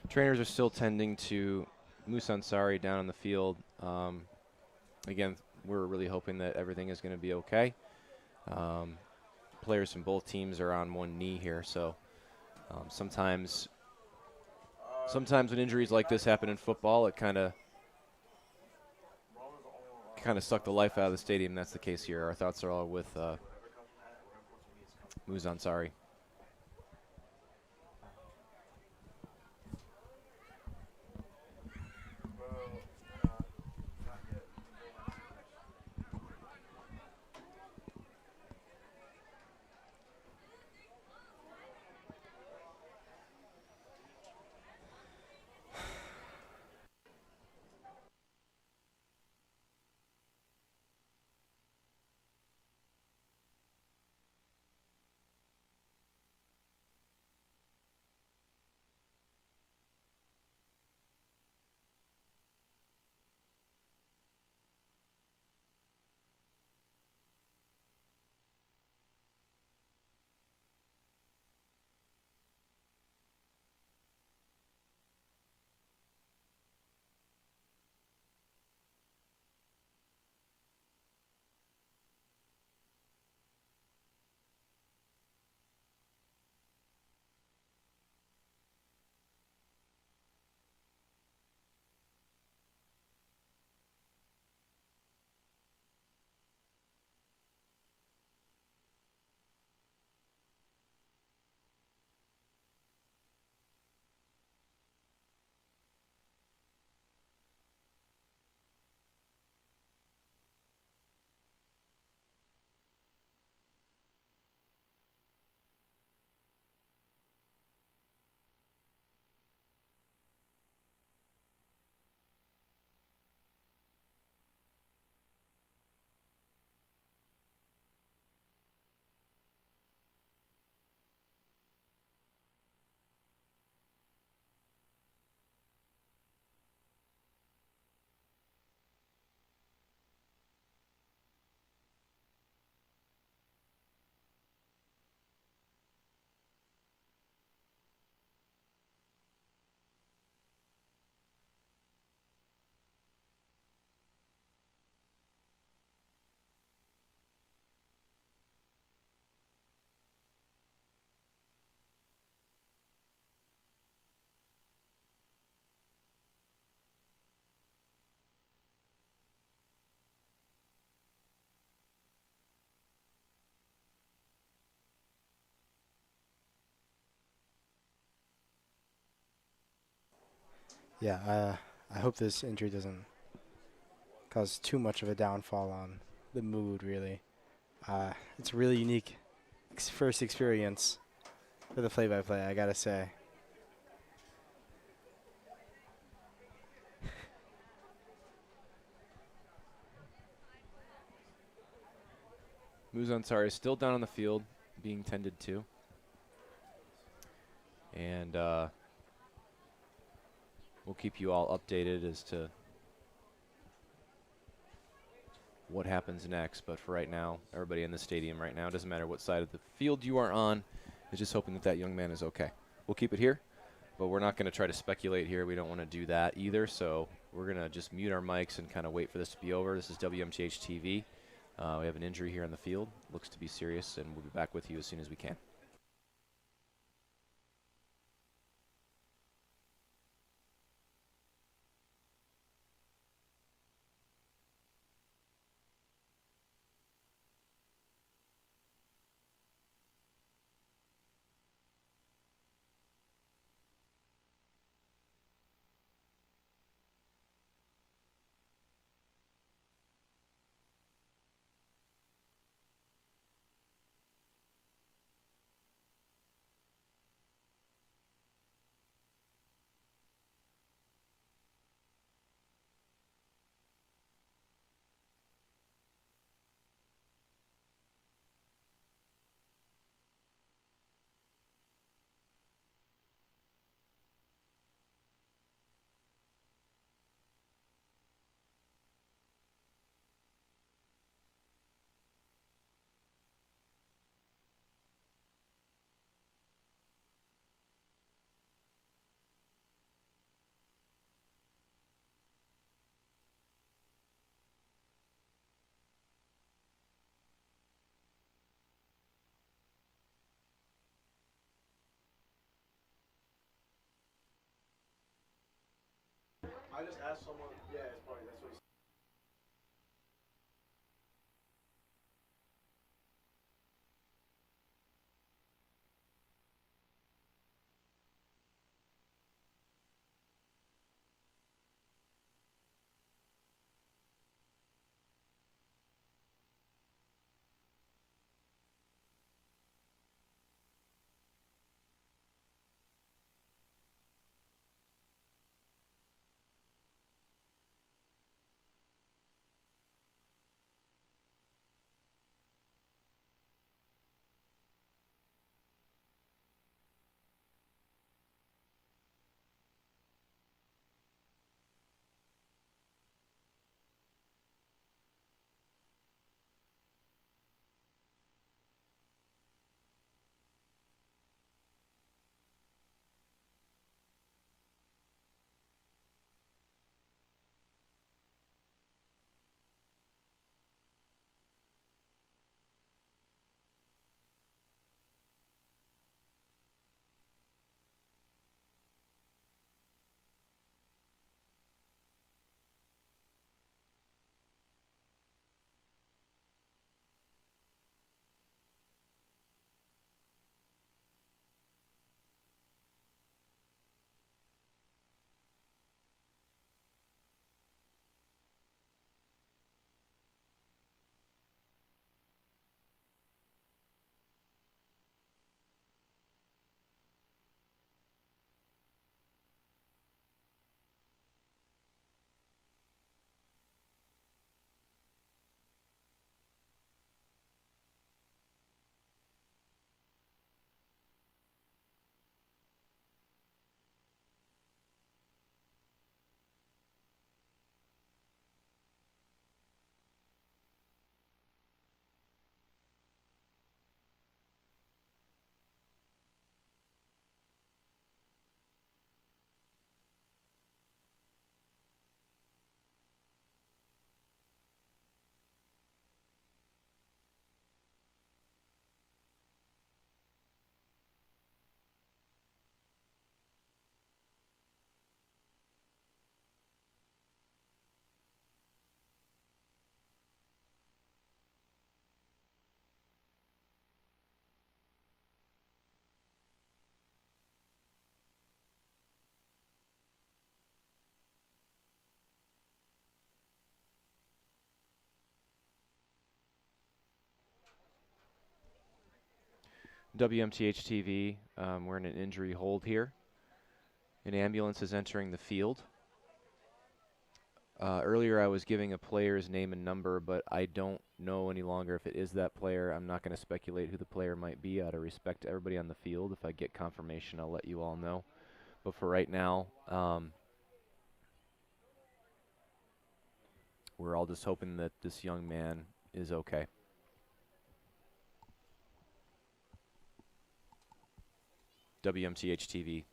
Trainers are still tending to Musa Ansari down on the field. Again, we're really hoping that everything is going to be okay. Players from both teams are on one knee here, so sometimes when injuries like this happen in football, it kind of suck the life out of the stadium. That's the case here. Our thoughts are all with Musa Ansari. Yeah, I hope this injury doesn't cause too much of a downfall on the mood, really. It's a really unique first experience for the play-by-play, I gotta say. Muzan is still down on the field, being tended to. And we'll keep you all updated as to what happens next. But for right now, everybody in the stadium right now, doesn't matter what side of the field you are on, is just hoping that that young man is okay. We'll keep it here, but we're not going to try to speculate here. We don't want to do that either. So we're going to just mute our mics and kind of wait for this to be over. This is WMTH-TV. We have an injury here on the field. Looks to be serious, and we'll be back with you as soon as we can. I just asked someone. Yeah, it's probably that's what he said. WMTH-TV, we're in an injury hold here. An ambulance is entering the field. Earlier I was giving a player's name and number, but I don't know any longer if it is that player. I'm not going to speculate who the player might be out of respect to everybody on the field. If I get confirmation, I'll let you all know. But for right now, we're all just hoping that this young man is okay. WMTH-TV.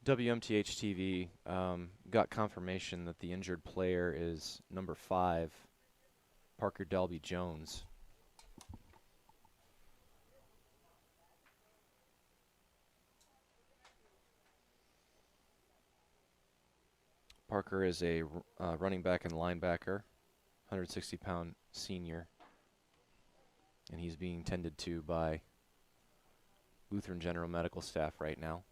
WMTH-TV got confirmation that the injured player is number 5, Parker Delby Jones. Parker is a running back and linebacker, 160-pound senior, and he's being tended to by Lutheran General Medical staff right now.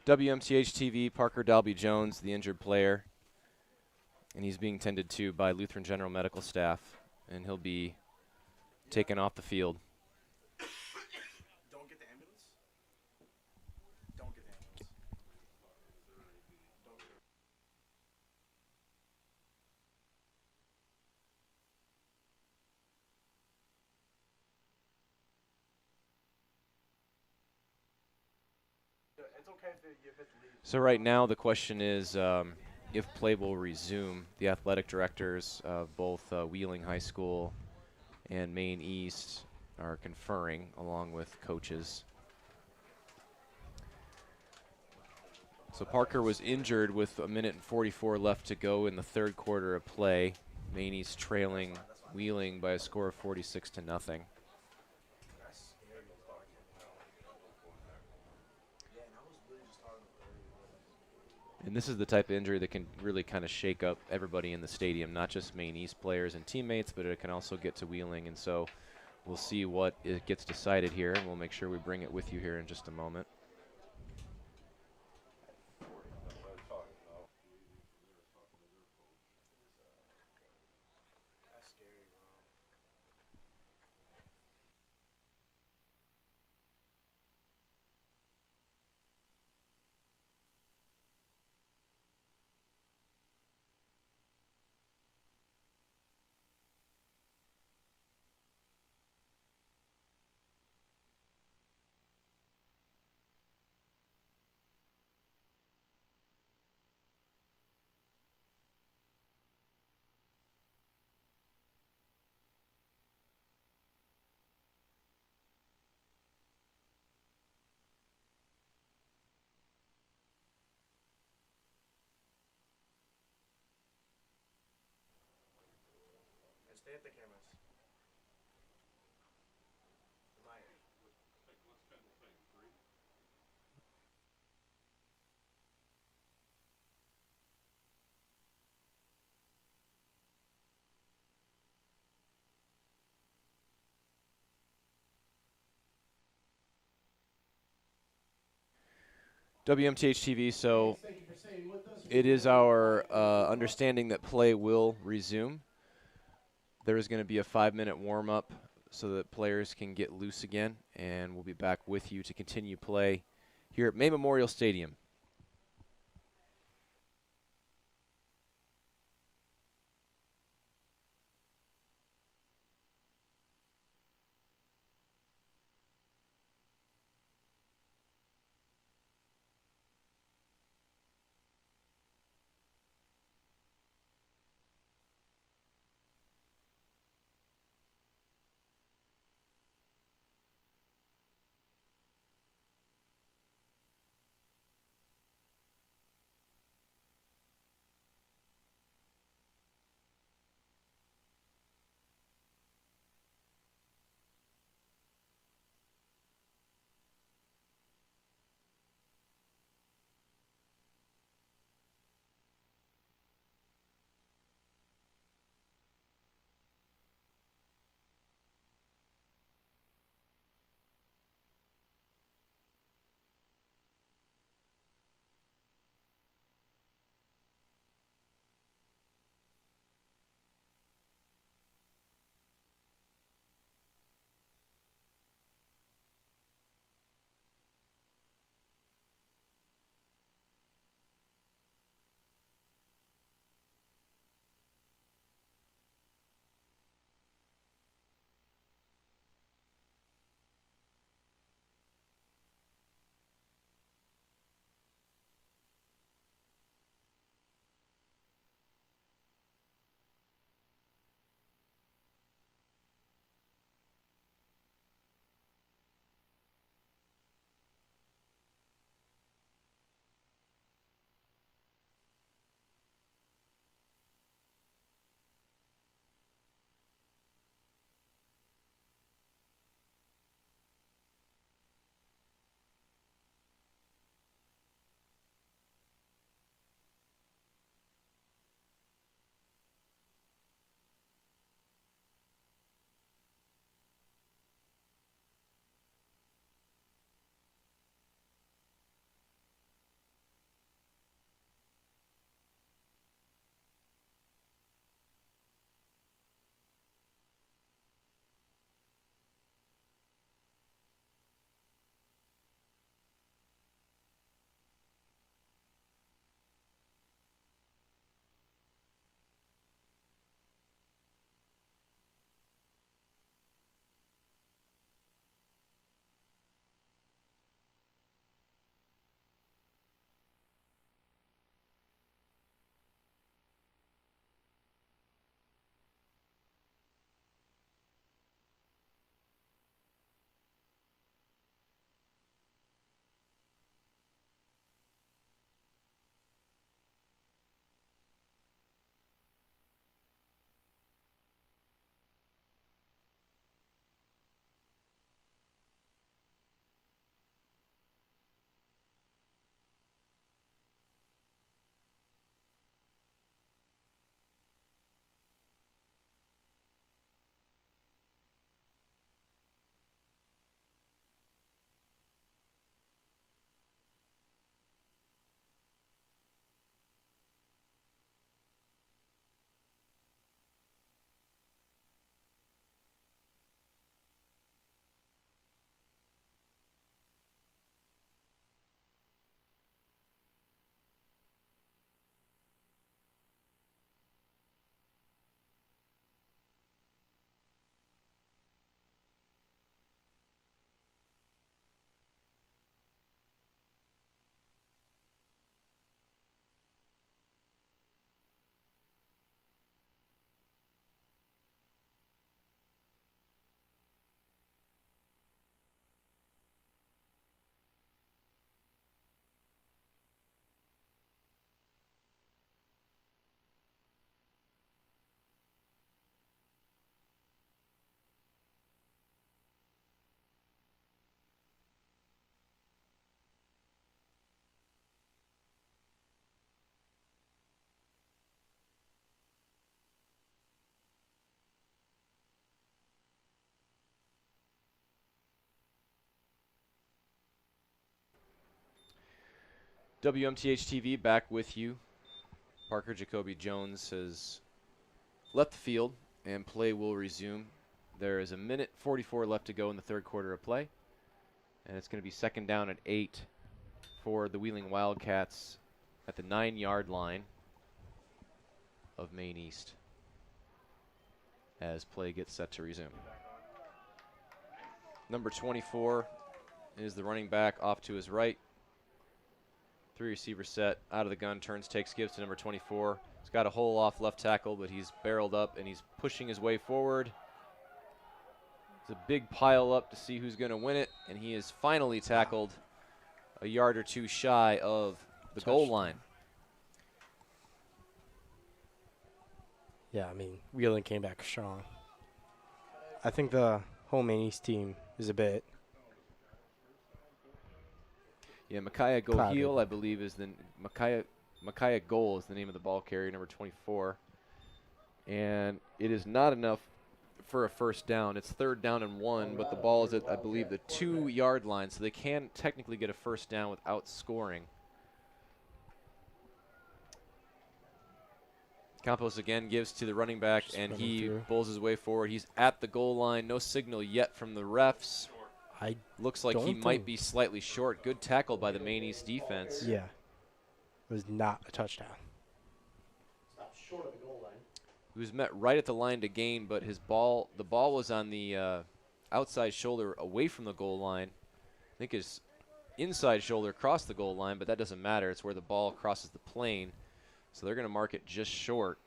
WMTH-TV, Parker Dalby-Jones, the injured player. And he's being tended to by Lutheran General Medical staff. And he'll be taken off the field. Don't get the ambulance? Don't get the ambulance. It's okay if you hit the lead. So right now the question is if play will resume. The athletic directors of both Wheeling High School and Maine East are conferring along with coaches. So Parker was injured with 1:44 left to go in the third quarter of play. Maine East trailing Wheeling by a score of 46-0. And this is the type of injury that can really kind of shake up everybody in the stadium, not just Maine East players and teammates, but it can also get to Wheeling. And so we'll see what it gets decided here, and we'll make sure we bring it with you here in just a moment. Stay at the cameras. WMTH-TV, so it is our understanding that play will resume. There is going to be a 5-minute warm-up so that players can get loose again, and we'll be back with you to continue play here at May Memorial Stadium. WMTH-TV back with you. Parker Jacoby Jones has left the field, and play will resume. There is 1:44 left to go in the third quarter of play, and it's going to be second down at 8 for the Wheeling Wildcats at the 9-yard line of Maine East as play gets set to resume. Number 24 is the running back off to his right. 3 receiver set, out of the gun, turns, takes, gives to number 24. He's got a hole off left tackle, but he's barreled up and he's pushing his way forward. It's a big pile up to see who's going to win it, and he is finally tackled a yard or two shy of the goal line. Yeah, I mean, Wheeling came back strong. I think the whole Maine East team is a bit. Yeah, Micaiah Goheel, I believe, is the Micaiah Goal is the name of the ball carrier, number 24. And it is not enough for a first down. It's third down and 1, but the ball is at, I believe, the 2-yard line, so they can technically get a first down without scoring. Campos again gives to the running back, and he pulls his way forward. He's at the goal line. No signal yet from the refs. Looks like he might be slightly short. Good tackle by the Maine East defense. Yeah. It was not a touchdown. Stop short of the goal line. He was met right at the line to gain, but the ball was on the outside shoulder away from the goal line. I think his inside shoulder crossed the goal line, but that doesn't matter. It's where the ball crosses the plane. So they're going to mark it just short.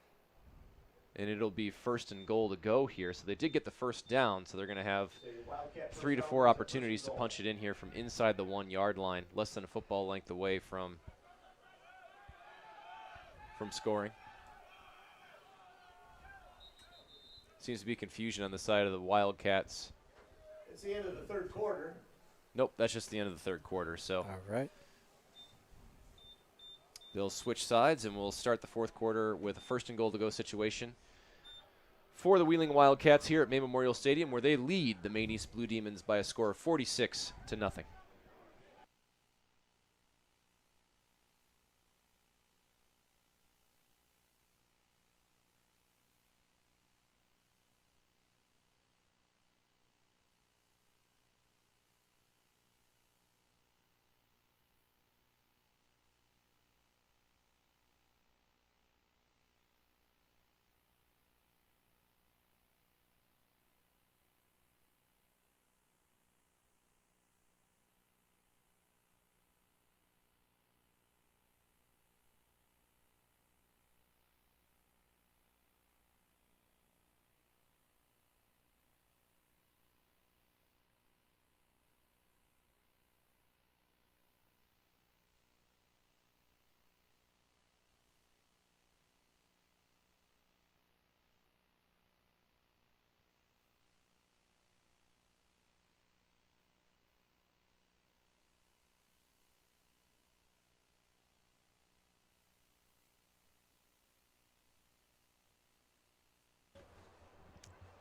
And it'll be first and goal to go here. So they did get the first down, so they're going to have 3 to 4 opportunities to punch it in here from inside the 1-yard line, less than a football length away from scoring. Seems to be confusion on the side of the Wildcats. It's the end of the third quarter. Nope, that's just the end of the third quarter. So all right. They'll switch sides, and we'll start the fourth quarter with a first and goal to go situation for the Wheeling Wildcats here at Maine Memorial Stadium, where they lead the Maine East Blue Demons by a score of 46-0.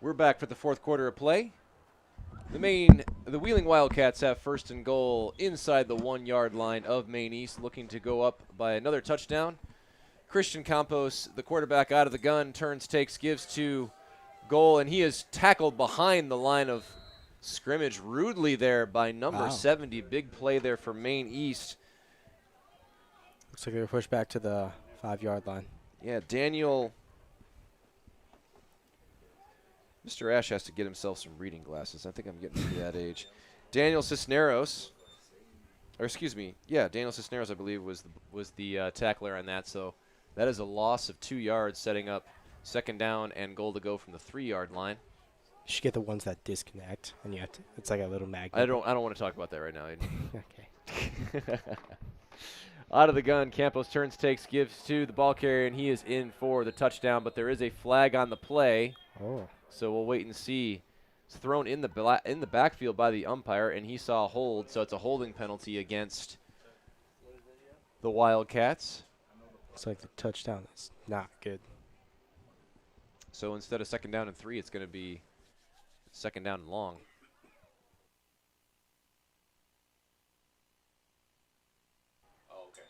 We're back for the fourth quarter of play. The Wheeling Wildcats have first and goal inside the 1-yard line of Maine East, looking to go up by another touchdown. Christian Campos, the quarterback, out of the gun, turns, takes, gives to goal, and he is tackled behind the line of scrimmage rudely there by number 70. Big play there for Maine East. Looks like they were pushed back to the 5-yard line. Yeah, Daniel. Mr. Ash has to get himself some reading glasses. I think I'm getting to that age. Daniel Cisneros, Daniel Cisneros, I believe, was the tackler on that. So that is a loss of 2 yards, setting up second down and goal to go from the 3-yard line. You should get the ones that disconnect, and you have to, it's like a little magnet. I don't want to talk about that right now. Okay. Out of the gun, Campos turns, takes, gives to the ball carrier, and he is in for the touchdown. But there is a flag on the play. Oh. So we'll wait and see. It's thrown in the backfield by the umpire, and he saw a hold, so it's a holding penalty against the Wildcats. Looks like the touchdown is not good. So instead of second down and 3, it's going to be second down and long. Oh, okay.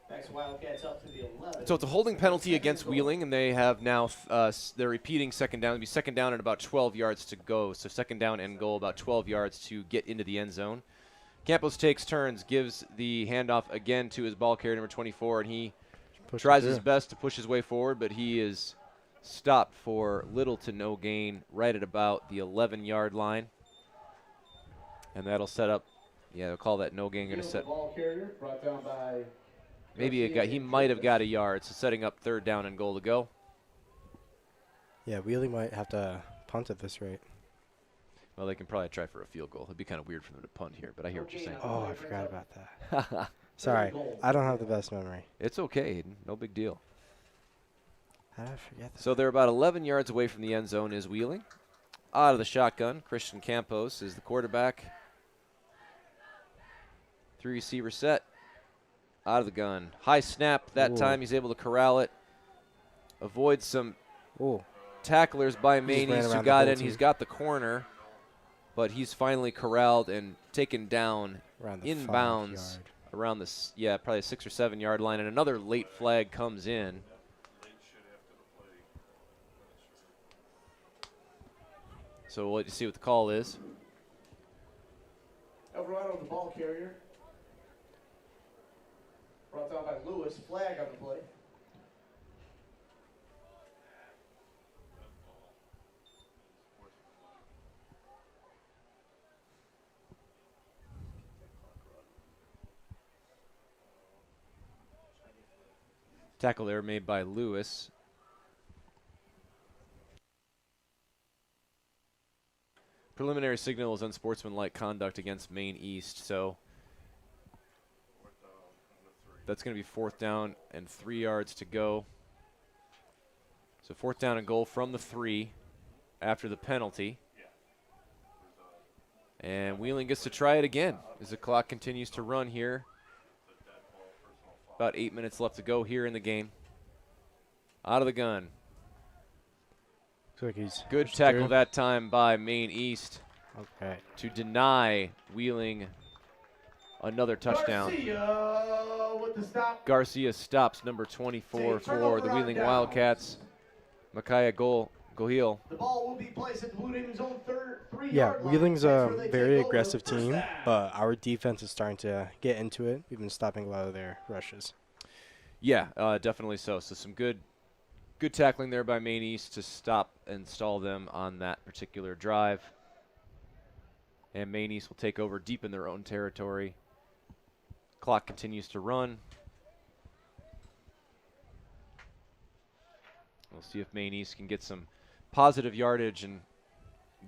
Next Wildcats up to the 11. So it's a holding penalty against Wheeling, and they have now they're repeating second down. It'll be second down and about 12 yards to go. So second down and goal, about 12 yards to get into the end zone. Campos takes turns, gives the handoff again to his ball carrier, number 24, and he tries his best to push his way forward, but he is stopped for little to no gain right at about the 11-yard line. And that'll set up, yeah, they'll call that no gain. Going to set. Ball carrier brought down by Maybe a guy, he might have got a yard, so setting up third down and goal to go. Yeah, Wheeling might have to punt at this rate. Well, they can probably try for a field goal. It'd be kind of weird for them to punt here, but I hear what you're saying. Oh, I forgot about that. Sorry, I don't have the best memory. It's okay, Hayden. No big deal. How did I forget that? So they're about 11 yards away from the end zone is Wheeling. Out of the shotgun, Christian Campos is the quarterback. 3 receiver set. Out of the gun. High snap. That time he's able to corral it. Avoids some tacklers by Maine who got in. He's got the corner, but he's finally corralled and taken down inbounds around the, probably 6 or 7 yard line. And another late flag comes in. So we'll let you see what the call is. Alvarado, the ball carrier. Brought down by Lewis. Flag on the play. Tackle there made by Lewis. Preliminary signal is unsportsmanlike conduct against Maine East, so that's going to be 4th down and 3 yards to go. So 4th down and goal from the 3 after the penalty. And Wheeling gets to try it again as the clock continues to run here. About 8 minutes left to go here in the game. Out of the gun. Looks like he's good tackle that time by Maine East. Okay. To deny Wheeling another touchdown. Garcia with the stop. Garcia stops number 24 for the Wheeling Wildcats. Micaiah Gohil. The ball will be placed at the Blue Demons' own 3 Yeah, yard line. Wheeling's That's a where they very take over. aggressive First team, down. but our defense is starting to get into it. We've been stopping a lot of their rushes. Yeah, definitely so. So some good tackling there by Maine East to stop and stall them on that particular drive. And Maine East will take over deep in their own territory. Clock continues to run. We'll see if Maine East can get some positive yardage and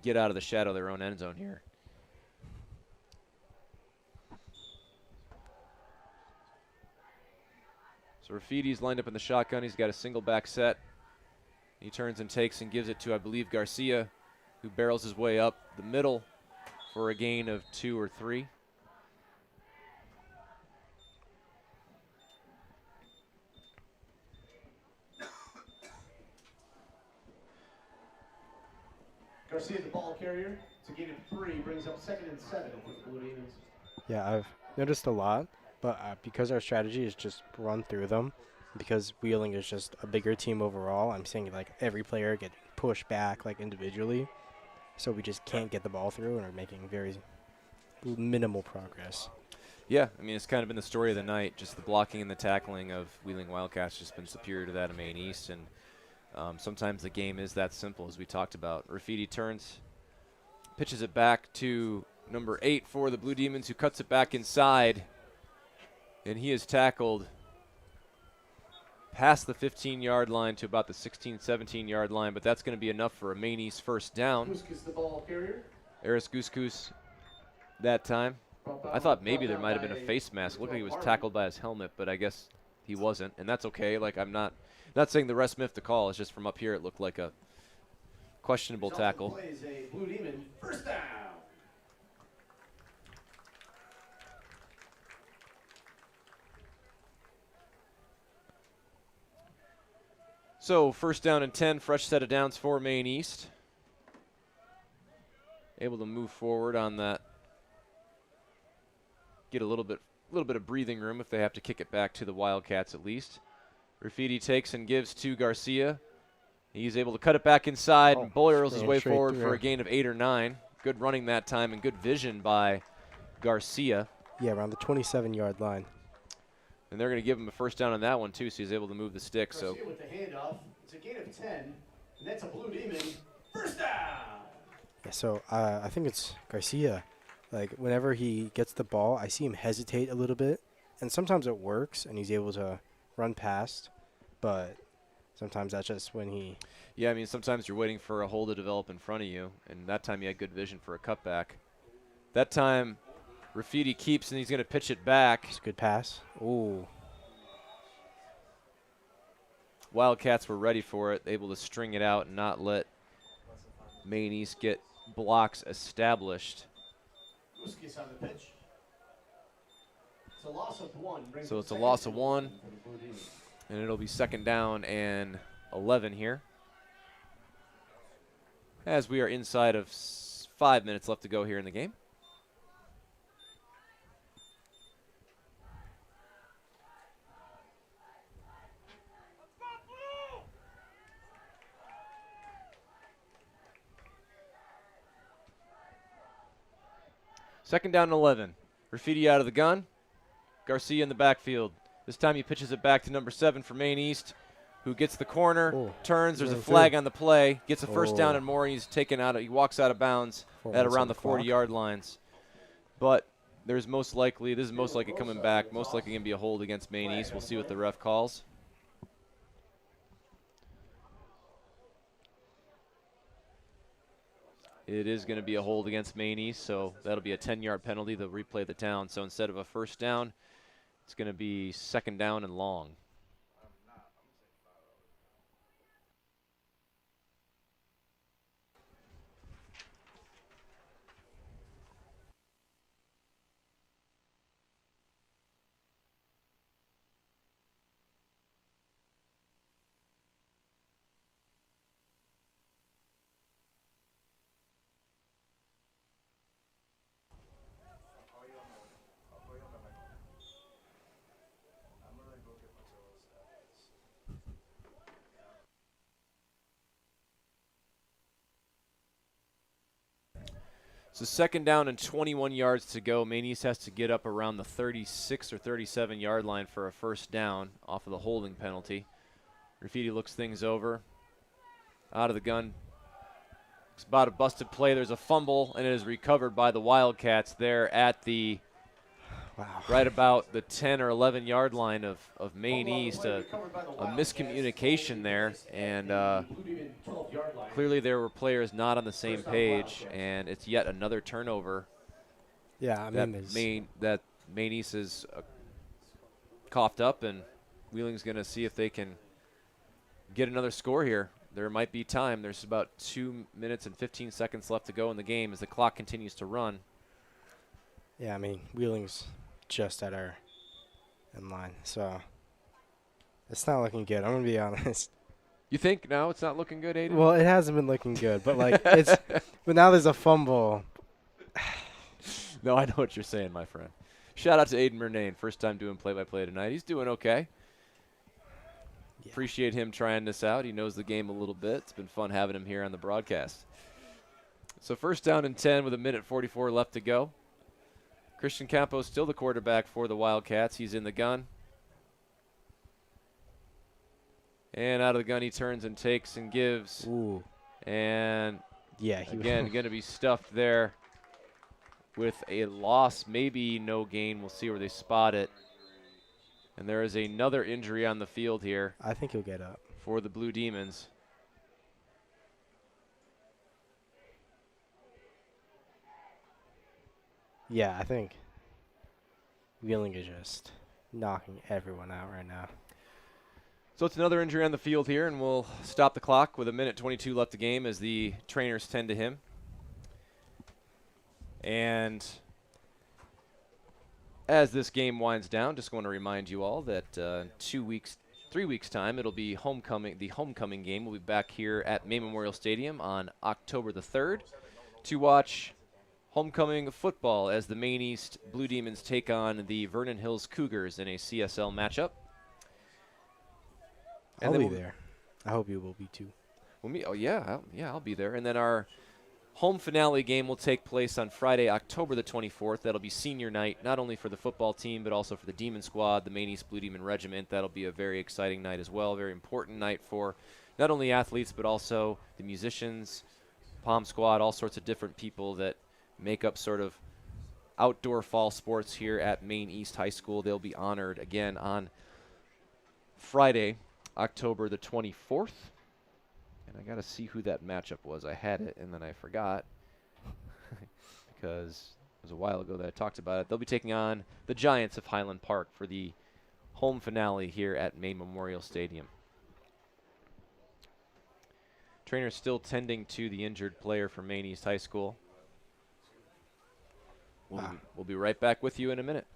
get out of the shadow of their own end zone here. So Rafidi's lined up in the shotgun. He's got a single back set. He turns and takes and gives it to, I believe, Garcia, who barrels his way up the middle for a gain of 2 or 3. Garcia, the ball carrier. It's a gain of 3. Brings up 2nd and 7 for the Blue Demons. Yeah, I've noticed a lot, but because our strategy is just run through them, because Wheeling is just a bigger team overall, I'm seeing like every player get pushed back like individually, so we just can't get the ball through and are making very minimal progress. Yeah, I mean, it's kind of been the story of the night. Just the blocking and the tackling of Wheeling Wildcats just been superior to that of Maine East, and sometimes the game is that simple, as we talked about. Rafidi turns, pitches it back to number 8 for the Blue Demons, who cuts it back inside, and he is tackled past the 15-yard line to about the 16, 17-yard line, but that's going to be enough for a Maine East first down. Guskus, the ball carrier. Eris Guskus that time. I thought maybe there might have been a face mask. Looked like he was tackled by his helmet, but I guess he wasn't, and that's okay. Like, I'm not saying the rest miffed the call. It's just from up here it looked like a questionable tackle. Plays a Blue Demon first down. So first down and 10, fresh set of downs for Maine East. Able to move forward on that. Get a little bit of breathing room if they have to kick it back to the Wildcats at least. Graffiti takes and gives to Garcia. He's able to cut it back inside and barrels his way forward for a gain of 8 or 9. Good running that time and good vision by Garcia. Yeah, around the 27-yard line. And they're going to give him a first down on that one too, so he's able to move the stick. Garcia with the handoff. It's a gain of 10, and that's a Blue Demon first down. Yeah, so I think it's Garcia. Like, whenever he gets the ball, I see him hesitate a little bit. And sometimes it works, and he's able to run past. But sometimes that's just when he... Yeah, I mean, sometimes you're waiting for a hole to develop in front of you. And that time you had good vision for a cutback. That time, Graffiti keeps, and he's going to pitch it back. It's a good pass. Ooh. Wildcats were ready for it, able to string it out and not let Maine East get blocks established. Muskis on the pitch. It's a loss of 1. So it's a loss of 1, and it'll be second down and 11 here. As we are inside of 5 minutes left to go here in the game. Second down and 11. Graffiti out of the gun. Garcia in the backfield. This time he pitches it back to number 7 for Maine East, who gets the corner, turns. There's a flag on the play, gets a first down and more, and he's taken out. He walks out of bounds at around the 40-yard lines. But there's most likely, this is most likely coming back, most likely going to be a hold against Maine East. We'll see what the ref calls. It is going to be a hold against Maine East, so that'll be a 10-yard penalty. They'll replay the down. So instead of a first down, it's going to be second down and long. So second down and 21 yards to go. Maine East has to get up around the 36 or 37-yard line for a first down off of the holding penalty. Graffiti looks things over. Out of the gun. It's about a busted play. There's a fumble, and it is recovered by the Wildcats there at the right about the 10 or 11-yard line of Maine East. A miscommunication there, and clearly there were players not on the same page, and it's yet another turnover. Yeah, I mean, that Maine East is coughed up, and Wheeling's going to see if they can get another score here. There might be time. There's about 2 minutes and 15 seconds left to go in the game as the clock continues to run. Yeah, I mean, Wheeling's just at our end line, so it's not looking good. I'm going to be honest. You think now it's not looking good, Aiden? Well, it hasn't been looking good, but like it's but now there's a fumble. No, I know what you're saying, my friend. Shout out to Aiden Murnane, first time doing play-by-play tonight. He's doing okay. Yeah. Appreciate him trying this out. He knows the game a little bit. It's been fun having him here on the broadcast. So first down and 10 with 1:44 left to go. Christian Campos still the quarterback for the Wildcats. He's in the gun. And out of the gun he turns and takes and gives. Ooh. And yeah, again, going to be stuffed there with a loss, maybe no gain. We'll see where they spot it. And there is another injury on the field here. I think he'll get up. For the Blue Demons. Yeah, I think Wheeling is just knocking everyone out right now. So it's another injury on the field here, and we'll stop the clock with 1:22 left the game as the trainers tend to him. And as this game winds down, just want to remind you all that 3 weeks time, it'll be homecoming. The homecoming game will be back here at Maine Memorial Stadium on October the 3rd to watch homecoming football as the Maine East Blue Demons take on the Vernon Hills Cougars in a CSL matchup. I'll be there. I hope you will be too. I'll be there. And then our home finale game will take place on Friday, October the 24th. That'll be senior night, not only for the football team, but also for the Demon Squad, the Maine East Blue Demon Regiment. That'll be a very exciting night as well, very important night for not only athletes, but also the musicians, Pom Squad, all sorts of different people that make up sort of outdoor fall sports here at Maine East High School. They'll be honored again on Friday, October the 24th. And I got to see who that matchup was. I had it, and then I forgot because it was a while ago that I talked about it. They'll be taking on the Giants of Highland Park for the home finale here at Maine Memorial Stadium. Trainer still tending to the injured player from Maine East High School. We'll be right back with you in a minute.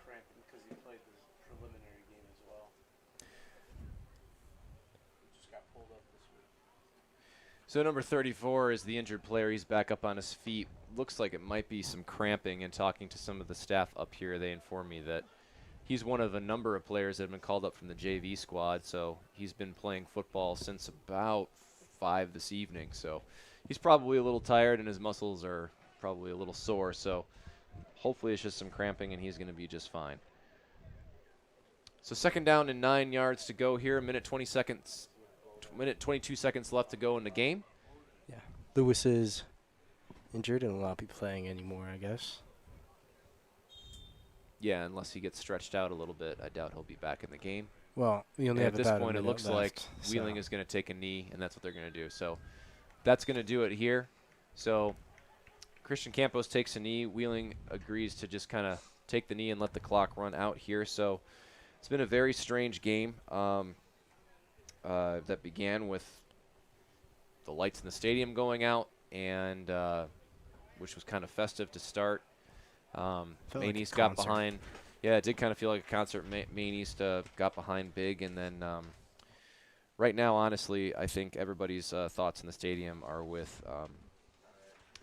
Cramping because he played the preliminary game as well. He just got pulled up this week. So number 34 is the injured player. He's back up on his feet. Looks like it might be some cramping. And talking to some of the staff up here, they inform me that he's one of a number of players that have been called up from the JV squad. So he's been playing football since about 5 this evening. So he's probably a little tired and his muscles are probably a little sore. So hopefully it's just some cramping and he's going to be just fine. So second down and 9 yards to go here. Minute 22 seconds left to go in the game. Yeah. Lewis is injured and will not be playing anymore, I guess. Yeah, unless he gets stretched out a little bit. I doubt he'll be back in the game. Well, we only And have at this about a point, it minute looks like left, Wheeling so. is going to take a knee, and that's what they're going to do. So that's going to do it here. So Christian Campos takes a knee. Wheeling agrees to just kind of take the knee and let the clock run out here. So it's been a very strange game that began with the lights in the stadium going out, and which was kind of festive to start. Maine East got behind. Yeah, it did kind of feel like a concert. Maine East got behind big, and then right now, honestly, I think everybody's thoughts in the stadium are with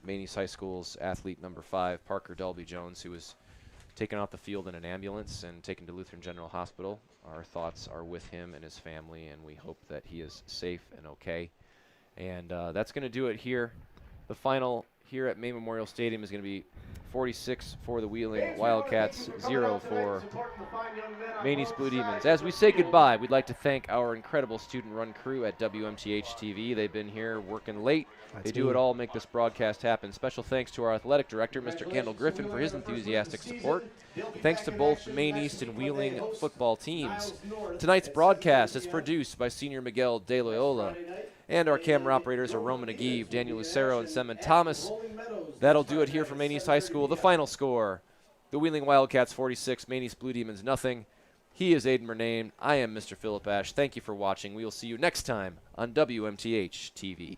Maine East High School's athlete number 5, Parker Delby-Jones, who was taken off the field in an ambulance and taken to Lutheran General Hospital. Our thoughts are with him and his family, and we hope that he is safe and okay. And that's going to do it here. The final here at Maine Memorial Stadium is going to be 46 for the Wheeling Wildcats, 0 for Maine East Blue Demons. As we say goodbye, we'd like to thank our incredible student-run crew at WMTH-TV. They've been here working late. They do it all, make this broadcast happen. Special thanks to our athletic director, Mr. Kendall Griffin, for his enthusiastic support. Thanks to both Maine East and Wheeling football teams. Tonight's broadcast is produced by Senior Miguel De Loyola. And our camera operators are Roman Aguiv, Daniel Lucero, and Semen Thomas. That'll do it here from Maine East High School. The final score, the Wheeling Wildcats 46, Maine East Blue Demons nothing. He is Aiden Murnane. I am Mr. Philip Ash. Thank you for watching. We will see you next time on WMTH-TV.